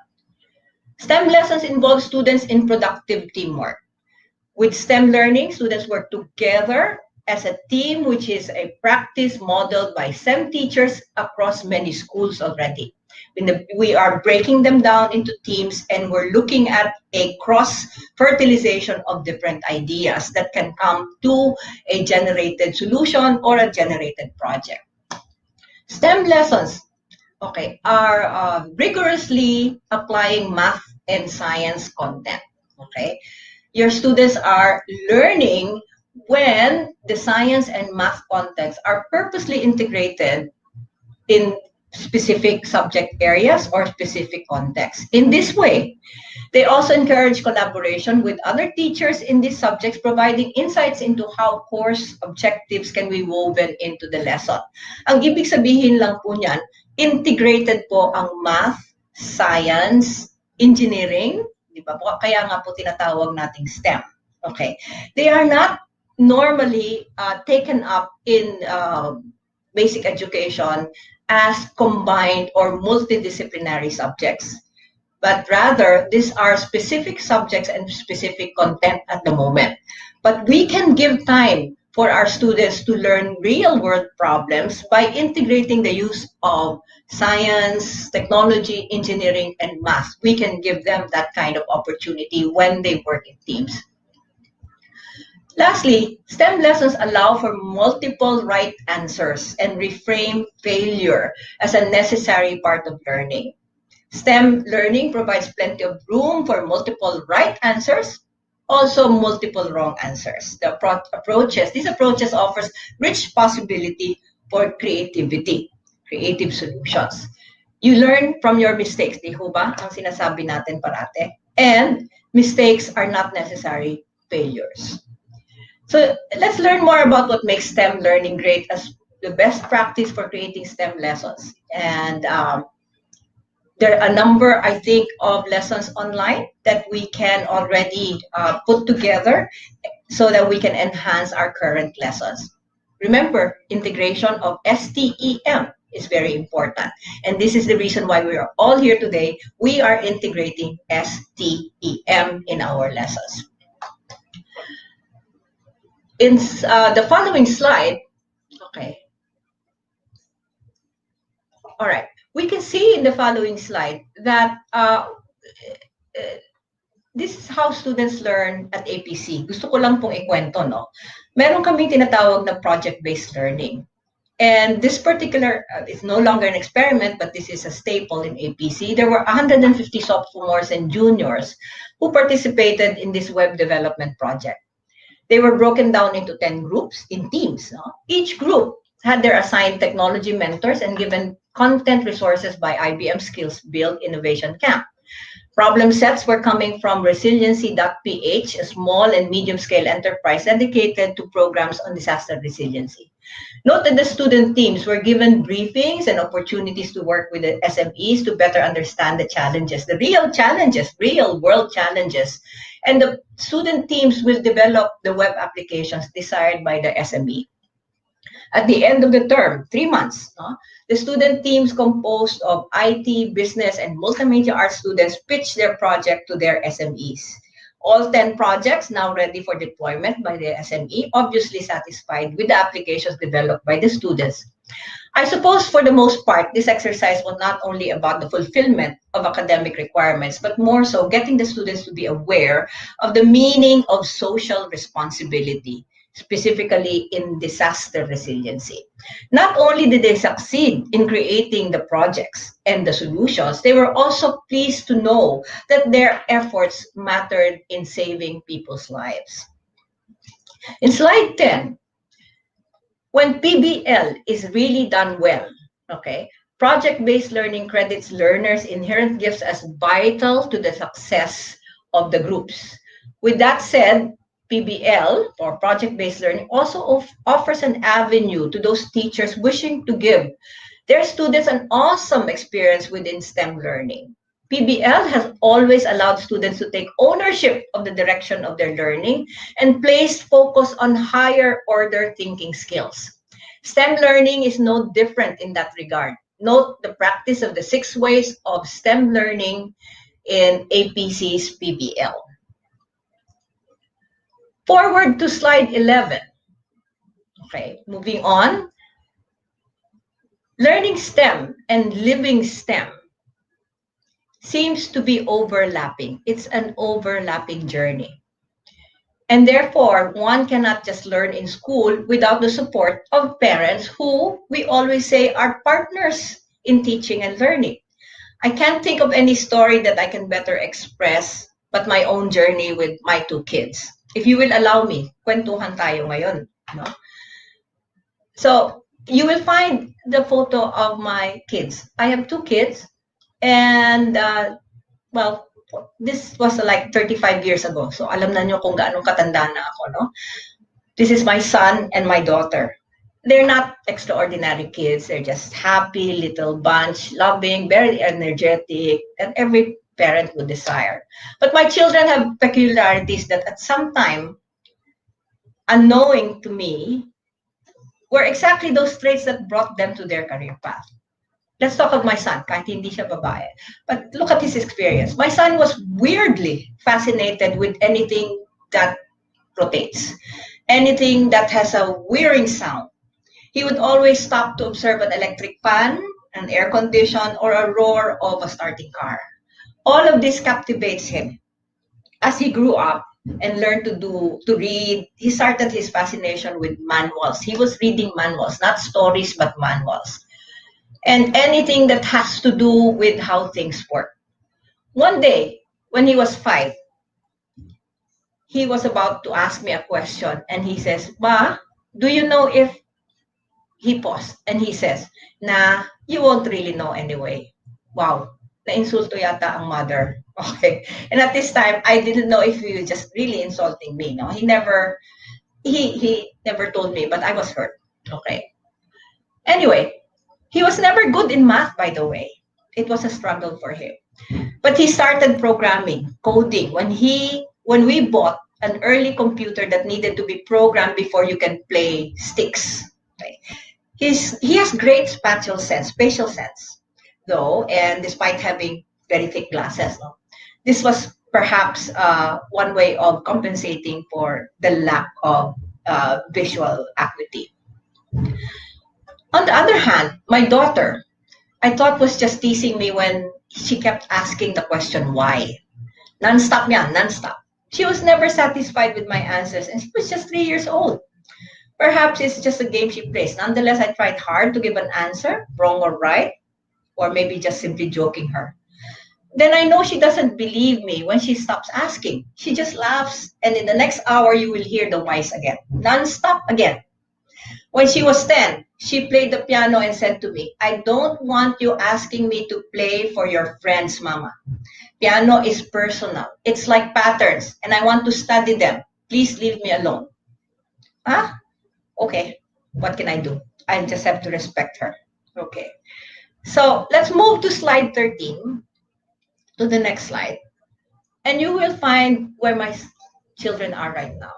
STEM lessons involve students in productive teamwork. With STEM learning, students work together as a team, which is a practice modeled by STEM teachers across many schools already. We are breaking them down into teams and we're looking at a cross-fertilization of different ideas that can come to a generated solution or a generated project. STEM lessons, okay, are rigorously applying math and science content, okay? Your students are learning when the science and math contents are purposely integrated in specific subject areas or specific contexts. In this way, they also encourage collaboration with other teachers in these subjects, providing insights into how course objectives can be woven into the lesson. Ang ibig sabihin lang po niyan, integrated po ang math, science, engineering, di ba po? Kaya nga po tinatawag nating STEM. Okay. They are not normally taken up in basic education as combined or multidisciplinary subjects. But rather, these are specific subjects and specific content at the moment. But we can give time for our students to learn real-world problems by integrating the use of science, technology, engineering, and math. We can give them that kind of opportunity when they work in teams. Lastly, STEM lessons allow for multiple right answers and reframe failure as a necessary part of learning. STEM learning provides plenty of room for multiple right answers, also multiple wrong answers. These approaches offers rich possibility for creativity, creative solutions. You learn from your mistakes, di ho ba? Ang sinasabi natin parate. And mistakes are not necessary failures. So let's learn more about what makes STEM learning great as the best practice for creating STEM lessons. And there are a number, I think, of lessons online that we can already put together so that we can enhance our current lessons. Remember, integration of STEM is very important. And this is the reason why we are all here today. We are integrating STEM in our lessons. In the following slide, okay. All right. We can see in the following slide that this is how students learn at APC. Gusto ko lang pong ikwento, no? Meron kaming tinatawag na project-based learning. And this particular, it's no longer an experiment, but this is a staple in APC. There were 150 sophomores and juniors who participated in this web development project. They were broken down into 10 groups in teams. No? Each group had their assigned technology mentors and given content resources by IBM Skills Build Innovation Camp. Problem sets were coming from resiliency.ph, a small and medium-scale enterprise dedicated to programs on disaster resiliency. Note that the student teams were given briefings and opportunities to work with the SMEs to better understand the challenges, the real challenges, real-world challenges. And the student teams will develop the web applications desired by the SME. At the end of the term, 3 months, the student teams composed of IT, business, and multimedia art students pitch their project to their SMEs. All 10 projects now ready for deployment by the SME, obviously satisfied with the applications developed by the students. I suppose for the most part, this exercise was not only about the fulfillment of academic requirements, but more so getting the students to be aware of the meaning of social responsibility, specifically in disaster resiliency. Not only did they succeed in creating the projects and the solutions, they were also pleased to know that their efforts mattered in saving people's lives. In slide 10, when PBL is really done well, okay, project-based learning credits learners' inherent gifts as vital to the success of the groups. With that said, PBL, or project-based learning, also offers an avenue to those teachers wishing to give their students an awesome experience within STEM learning. PBL has always allowed students to take ownership of the direction of their learning and placed focus on higher order thinking skills. STEM learning is no different in that regard. Note the practice of the 6 ways of STEM learning in APC's PBL. Forward to slide 11. Okay, moving on. Learning STEM and living STEM seems to be overlapping. It's an overlapping journey. And therefore, one cannot just learn in school without the support of parents who we always say are partners in teaching and learning. I can't think of any story that I can better express but my own journey with my 2 kids. If you will allow me, kwentuhan tayo ngayon. No? So, you will find the photo of my kids. I have 2 kids, and well, this was like 35 years ago. So alam na nyo kung gaano katanda na ako, no? This is my son and my daughter. They're not extraordinary kids. They're just happy little bunch, loving, very energetic, and every parent would desire. But my children have peculiarities that at some time, unknowing to me, were exactly those traits that brought them to their career path. Let's talk of my son, kahit hindi siya babae. But look at his experience. My son was weirdly fascinated with anything that rotates, anything that has a whirring sound. He would always stop to observe an electric fan, an air condition, or a roar of a starting car. All of this captivates him. As he grew up and learned to read, he started his fascination with manuals. He was reading manuals, not stories, but manuals. And anything that has to do with how things work. One day, when he was 5, he was about to ask me a question, and he says, "Ma, do you know if..." He paused, and he says, "Nah, you won't really know anyway." Wow, na-insulto yata ang mother. Okay. And at this time, I didn't know if he was just really insulting me. No, he never told me, but I was hurt. Okay. Anyway, he was never good in math, by the way. It was a struggle for him. But he started programming, coding, when we bought an early computer that needed to be programmed before you can play sticks. Okay. He has great spatial sense, though, and despite having very thick glasses, no? This was perhaps one way of compensating for the lack of visual acuity. On the other hand, my daughter, I thought, was just teasing me when she kept asking the question, why? Non-stop yan, non-stop. She was never satisfied with my answers, and she was just 3 years old. Perhaps it's just a game she plays. Nonetheless, I tried hard to give an answer, wrong or right, or maybe just simply joking her. Then I know she doesn't believe me when she stops asking. She just laughs, and in the next hour, you will hear the whys again, non-stop again. When she was 10, she played the piano and said to me, "I don't want you asking me to play for your friends, Mama. Piano is personal. It's like patterns, and I want to study them. Please leave me alone." Huh? Okay, what can I do? I just have to respect her. Okay. So let's move to slide 13, to the next slide. And you will find where my children are right now.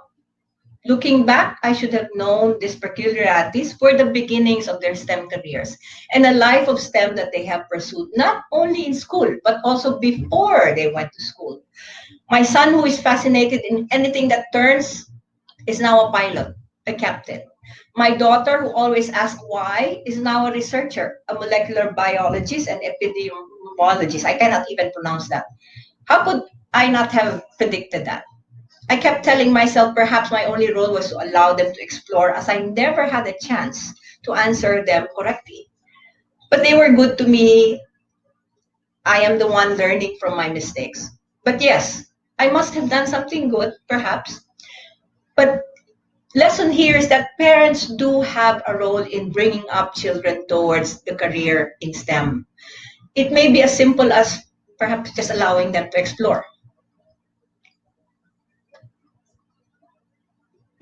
Looking back, I should have known these peculiarities were the beginnings of their STEM careers and a life of STEM that they have pursued, not only in school, but also before they went to school. My son, who is fascinated in anything that turns, is now a pilot, a captain. My daughter, who always asks why, is now a researcher, a molecular biologist and epidemiologist. I cannot even pronounce that. How could I not have predicted that? I kept telling myself perhaps my only role was to allow them to explore, as I never had a chance to answer them correctly. But they were good to me. I am the one learning from my mistakes. But yes, I must have done something good, perhaps. But lesson here is that parents do have a role in bringing up children towards the career in STEM. It may be as simple as perhaps just allowing them to explore.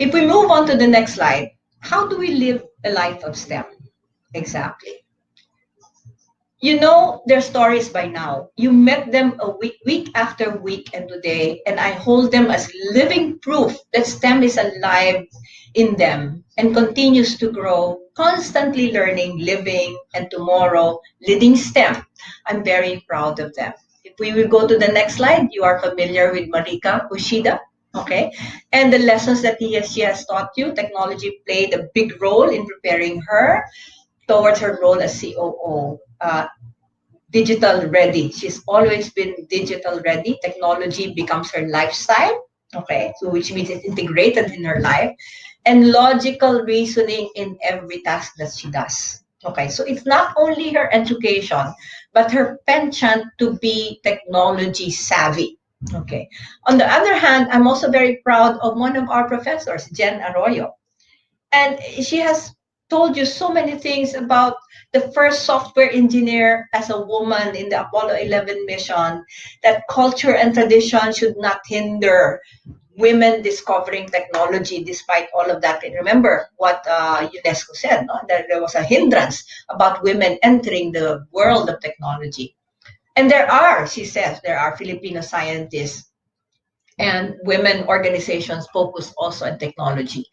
If we move on to the next slide, how do we live a life of STEM? Exactly. You know their stories by now. You met them week after week and today, and I hold them as living proof that STEM is alive in them and continues to grow, constantly learning, living, and tomorrow leading STEM. I'm very proud of them. If we will go to the next slide, you are familiar with Marika Ushida. Okay, and the lessons that she has taught you. Technology played a big role in preparing her towards her role as COO. Digital ready. She's always been digital ready. Technology becomes her lifestyle. Okay, so which means it's integrated in her life, and logical reasoning in every task that she does. Okay, so it's not only her education, but her penchant to be technology savvy. Okay. On the other hand, I'm also very proud of one of our professors, Jen Arroyo. And she has told you so many things about the first software engineer as a woman in the Apollo 11 mission, that culture and tradition should not hinder women discovering technology despite all of that. And remember what UNESCO said, no? That there was a hindrance about women entering the world of technology. And there are, she says, there are Filipino scientists and women organizations focused also on technology.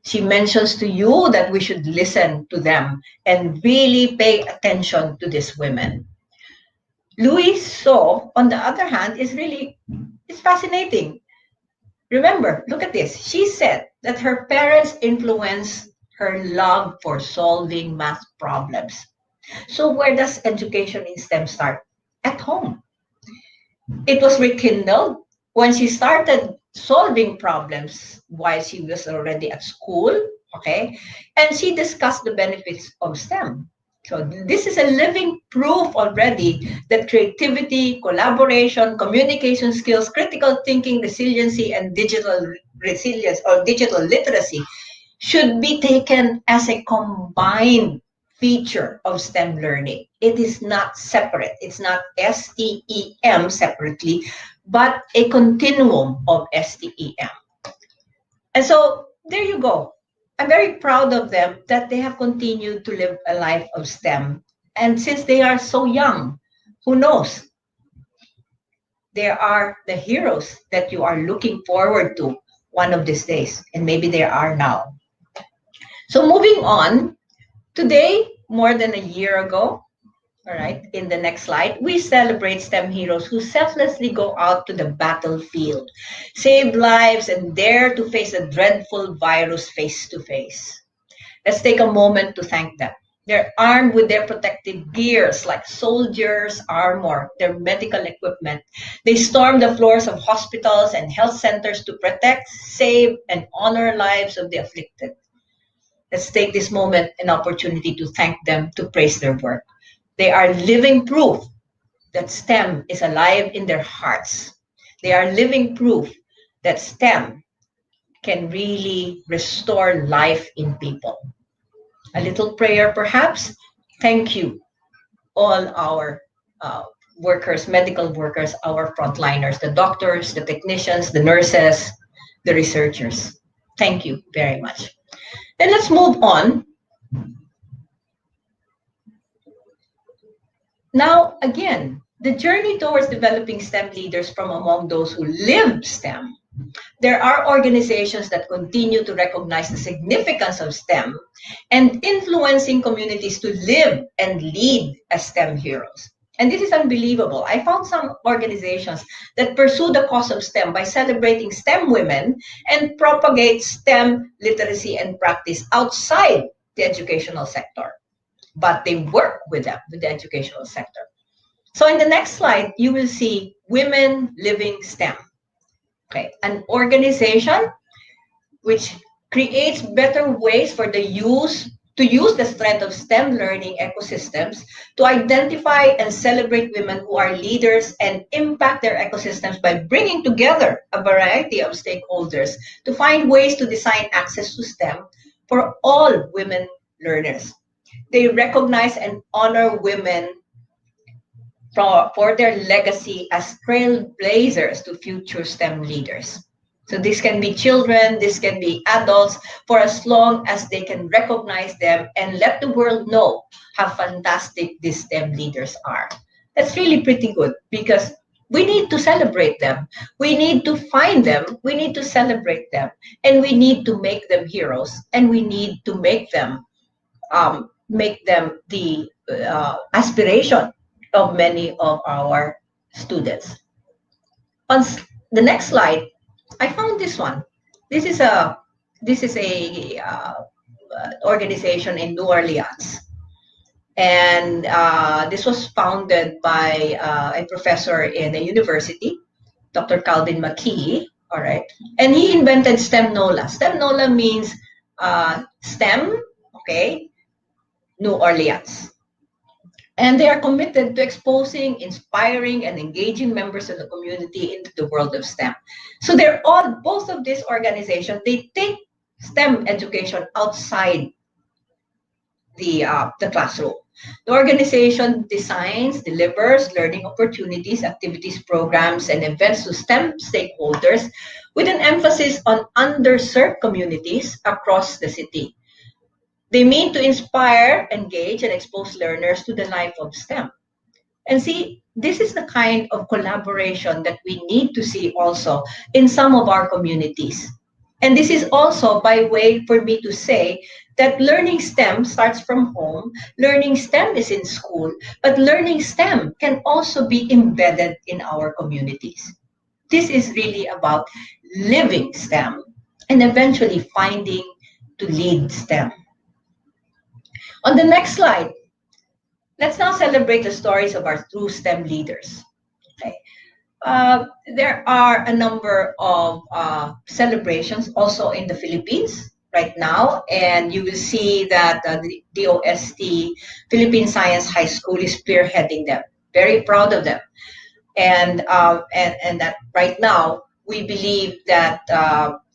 She mentions to you that we should listen to them and really pay attention to these women. Louise So, on the other hand, it's fascinating. Remember, look at this. She said that her parents influenced her love for solving math problems. So where does education in STEM start? At home. It was rekindled when she started solving problems while she was already at school, okay? And she discussed the benefits of STEM. So this is a living proof already that creativity, collaboration, communication skills, critical thinking, resiliency, and digital resilience or digital literacy should be taken as a combined feature of STEM learning. It is not separate. It's not STEM separately, but a continuum of STEM. And so there you go. I'm very proud of them that they have continued to live a life of STEM. And since they are so young, who knows? They are the heroes that you are looking forward to one of these days. And maybe they are now. So moving on, today, more than a year ago, all right, in the next slide, we celebrate STEM heroes who selflessly go out to the battlefield, save lives, and dare to face a dreadful virus face to face. Let's take a moment to thank them. They're armed with their protective gears like soldiers' armor, their medical equipment. They storm the floors of hospitals and health centers to protect, save, and honor lives of the afflicted. Let's take this moment and opportunity to thank them, to praise their work. They are living proof that STEM is alive in their hearts. They are living proof that STEM can really restore life in people. A little prayer, perhaps. Thank you, all our workers, medical workers, our frontliners, the doctors, the technicians, the nurses, the researchers. Thank you very much. Then let's move on. Now, again, the journey towards developing STEM leaders from among those who live STEM. There are organizations that continue to recognize the significance of STEM and influencing communities to live and lead as STEM heroes. And this is unbelievable. I found some organizations that pursue the cause of STEM by celebrating STEM women and propagate STEM literacy and practice outside the educational sector. But they work with them, with the educational sector. So in the next slide, you will see Women Living STEM. Okay, an organization which creates better ways for the to use the strength of STEM learning ecosystems to identify and celebrate women who are leaders and impact their ecosystems by bringing together a variety of stakeholders to find ways to design access to STEM for all women learners. They recognize and honor women for their legacy as trailblazers to future STEM leaders. So this can be children, this can be adults, for as long as they can recognize them and let the world know how fantastic these STEM leaders are. That's really pretty good because we need to celebrate them. We need to find them. We need to celebrate them. And we need to make them heroes. And we need to make them the aspiration of many of our students. On the next slide, I found this one. This is a organization in New Orleans, and this was founded by a professor in a university, Dr. Calvin McKee. All right, and he invented STEM NOLA. STEM NOLA means STEM, okay, New Orleans. And they are committed to exposing, inspiring, and engaging members of the community into the world of STEM. So both of these organizations, they take STEM education outside the classroom. The organization designs, delivers learning opportunities, activities, programs, and events to STEM stakeholders with an emphasis on underserved communities across the city. They mean to inspire, engage, and expose learners to the life of STEM. And see, this is the kind of collaboration that we need to see also in some of our communities. And this is also by way for me to say that learning STEM starts from home, learning STEM is in school, but learning STEM can also be embedded in our communities. This is really about living STEM and eventually finding to lead STEM. On the next slide, let's now celebrate the stories of our true STEM leaders. Okay. There are a number of celebrations also in the Philippines right now, and you will see that the DOST Philippine Science High School is spearheading them. Very proud of them, and that right now we believe that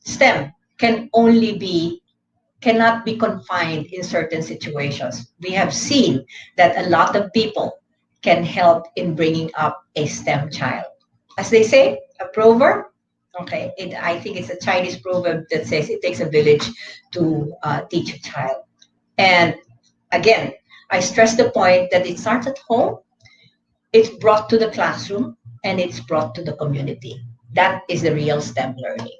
STEM cannot be confined in certain situations. We have seen that a lot of people can help in bringing up a STEM child. As they say, a proverb, okay, I think it's a Chinese proverb that says it takes a village to teach a child. And again, I stress the point that it starts at home, it's brought to the classroom, and it's brought to the community. That is the real STEM learning.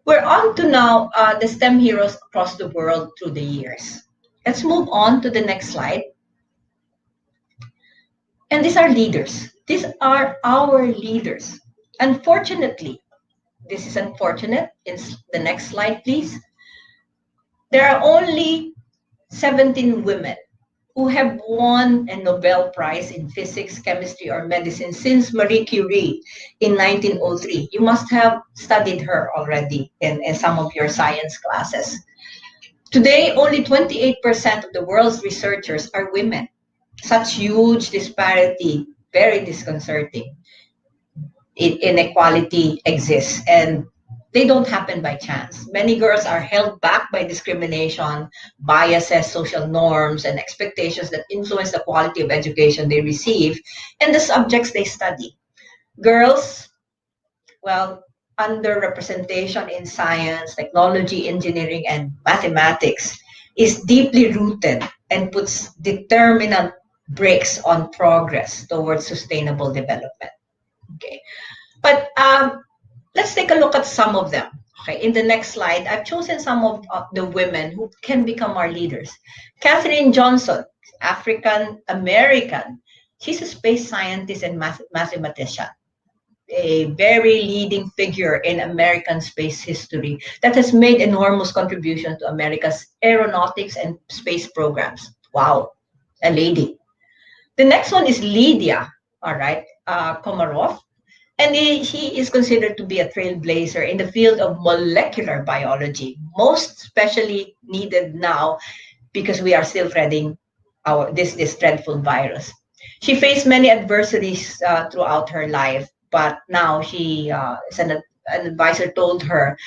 We're on to now the STEM heroes across the world through the years. Let's move on to the next slide. And these are leaders. These are our leaders. Unfortunately, this is unfortunate. In the next slide, please. There are only 17 women who have won a Nobel Prize in physics, chemistry, or medicine since Marie Curie in 1903. You must have studied her already in some of your science classes. Today, only 28% of the world's researchers are women. Such huge disparity, very disconcerting. Inequality exists, and they don't happen by chance. Many girls are held back by discrimination, biases, social norms, and expectations that influence the quality of education they receive and the subjects they study. Girls, well, underrepresentation in science, technology, engineering, and mathematics is deeply rooted and puts determinant brakes on progress towards sustainable development. Okay, but let's take a look at some of them. Okay, in the next slide, I've chosen some of the women who can become our leaders. Katherine Johnson, African American. She's a space scientist and mathematician, a very leading figure in American space history that has made enormous contribution to America's aeronautics and space programs. Wow, a lady. The next one is Lydia, all right, Komarov. And she is considered to be a trailblazer in the field of molecular biology, most especially needed now because we are still dreading this dreadful virus. She faced many adversities throughout her life, but now an advisor told her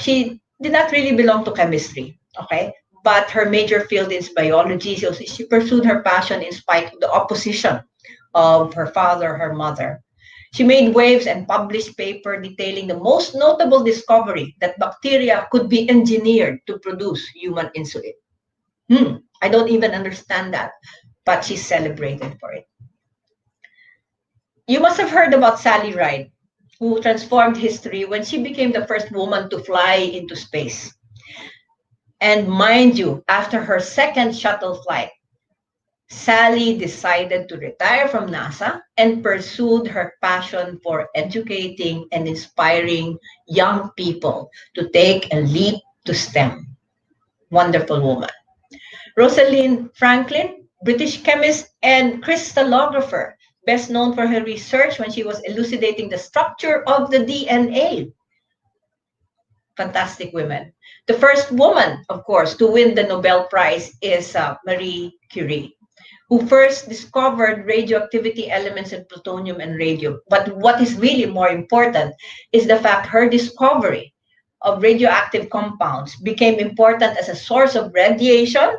she did not really belong to chemistry, okay? But her major field is biology, so she pursued her passion in spite of the opposition of her father, her mother. She made waves and published paper detailing the most notable discovery that bacteria could be engineered to produce human insulin. I don't even understand that, but she's celebrated for it. You must have heard about Sally Ride, who transformed history when she became the first woman to fly into space. And mind you, after her second shuttle flight, Sally decided to retire from NASA and pursued her passion for educating and inspiring young people to take a leap to STEM. Wonderful woman. Rosalind Franklin, British chemist and crystallographer, best known for her research when she was elucidating the structure of the DNA. Fantastic women. The first woman, of course, to win the Nobel Prize is Marie Curie, who first discovered radioactivity elements in plutonium and radium. But what is really more important is the fact her discovery of radioactive compounds became important as a source of radiation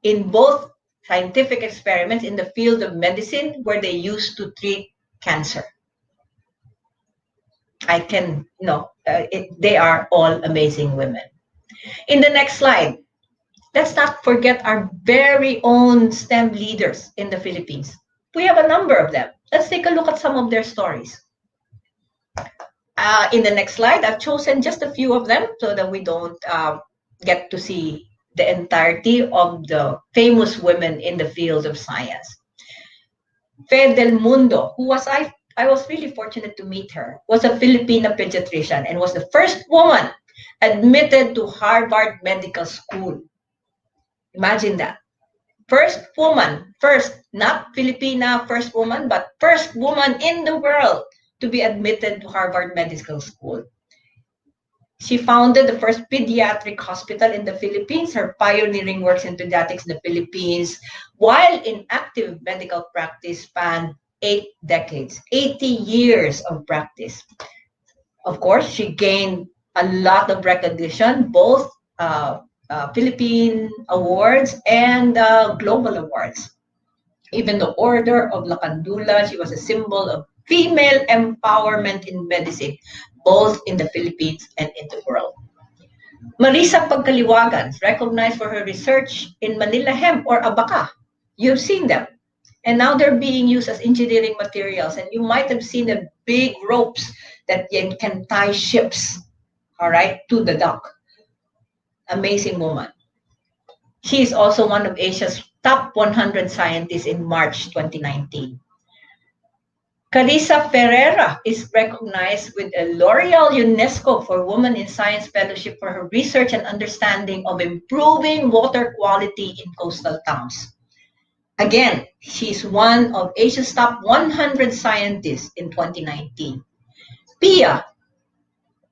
in both scientific experiments in the field of medicine where they used to treat cancer. They are all amazing women. In the next slide, let's not forget our very own STEM leaders in the Philippines. We have a number of them. Let's take a look at some of their stories. In the next slide, I've chosen just a few of them so that we don't get to see the entirety of the famous women in the field of science. Fe del Mundo, who was I was really fortunate to meet her, was a Filipina pediatrician and was the first woman admitted to Harvard Medical School. Imagine that. First woman, not Filipina first woman, but first woman in the world to be admitted to Harvard Medical School. She founded the first pediatric hospital in the Philippines. Her pioneering works in pediatrics in the Philippines, while in active medical practice, spanned 8 decades, 80 years of practice. Of course, she gained a lot of recognition, both Philippine awards and global awards. Even the Order of La Candula, she was a symbol of female empowerment in medicine, both in the Philippines and in the world. Marisa Pagkaliwagan, recognized for her research in Manila hemp or abaca. You've seen them. And now they're being used as engineering materials. And you might have seen the big ropes that can tie ships, all right, to the dock. Amazing woman. She is also one of Asia's top 100 scientists in March 2019. Carissa Ferreira is recognized with a L'Oreal UNESCO for Women in Science Fellowship for her research and understanding of improving water quality in coastal towns. Again, she's one of Asia's top 100 scientists in 2019. Pia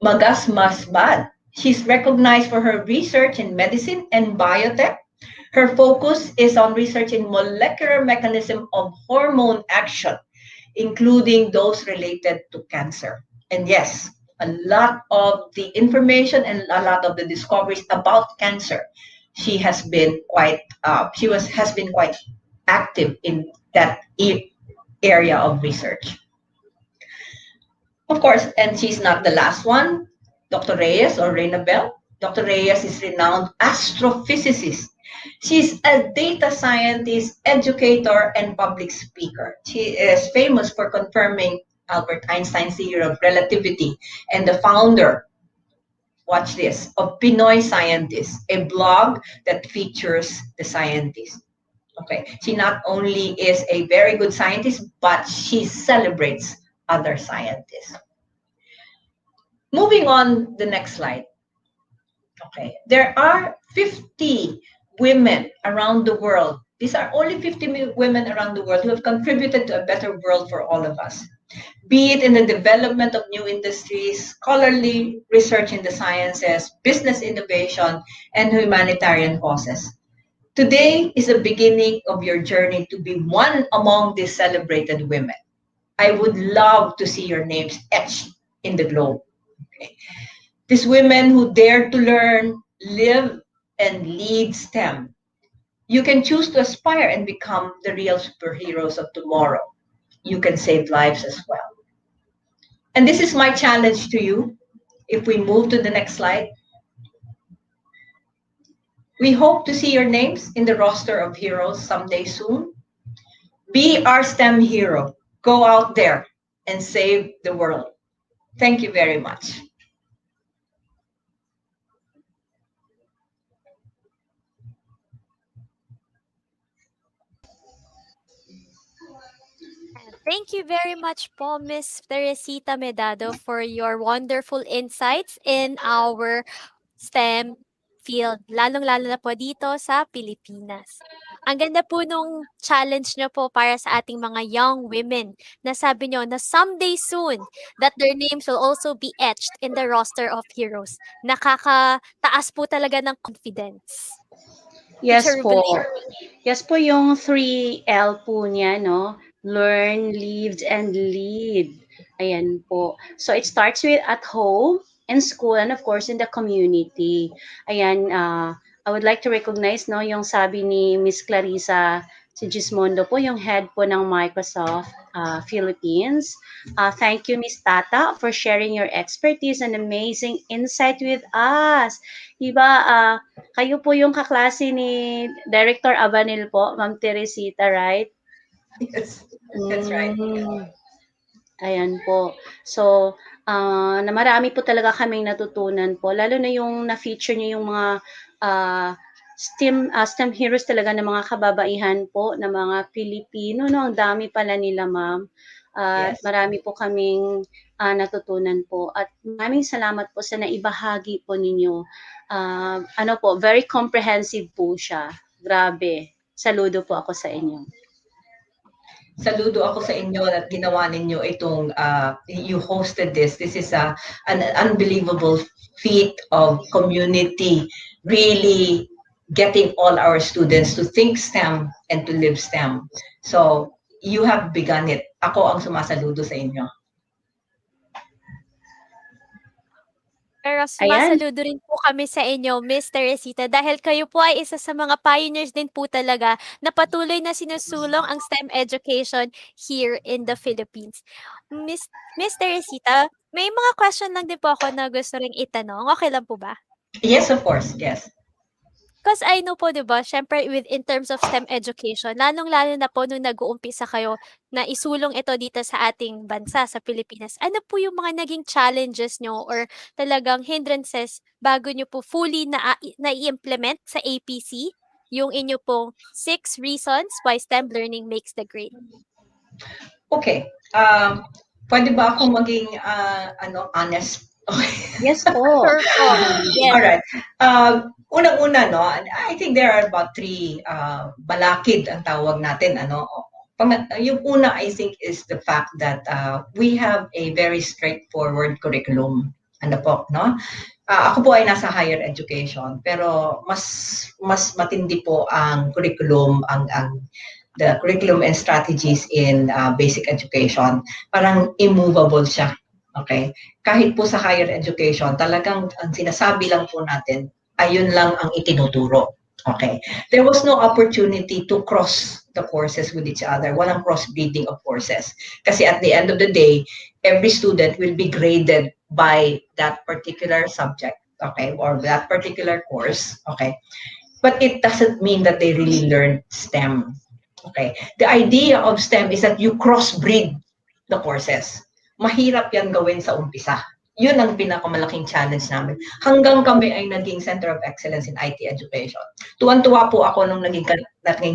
Magasmasbad. She's recognized for her research in medicine and biotech. Her focus is on research in molecular mechanism of hormone action, including those related to cancer. And yes, a lot of the information and a lot of the discoveries about cancer, she has been quite active in that area of research. Of course, and she's not the last one, Dr. Reyes or Reina Bell. Dr. Reyes is renowned astrophysicist. She's a data scientist, educator, and public speaker. She is famous for confirming Albert Einstein's theory of relativity and the founder, watch this, of Pinoy Scientist, a blog that features the scientists. Okay, she not only is a very good scientist, but she celebrates other scientists. Moving on the next slide. Okay, there are 50 women around the world. These are only 50 women around the world who have contributed to a better world for all of us, be it in the development of new industries, scholarly research in the sciences, business innovation, and humanitarian causes. Today is the beginning of your journey to be one among these celebrated women. I would love to see your names etched in the globe. Okay. These women who dare to learn, live, and lead STEM. You can choose to aspire and become the real superheroes of tomorrow. You can save lives as well. And this is my challenge to you. If we move to the next slide. We hope to see your names in the roster of heroes someday soon. Be our STEM hero. Go out there and save the world. Thank you very much. Thank you very much po, Miss Teresita Medado, for your wonderful insights in our STEM field, lalong-lalo na po dito sa Pilipinas. Ang ganda po nung challenge nyo po para sa ating mga young women na sabi nyo na someday soon that their names will also be etched in the roster of heroes. Nakakataas po talaga ng confidence. Yes Teacher po. Rubilin. Yes po yung 3L po niya, no? Learn, live, and lead. Ayan po. So it starts with at home, in school, and of course in the community. Ayan, I would like to recognize no yung sabi ni Miss Clarissa Sigismondo po, yung head po ng Microsoft Philippines. Thank you, Miss Tata, for sharing your expertise and amazing insight with us. Diba, kayo po yung kaklase ni Director Abanil po, Ma'am Teresita, right? Yes, that's right. Ayan po. So, na marami po talaga kaming natutunan po, lalo na yung na-feature niyo yung mga STEM heroes talaga ng mga kababaihan po, ng mga Pilipino, no? Ang dami pala nila, ma'am. At Yes. marami po kaming natutunan po. At maraming salamat po sa naibahagi po ninyo. Ano po, very comprehensive po siya. Grabe. Saludo po ako sa inyo. Saludo ako sa inyo at ginawa ninyo itong, you hosted this. This is an unbelievable feat of community, really getting all our students to think STEM and to live STEM. So, you have begun it. Ako ang sumasaludo sa inyo. Pero Ayan. sumasaludo rin po kami sa inyo, Miss Teresita, dahil kayo po ay isa sa mga pioneers din po talaga na patuloy na sinusulong ang STEM education here in the Philippines. Miss Teresita, may mga question lang din po ako na gusto ring itanong. Okay lang po ba? Yes, of course. Yes. Because I know po, 'di ba, siyempre in terms of STEM education, lalong-lalo na po nung nag-uumpisa kayo na isulong ito dito sa ating bansa, sa Pilipinas. Ano po yung mga naging challenges nyo or talagang hindrances bago nyo po fully na-i-implement sa APC yung inyo pong 6 reasons why STEM learning makes the grade? Okay. Pwede ba akong maging honest? Okay. Yes po. Sure po. Yes. All right. Unang-una, no, I think there are about 3 balakid ang tawag natin, ano. Yung una, I think, is the fact that we have a very straightforward curriculum. Ano po, no? Ako po ay nasa higher education, pero mas matindi po ang curriculum, the curriculum and strategies in basic education. Parang immovable siya. Okay? Kahit po sa higher education, talagang ang sinasabi lang po natin, ayun lang ang itinuturo. Okay? There was no opportunity to cross the courses with each other. Walang cross-breeding of courses. Kasi at the end of the day, every student will be graded by that particular subject, okay, or that particular course, okay? But it doesn't mean that they really learn STEM, okay? The idea of STEM is that you cross-breed the courses. Mahirap yan gawin sa umpisa. Yun ang pinakamalaking challenge namin. Hanggang kami ay naging Center of Excellence in IT Education. Tuwan-tuwa po ako nung naging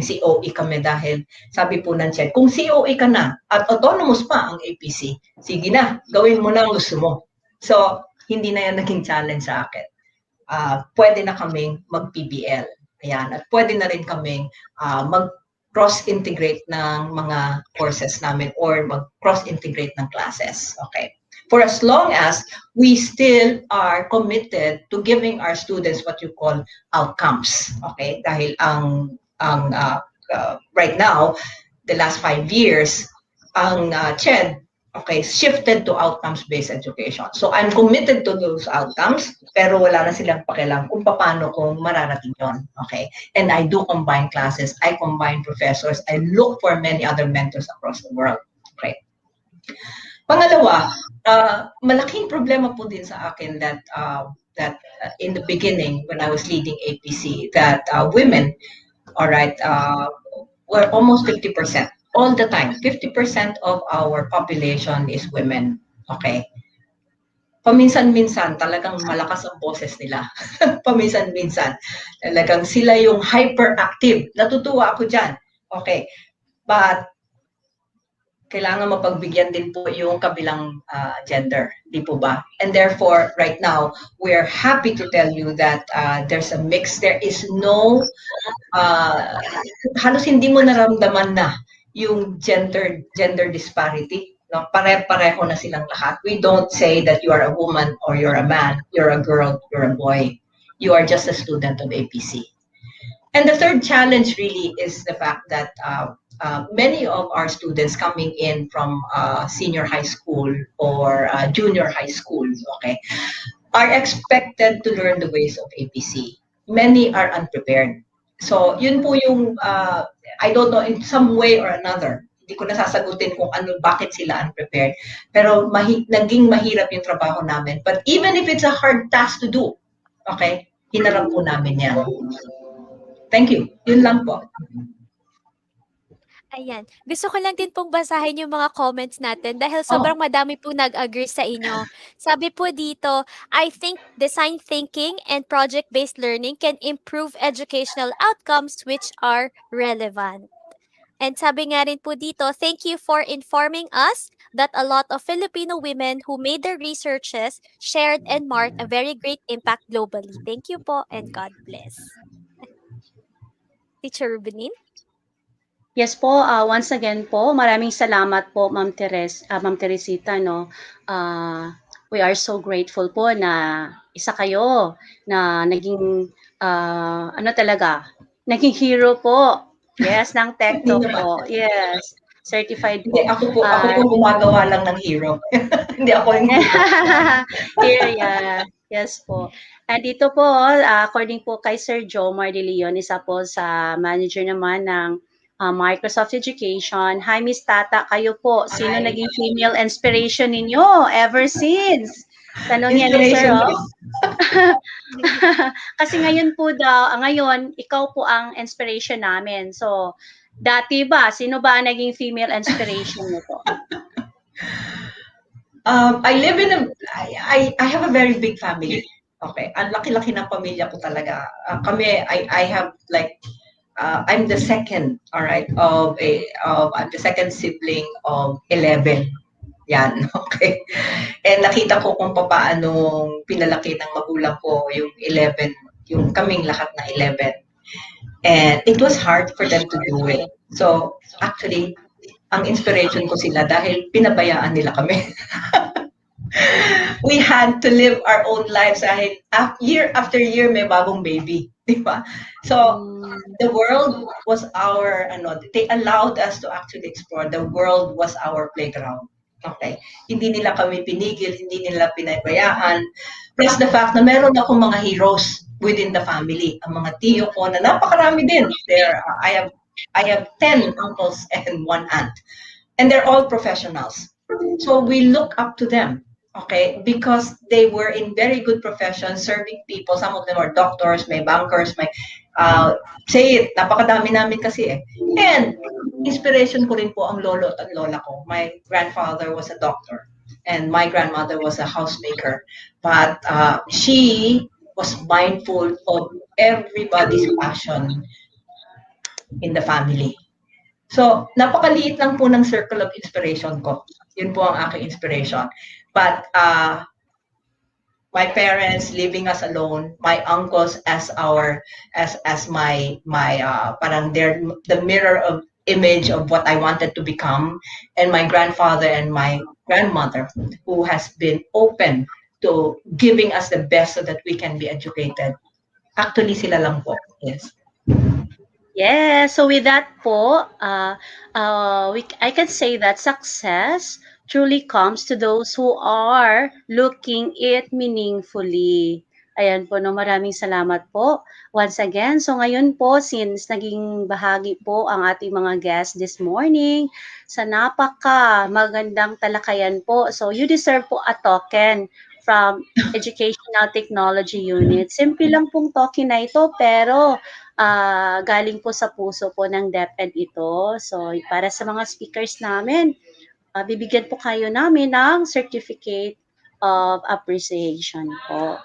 COE kami dahil sabi po ng CHED, kung COE ka na at autonomous pa ang APC, sige na, gawin mo na ang gusto mo. So, hindi na yan naging challenge sa akin. Pwede na kaming mag-PBL. Ayan. At pwede na rin kaming mag-cross-integrate ng mga courses namin or mag-cross-integrate ng classes. Okay. For as long as we still are committed to giving our students what you call outcomes. Okay. Dahil right now, the last 5 years, ang CHED, okay, shifted to outcomes-based education. So I'm committed to those outcomes, pero wala na silang pakialam kung paano kung mararating yon. Okay? And I do combine classes, I combine professors, I look for many other mentors across the world. Okay? Pangalawa, malaking problema po din sa akin that in the beginning, when I was leading APC, that women, all right, were almost 50%. All the time, 50% of our population is women. Okay? Paminsan-minsan, talagang malakas ang boses nila. Paminsan-minsan, talagang sila yung hyperactive. Natutuwa ako dyan. Okay. But, kailangan mapagbigyan din po yung kabilang gender, di po ba? And therefore, right now, we're happy to tell you that there's a mix. There is no, halos hindi mo naramdaman na yung gender disparity. No? Pare-pareho na silang lahat. We don't say that you are a woman or you're a man, you're a girl, you're a boy. You are just a student of APC. And the third challenge really is the fact that many of our students coming in from senior high school or junior high school, okay, are expected to learn the ways of APC. Many are unprepared. So, yun po yung, I don't know, in some way or another, hindi ko nasasagutin kung ano, bakit sila unprepared. Pero naging mahirap yung trabaho namin. But even if it's a hard task to do, okay, hinarap po namin yan. Thank you. Yun lang po. Ayan. Gusto ko lang din pong basahin yung mga comments natin dahil sobrang madami po nag-agree sa inyo. Sabi po dito, I think design thinking and project-based learning can improve educational outcomes which are relevant. And sabi nga rin po dito, thank you for informing us that a lot of Filipino women who made their researches shared and marked a very great impact globally. Thank you po and God bless. Teacher Rubenin? Yes po, once again po, maraming salamat po Ma'am Teresita, no. We are so grateful po na isa kayo na naging ano talaga, naging hero po. Yes, ng Hindi TechTalk naman. po. Yes, certified Hindi, po. ako po gumagawa lang ng hero. Hindi ako yung hero. Yeah, yes po. And dito po, according po kay Sir Jomar De Leon, isa po sa manager naman ng Microsoft Education. Hi, Miss Tata, kayo po. Sino Hi. naging female inspiration ninyo ever since? Tanong yan ni Sir, Inspiration oh. ko. Kasi ngayon po daw, ngayon, ikaw po ang inspiration namin. So, dati ba, sino ba ang naging female inspiration niyo po? I live in I have a very big family. Okay. Ang laki-laki ng pamilya ko talaga. Kami, I have like, I'm the second, all right, I'm the second sibling of 11. Yan, okay. And nakita ko kung paano pinalaki ng magulang ko yung 11, yung kaming lahat na 11. And it was hard for them to do it. So, actually, ang inspiration ko sila dahil pinabayaan nila kami. We had to live our own lives dahil year after year may bagong baby, di ba? So, the world was they allowed us to actually explore. The world was our playground. Okay. Hindi nila kami pinigil, hindi nila pinabayaan. Plus the fact na meron akong mga heroes within the family. Ang mga tiyo ko na napakarami din. I have 10 uncles and 1 aunt. And they're all professionals. So we look up to them. Okay, because they were in very good professions, serving people. Some of them are doctors, may bankers, may say it, napakadami namin kasi eh. And inspiration ko rin po ang lolo at lola ko. My grandfather was a doctor and my grandmother was a housemaker. But she was mindful of everybody's passion in the family. So, napakaliit lang po ng circle of inspiration ko. Yun po ang aking inspiration. But my parents leaving us alone, my uncles as my parang they're the mirror of image of what I wanted to become, and my grandfather and my grandmother who has been open to giving us the best so that we can be educated. Actually, sila lang po. Yes. Yeah, so with that po, I can say that success truly comes to those who are looking it meaningfully. Ayan po, no, maraming salamat po once again. So ngayon po, since naging bahagi po ang ating mga guests this morning, sa napaka magandang talakayan po. So you deserve po a token from Educational Technology Unit. Simple lang pong token na ito, pero galing po sa puso po ng DepEd ito. So, para sa mga speakers namin, bibigyan po kayo namin ng Certificate of Appreciation po.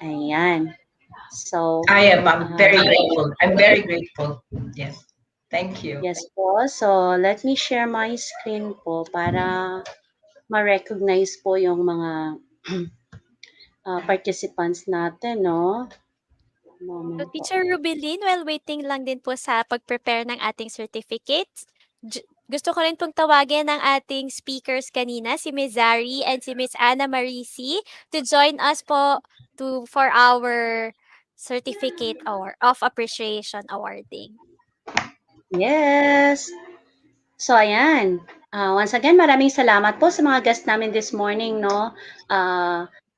Ayan. So, I'm very grateful. I'm very grateful. Yes. Thank you. Yes po. So, let me share my screen po para ma-recognize po yung mga participants natin, no? So, Teacher Rubilin, while waiting lang din po sa pag-prepare ng ating certificates, gusto ko rin pong tawagin ang ating speakers kanina, si Ms. Zari and si Ms. Anna Marisi, to join us po for our certificate of appreciation awarding. Yes. So, ayan. Once again, maraming salamat po sa mga guests namin this morning, no?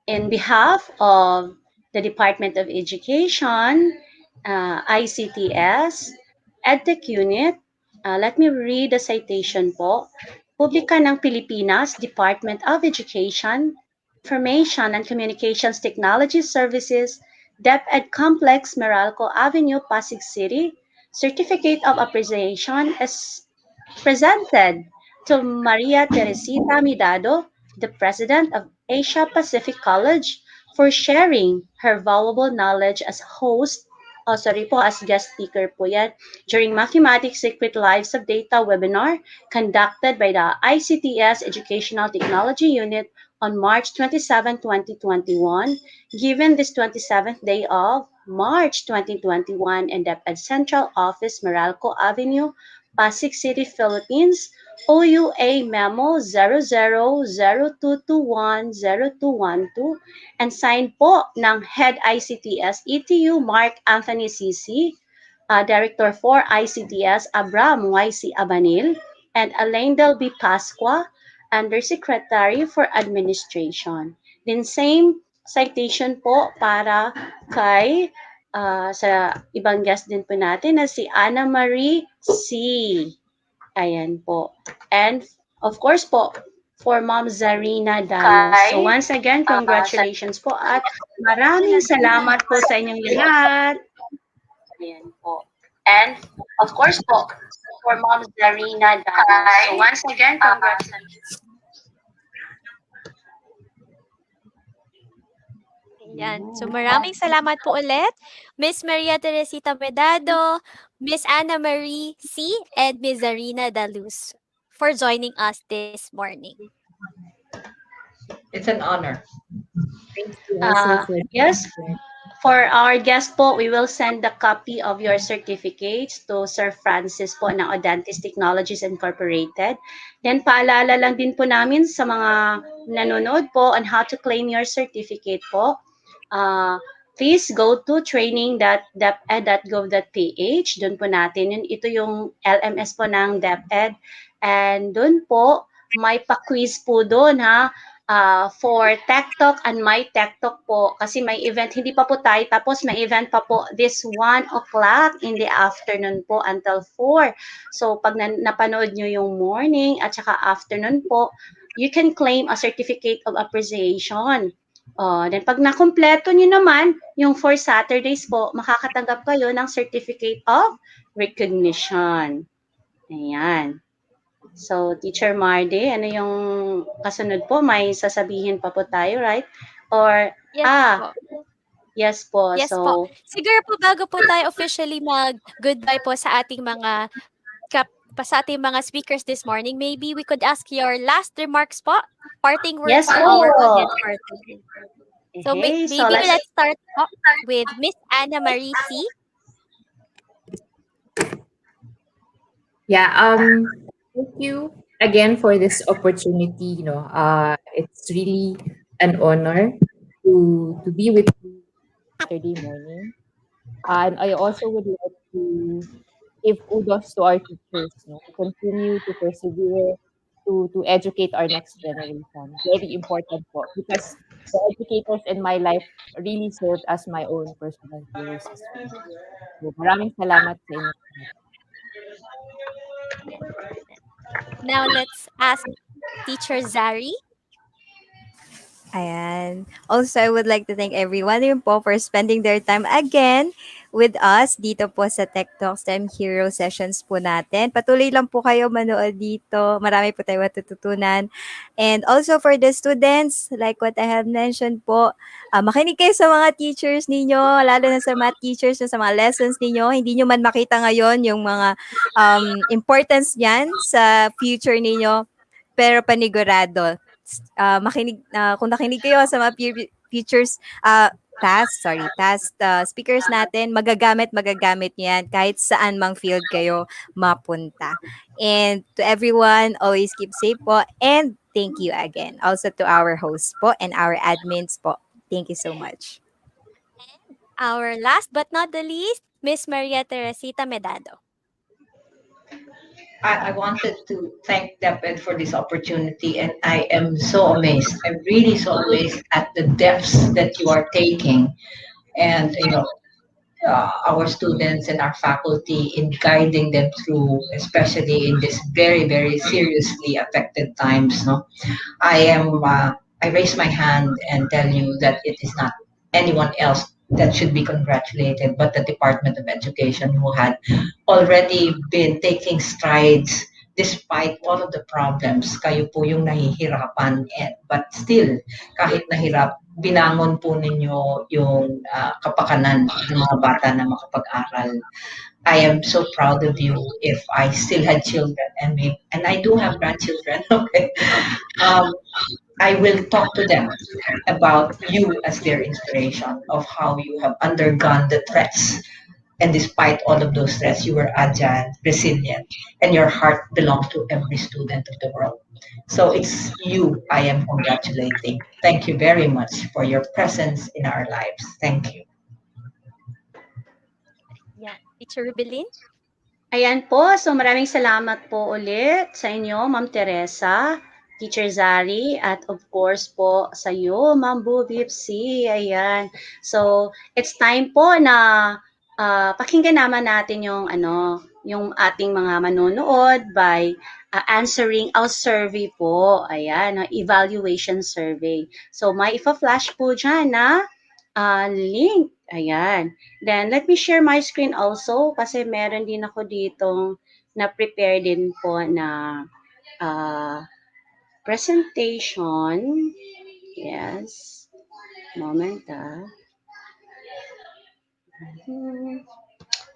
in behalf of the Department of Education, ICTS, EdTech Unit, let me read the citation po. Publika ng Pilipinas, Department of Education, Information and Communications Technology Services, DepEd Complex, Meralco Avenue, Pasig City, Certificate of Appreciation is presented to Maria Teresita Medado, the President of Asia Pacific College, for sharing her valuable knowledge as host, as guest speaker po yan, during Mathematics Secret Lives of Data webinar conducted by the ICTS Educational Technology Unit on March 27, 2021, given this 27th day of March 2021 in the Central Office, Meralco Avenue, Pasig City, Philippines, OUA Memo 0002210212 and signed po ng Head ICTS ETU Mark Anthony CC, Director for ICTS Abram YC Abanil, and Alaindel B. Pasqua, Undersecretary for Administration. Then same citation po para kay sa ibang guest din po natin na si Anna Marie C. Ayan po. And of course po, for Ma'am Zarina Danos. So once again, congratulations po at maraming salamat po sa inyong lahat. Ayan po. And of course po, for Ma'am Zarina Danos. So once again, congratulations. Ayan. So maraming salamat po ulit, Miss Maria Teresita Medado, Miss Anna Marie C., and Miss Zarina Daluz for joining us this morning. It's an honor. Thank you also for Yes, for our guest po, we will send a copy of your certificates to Sir Francis po ng Audantis Technologies Incorporated. Then paalala lang din po namin sa mga nanonood po on how to claim your certificate po. Please go to training.deped.gov.ph. Doon po natin yun. Ito yung LMS po ng DepEd. And doon po, may pa-quiz po doon ha. For TechTalk and my TechTalk po. Kasi may event, hindi pa po tayo. Tapos may event pa po this 1 o'clock in the afternoon po until 4. So pag napanood nyo yung morning at saka afternoon po, you can claim a certificate of appreciation. Then pag nakumpleto nyo naman, yung 4 Saturdays po, makakatanggap kayo ng Certificate of Recognition. Ayan. So, Teacher Mardy, ano yung kasunod po? May sasabihin pa po tayo, right? Or, Yes po. yes po. Yes So, po. Siguro po bago po tayo officially mag-goodbye po sa ating mga speakers this morning, maybe we could ask your last remarks po, parting words yes to po. our audience for today. So Okay, maybe let's start po with Miss Anna Marie C. Yeah, thank you again for this opportunity. It's really an honor to be with you Saturday morning. And I also would like to give kudos to our teachers, to continue to persevere, to educate our next generation. Very important po, because the educators in my life really served as my own personal heroes as well. So, maraming salamat sa inyo. Now let's ask Teacher Zari. Ayan. Also, I would like to thank everyone rin po for spending their time again with us dito po sa Tech Talks Time Hero sessions po natin. Patuloy lang po kayo manood dito. Marami po tayo matututunan. And also for the students, like what I have mentioned po, makinig kayo sa mga teachers ninyo, lalo na sa math teachers, sa mga lessons ninyo. Hindi nyo man makita ngayon yung mga importance niyan sa future ninyo, pero panigurado kung nakinig kayo sa mga features, past speakers natin, magagamit yan kahit saan mang field kayo mapunta. And to everyone, always keep safe po, and thank you again. Also to our hosts po and our admins po. Thank you so much. Our last but not the least, Miss Maria Teresita Medado. I wanted to thank DepEd for this opportunity, and I am so amazed. I'm really so amazed at the depths that you are taking, and our students and our faculty in guiding them through, especially in this very, very seriously affected times. No, I raise my hand and tell you that it is not anyone else that should be congratulated, but the Department of Education, who had already been taking strides despite all of the problems. Kayo po yung nahihirapan, but still, kahit nahirap, binangon po ninyo yung kapakanan ng mga bata na makapag-aral. I am so proud of you. If I still had children, and I do have grandchildren, okay, um, I will talk to them about you as their inspiration of how you have undergone the threats. And despite all of those threats, you were agile, resilient, and your heart belongs to every student of the world. So it's you I am congratulating. Thank you very much for your presence in our lives. Thank you. Yeah. Teacher Rubilin? Ayan po, so maraming salamat po ulit sa inyo, Ma'am Teresa, Teacher Zari, at of course po sa iyo, Ma'am Bubipsi. Ayan. So, it's time po na pakinggan naman natin yung ating mga manonood by answering our survey po. Ayan, evaluation survey. So, may ipa-flash po dyan na link. Ayan. Then, let me share my screen also kasi meron din ako ditong na-prepare din po na presentation. Yes. Moment,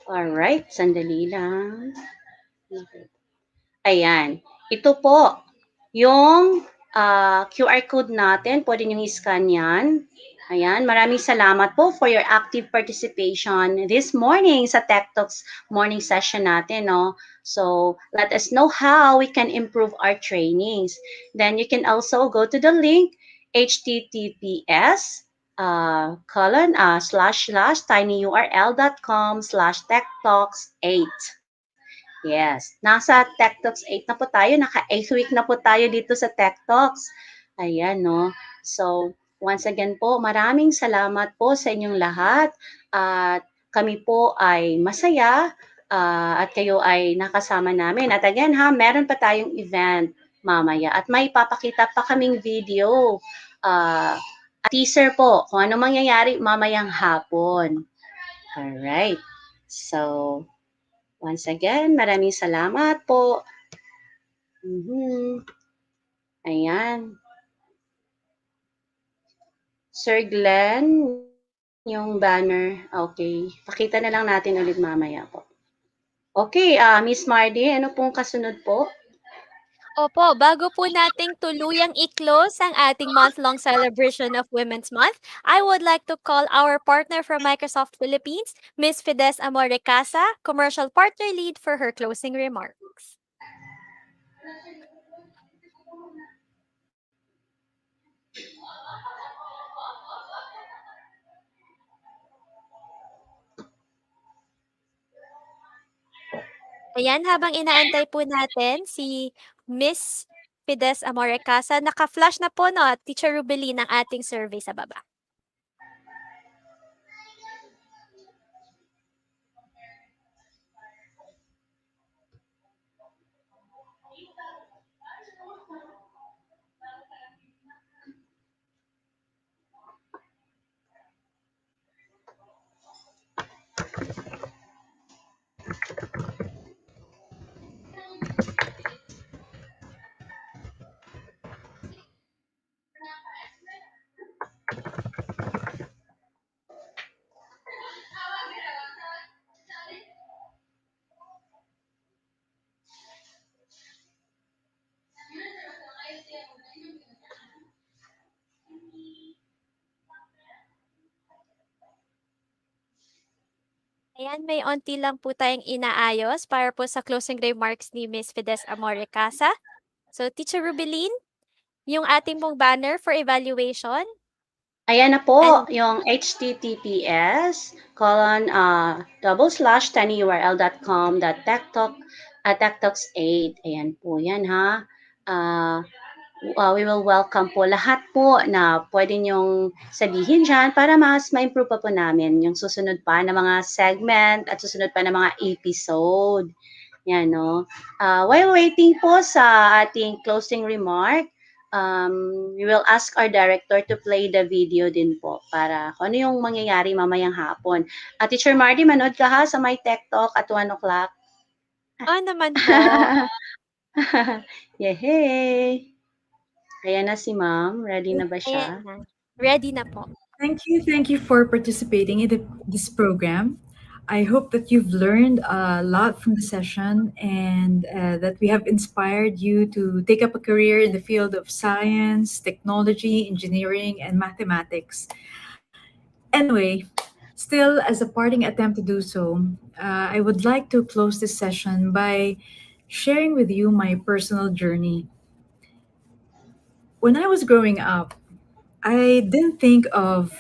Alright, sandali lang. Ayan. Ito po, yung QR code natin. Pwede nyo i-scan yan. Ayan, maraming salamat po for your active participation this morning sa TechTalks morning session natin, no? So, let us know how we can improve our trainings. Then you can also go to the link https tinyurl.com/techtalks8. Yes, nasa Tech Talks 8 na po tayo, naka-8th week na po tayo dito sa Tech Talks. Ayan, no? So, once again po, maraming salamat po sa inyong lahat. At kami po ay masaya at kayo ay nakasama namin. At again ha, meron pa tayong event mamaya at may papakita pa kaming video. Teaser po kung ano mangyayari mamayang hapon. Alright. So, once again, maraming salamat po. Ayan. Sir Glenn, yung banner. Okay. Pakita na lang natin ulit mamaya po. Okay, Miss Mardy, ano pong kasunod po? Opo, bago po nating tuluyang i-close ang ating month-long celebration of Women's Month, I would like to call our partner from Microsoft Philippines, Ms. Fides Amorecasa, Commercial Partner Lead, for her closing remarks. Ayan, habang inaantay po natin si Miss Fides Amorecasa, naka-flash na po, no, Teacher Rubilin, ang ating survey sa baba. Ayan, may onti lang po tayong inaayos para po sa closing remarks ni Miss Fides Amorecasa. So, Teacher Rubilin, yung ating pong banner for evaluation. Ayan na po, yung https://tinyurl.com.techtalk Tech Talks 8. Ayan po yan ha. Ah, we will welcome po lahat po na pwede nyong sabihin dyan para mas ma-improve pa po namin yung susunod pa na mga segment at susunod pa na mga episode. Yan, no? While waiting po sa ating closing remark, we will ask our director to play the video din po para kung ano yung mangyayari mamayang hapon. Teacher Marty, manood ka ha sa my Tech Talk at 1 o'clock. Oo naman po. Yehey! Ayan na si ma'am. Ready na ba siya? Ayan na. Ready na po. Thank you for participating in this program. I hope that you've learned a lot from the session and that we have inspired you to take up a career in the field of science, technology, engineering, and mathematics. Anyway, still, as a parting attempt to do so, I would like to close this session by sharing with you my personal journey. When I was growing up, I didn't think of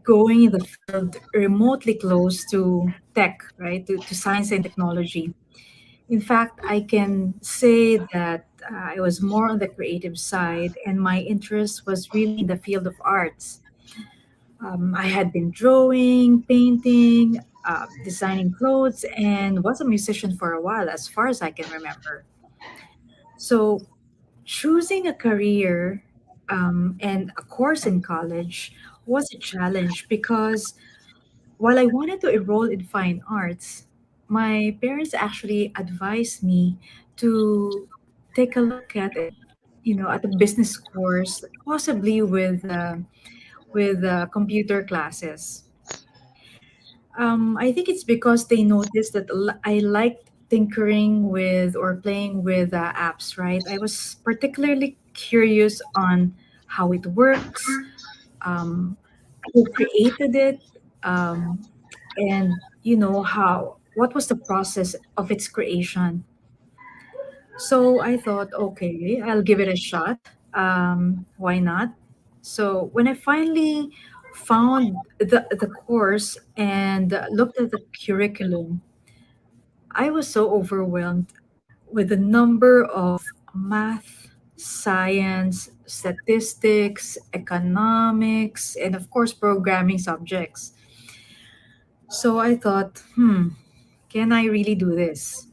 going in the field remotely close to tech, right, to science and technology. In fact, I can say that I was more on the creative side, and my interest was really in the field of arts. I had been drawing, painting, designing clothes, and was a musician for a while, as far as I can remember. So, choosing a career and a course in college was a challenge because while I wanted to enroll in fine arts, my parents actually advised me to take a look at it, at a business course, possibly with computer classes. I think it's because they noticed that I liked tinkering with or playing with apps, right? I was particularly curious on how it works, um, who created it, um, and how what was the process of its creation. So I thought, okay, I'll give it a shot. Why not? So when I finally found the course and looked at the curriculum, I was so overwhelmed with the number of math, science, statistics, economics, and of course programming subjects. So I thought, can I really do this?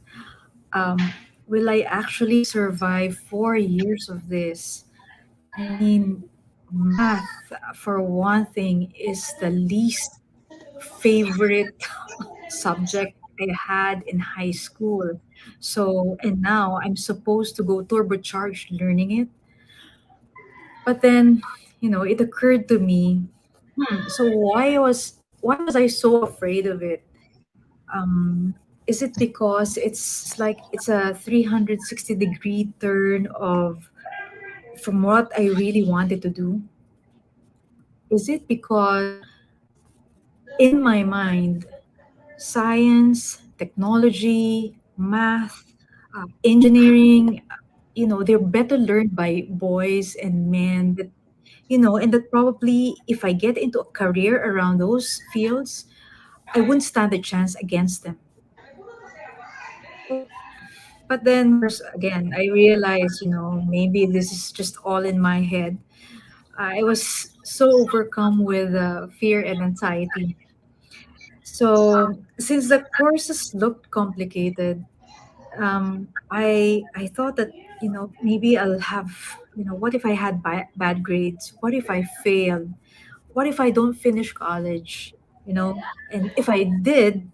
Will I actually survive 4 years of this? I mean, math, for one thing, is the least favorite subject I had in high school. So, and now I'm supposed to go turbocharged learning it. But then, it occurred to me, so why was I so afraid of it? Um, is it because it's a 360-degree turn of from what I really wanted to do? Is it because in my mind, science, technology, math, engineering, they're better learned by boys and men and that probably if I get into a career around those fields, I wouldn't stand a chance against them. So, but then, of course, again, I realized, maybe this is just all in my head. I was so overcome with fear and anxiety. So, since the courses looked complicated, I thought that maybe I'll have what if I had bad grades? What if I failed? What if I don't finish college? And if I did,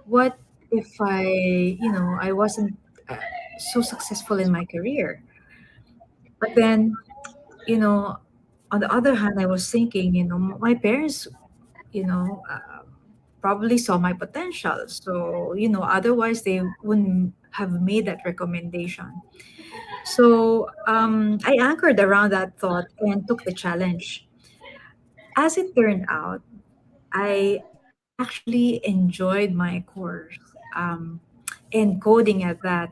what if I wasn't so successful in my career? But then, you know, on the other hand, I was thinking, my parents, you know, uh, probably saw my potential. So, otherwise they wouldn't have made that recommendation. So I anchored around that thought and took the challenge. As it turned out, I actually enjoyed my course and coding at that.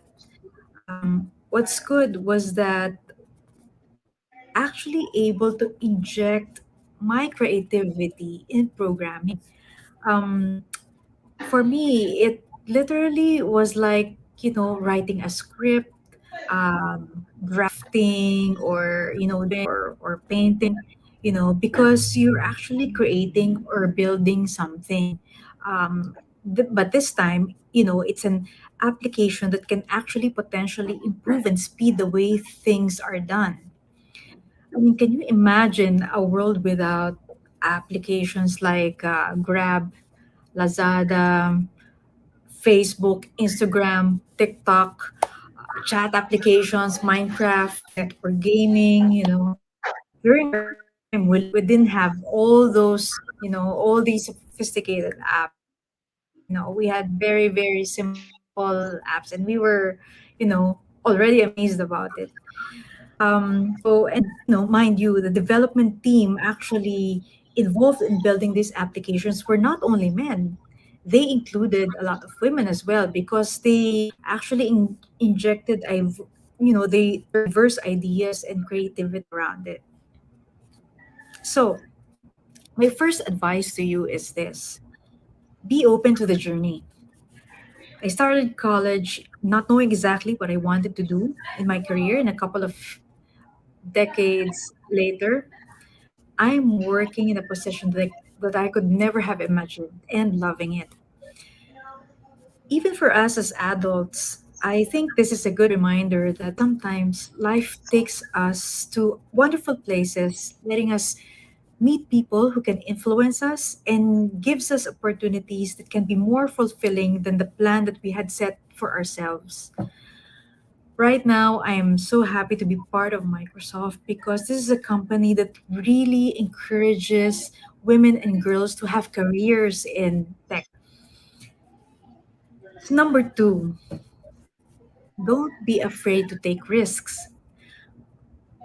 What's good was that I was actually able to inject my creativity in programming. Um, for me, it literally was like writing a script, drafting, or or painting, because you're actually creating or building something. But this time, it's an application that can actually potentially improve and speed the way things are done. I mean, can you imagine a world without applications like Grab, Lazada, Facebook, Instagram, TikTok, chat applications, Minecraft, or gaming? During our time, we didn't have all those, all these sophisticated apps. We had very, very simple apps, and we were, already amazed about it. Mind you, the development team actually involved in building these applications were not only men. They included a lot of women as well, because they actually injected their diverse ideas and creativity around it. So my first advice to you is this: be open to the journey. I started college not knowing exactly what I wanted to do in my career, and a couple of decades later, I'm working in a position that I could never have imagined and loving it. Even for us as adults, I think this is a good reminder that sometimes life takes us to wonderful places, letting us meet people who can influence us and gives us opportunities that can be more fulfilling than the plan that we had set for ourselves. Right now, I am so happy to be part of Microsoft because this is a company that really encourages women and girls to have careers in tech. So number two, don't be afraid to take risks.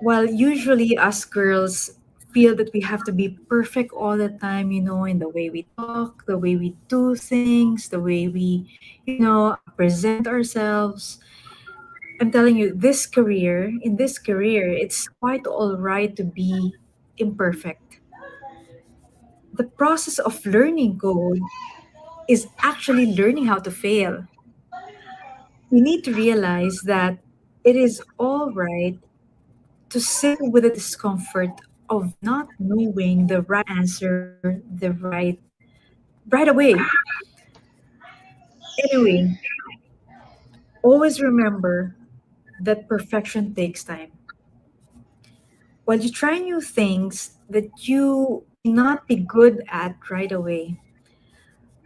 While usually us girls feel that we have to be perfect all the time, in the way we talk, the way we do things, the way we, present ourselves, I'm telling you, in this career, it's quite all right to be imperfect. The process of learning code is actually learning how to fail. We need to realize that it is all right to sit with the discomfort of not knowing the right answer right away. Anyway, always remember that perfection takes time. While you try new things that you may not be good at right away,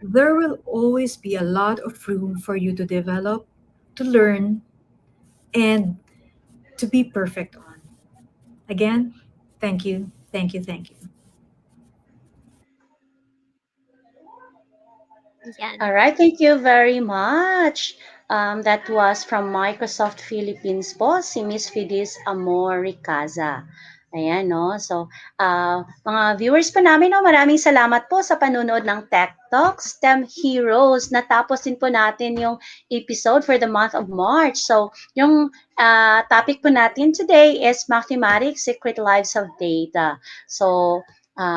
there will always be a lot of room for you to develop, to learn, and to be perfect on. Again, thank you, thank you, thank you. All Yan. right, thank you very much. That was from Microsoft Philippines po, si Miss Fidis Amor Ricaza. Ayan, no? So, mga viewers po namin, no, maraming salamat po sa panunood ng Tech Talks, STEM Heroes. Natapos din po natin yung episode for the month of March. So, yung topic po natin today is Mathematics, Secret Lives of Data. So,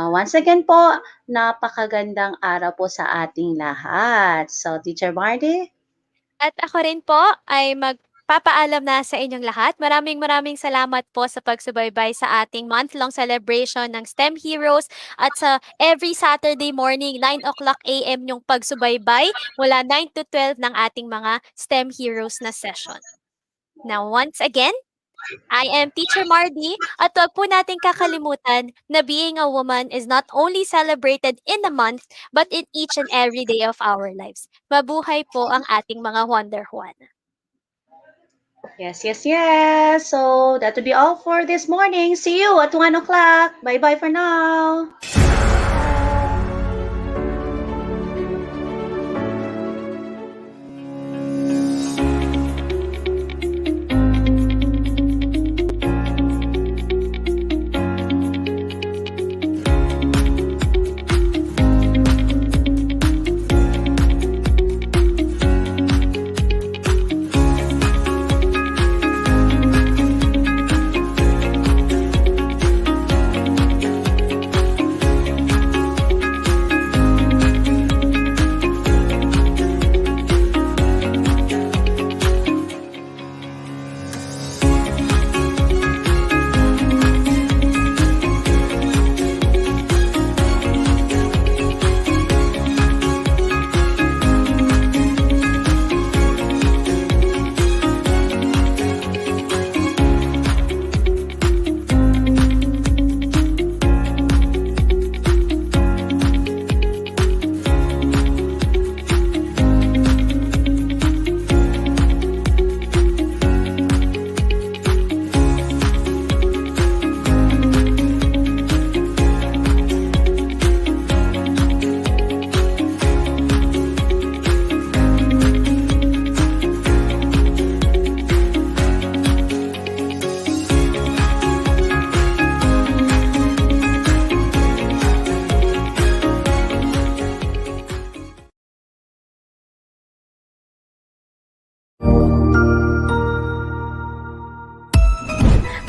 once again po, napakagandang araw po sa ating lahat. So, Teacher Marty? At ako rin po ay magpapaalam na sa inyong lahat. Maraming maraming salamat po sa pagsubaybay sa ating month-long celebration ng STEM Heroes at sa every Saturday morning, 9 o'clock AM yung pagsubaybay mula 9 to 12 ng ating mga STEM Heroes na session. Now, once again, I am Teacher Mardy at huwag po nating kakalimutan na being a woman is not only celebrated in a month but in each and every day of our lives. Mabuhay po ang ating mga Wonder Juan. Yes, yes, yes. So, that will be all for this morning. See you at 1 o'clock. Bye-bye for now.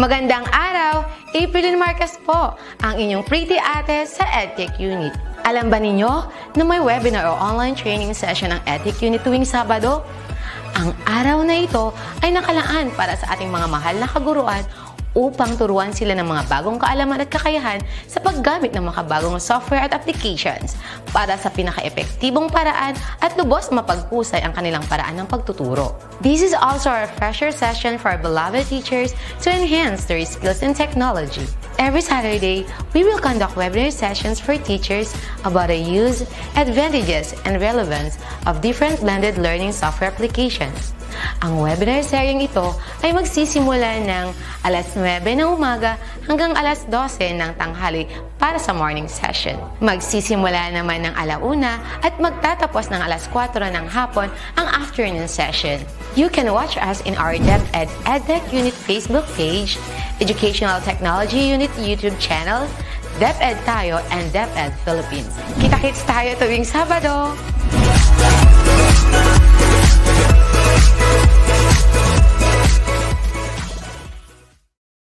Magandang araw! April Marcas po, ang inyong pretty ate sa EdTech Unit. Alam ba ninyo na may webinar o online training session ng EdTech Unit tuwing Sabado? Ang araw na ito ay nakalaan para sa ating mga mahal na kaguruan upang turuan sila ng mga bagong kaalaman at kakayahan sa paggamit ng makabagong software at applications para sa pinaka-epektibong paraan at lubos mapagpusay ang kanilang paraan ng pagtuturo. This is also a refresher session for our beloved teachers to enhance their skills in technology. Every Saturday, we will conduct webinar sessions for teachers about the use, advantages, and relevance of different blended learning software applications. Ang webinar seryeng ito ay magsisimula ng alas 9 ng umaga hanggang alas 12 ng tanghali para sa morning session. Magsisimula naman ng alauna at magtatapos ng alas 4 ng hapon ang afternoon session. You can watch us in our DepEd EdTech Unit Facebook page, Educational Technology Unit YouTube channel, DepEd Tayo and DepEd Philippines. Kita-kits tayo tuwing Sabado!